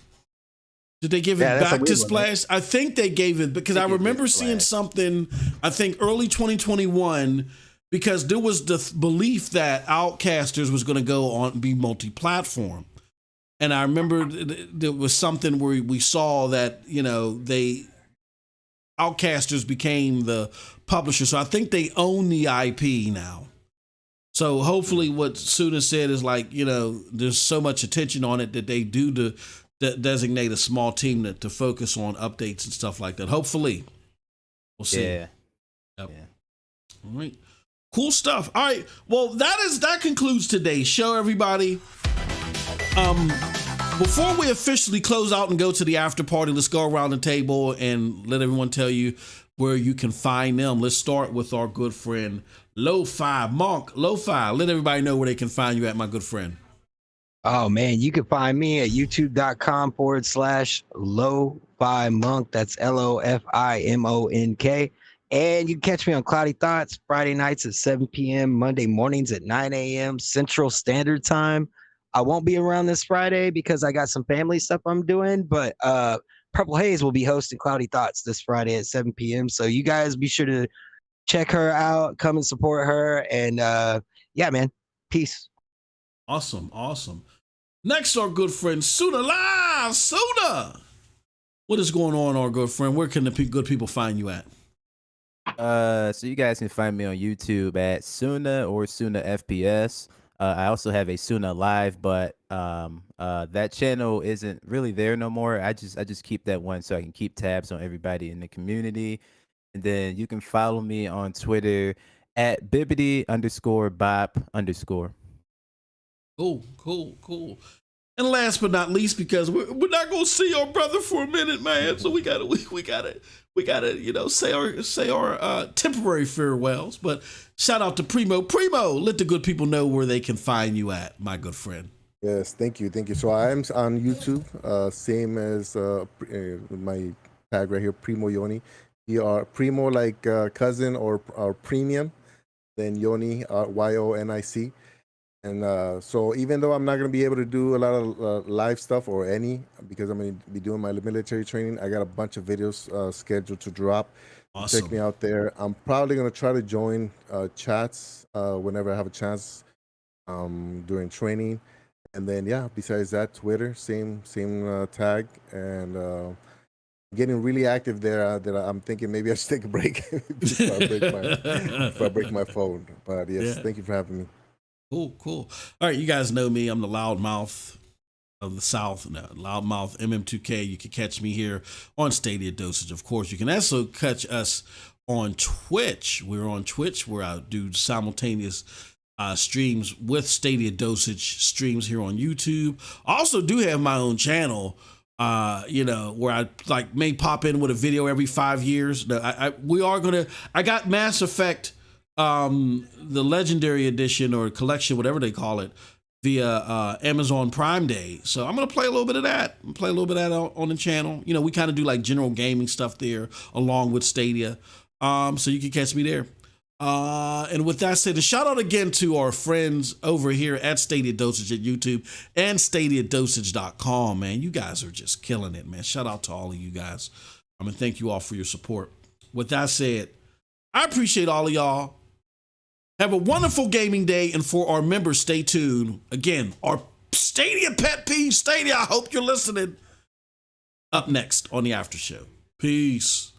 S1: Did they give it back to Splash? I think they gave it because I remember seeing something. I think early 2021, because there was the belief that Outcasters was going to go on be multi-platform, and I remember there was something where we saw that Outcasters became the publisher, so I think they own the IP now. So hopefully what Suna said is there's so much attention on it that they do designate a small team to focus on updates and stuff like that. Hopefully. We'll see.
S3: Yeah.
S1: Yep.
S3: Yeah.
S1: All right. Cool stuff. All right. Well, that concludes today's show, everybody. Before we officially close out and go to the after party, let's go around the table and let everyone tell you where you can find them. Let's start with our good friend Lo-Fi Monk. Lo-Fi, let everybody know where they can find you at, my good friend.
S2: Oh man, you can find me at youtube.com/Lo-Fi Monk. That's LOFIMONK. And you can catch me on Cloudy Thoughts Friday nights at 7 p.m., Monday mornings at 9 a.m. Central Standard Time. I won't be around this Friday because I got some family stuff I'm doing, but Purple Haze will be hosting Cloudy Thoughts this Friday at 7 p.m. So you guys be sure to check her out, come and support her. And yeah, man, peace.
S1: Awesome. Next, our good friend Suna Live. Suna, what is going on, our good friend? Where can the good people find you at?
S3: So you guys can find me on YouTube at Suna or Suna FPS. I also have a Suna Live, but that channel isn't really there no more. I just keep that one so I can keep tabs on everybody in the community. And then you can follow me on Twitter at Bibbidi_Bop_.
S1: Cool. And last but not least, because we're not gonna see our brother for a minute, man. So we gotta say our temporary farewells. But shout out to Primo. Primo, let the good people know where they can find you at, my good friend.
S4: Yes, thank you. So I'm on YouTube, same as my tag right here, Primo Yoni. You are Primo like cousin or premium, then Yoni, YONIC. And so even though I'm not going to be able to do a lot of live stuff or any, because I'm going to be doing my military training, I got a bunch of videos scheduled to drop.
S1: Awesome.
S4: Check me out there. I'm probably going to try to join chats whenever I have a chance during training. And then, yeah, besides that, Twitter, same tag. And getting really active there that I'm thinking maybe I should take a break before I break my phone. But yes, Thank you for having me.
S1: Cool. All right, you guys know me. I'm the loudmouth of the South, loudmouth MM2K. You can catch me here on StadiaDosage, of course. You can also catch us on Twitch. We're on Twitch where I do simultaneous streams with StadiaDosage streams here on YouTube. I also do have my own channel, where I may pop in with a video every 5 years. I got Mass Effect, the Legendary Edition or collection, whatever they call it, via Amazon Prime Day. So I'm going to play a little bit of that. On the channel. We kind of do like general gaming stuff there along with Stadia. So you can catch me there. And with that said, a shout out again to our friends over here at StadiaDosage at YouTube and StadiaDosage.com, man. You guys are just killing it, man. Shout out to all of you guys. Thank you all for your support. With that said, I appreciate all of y'all. Have a wonderful gaming day. And for our members, stay tuned. Again, our Stadia pet peeve, Stadia. I hope you're listening. Up next on the after show. Peace.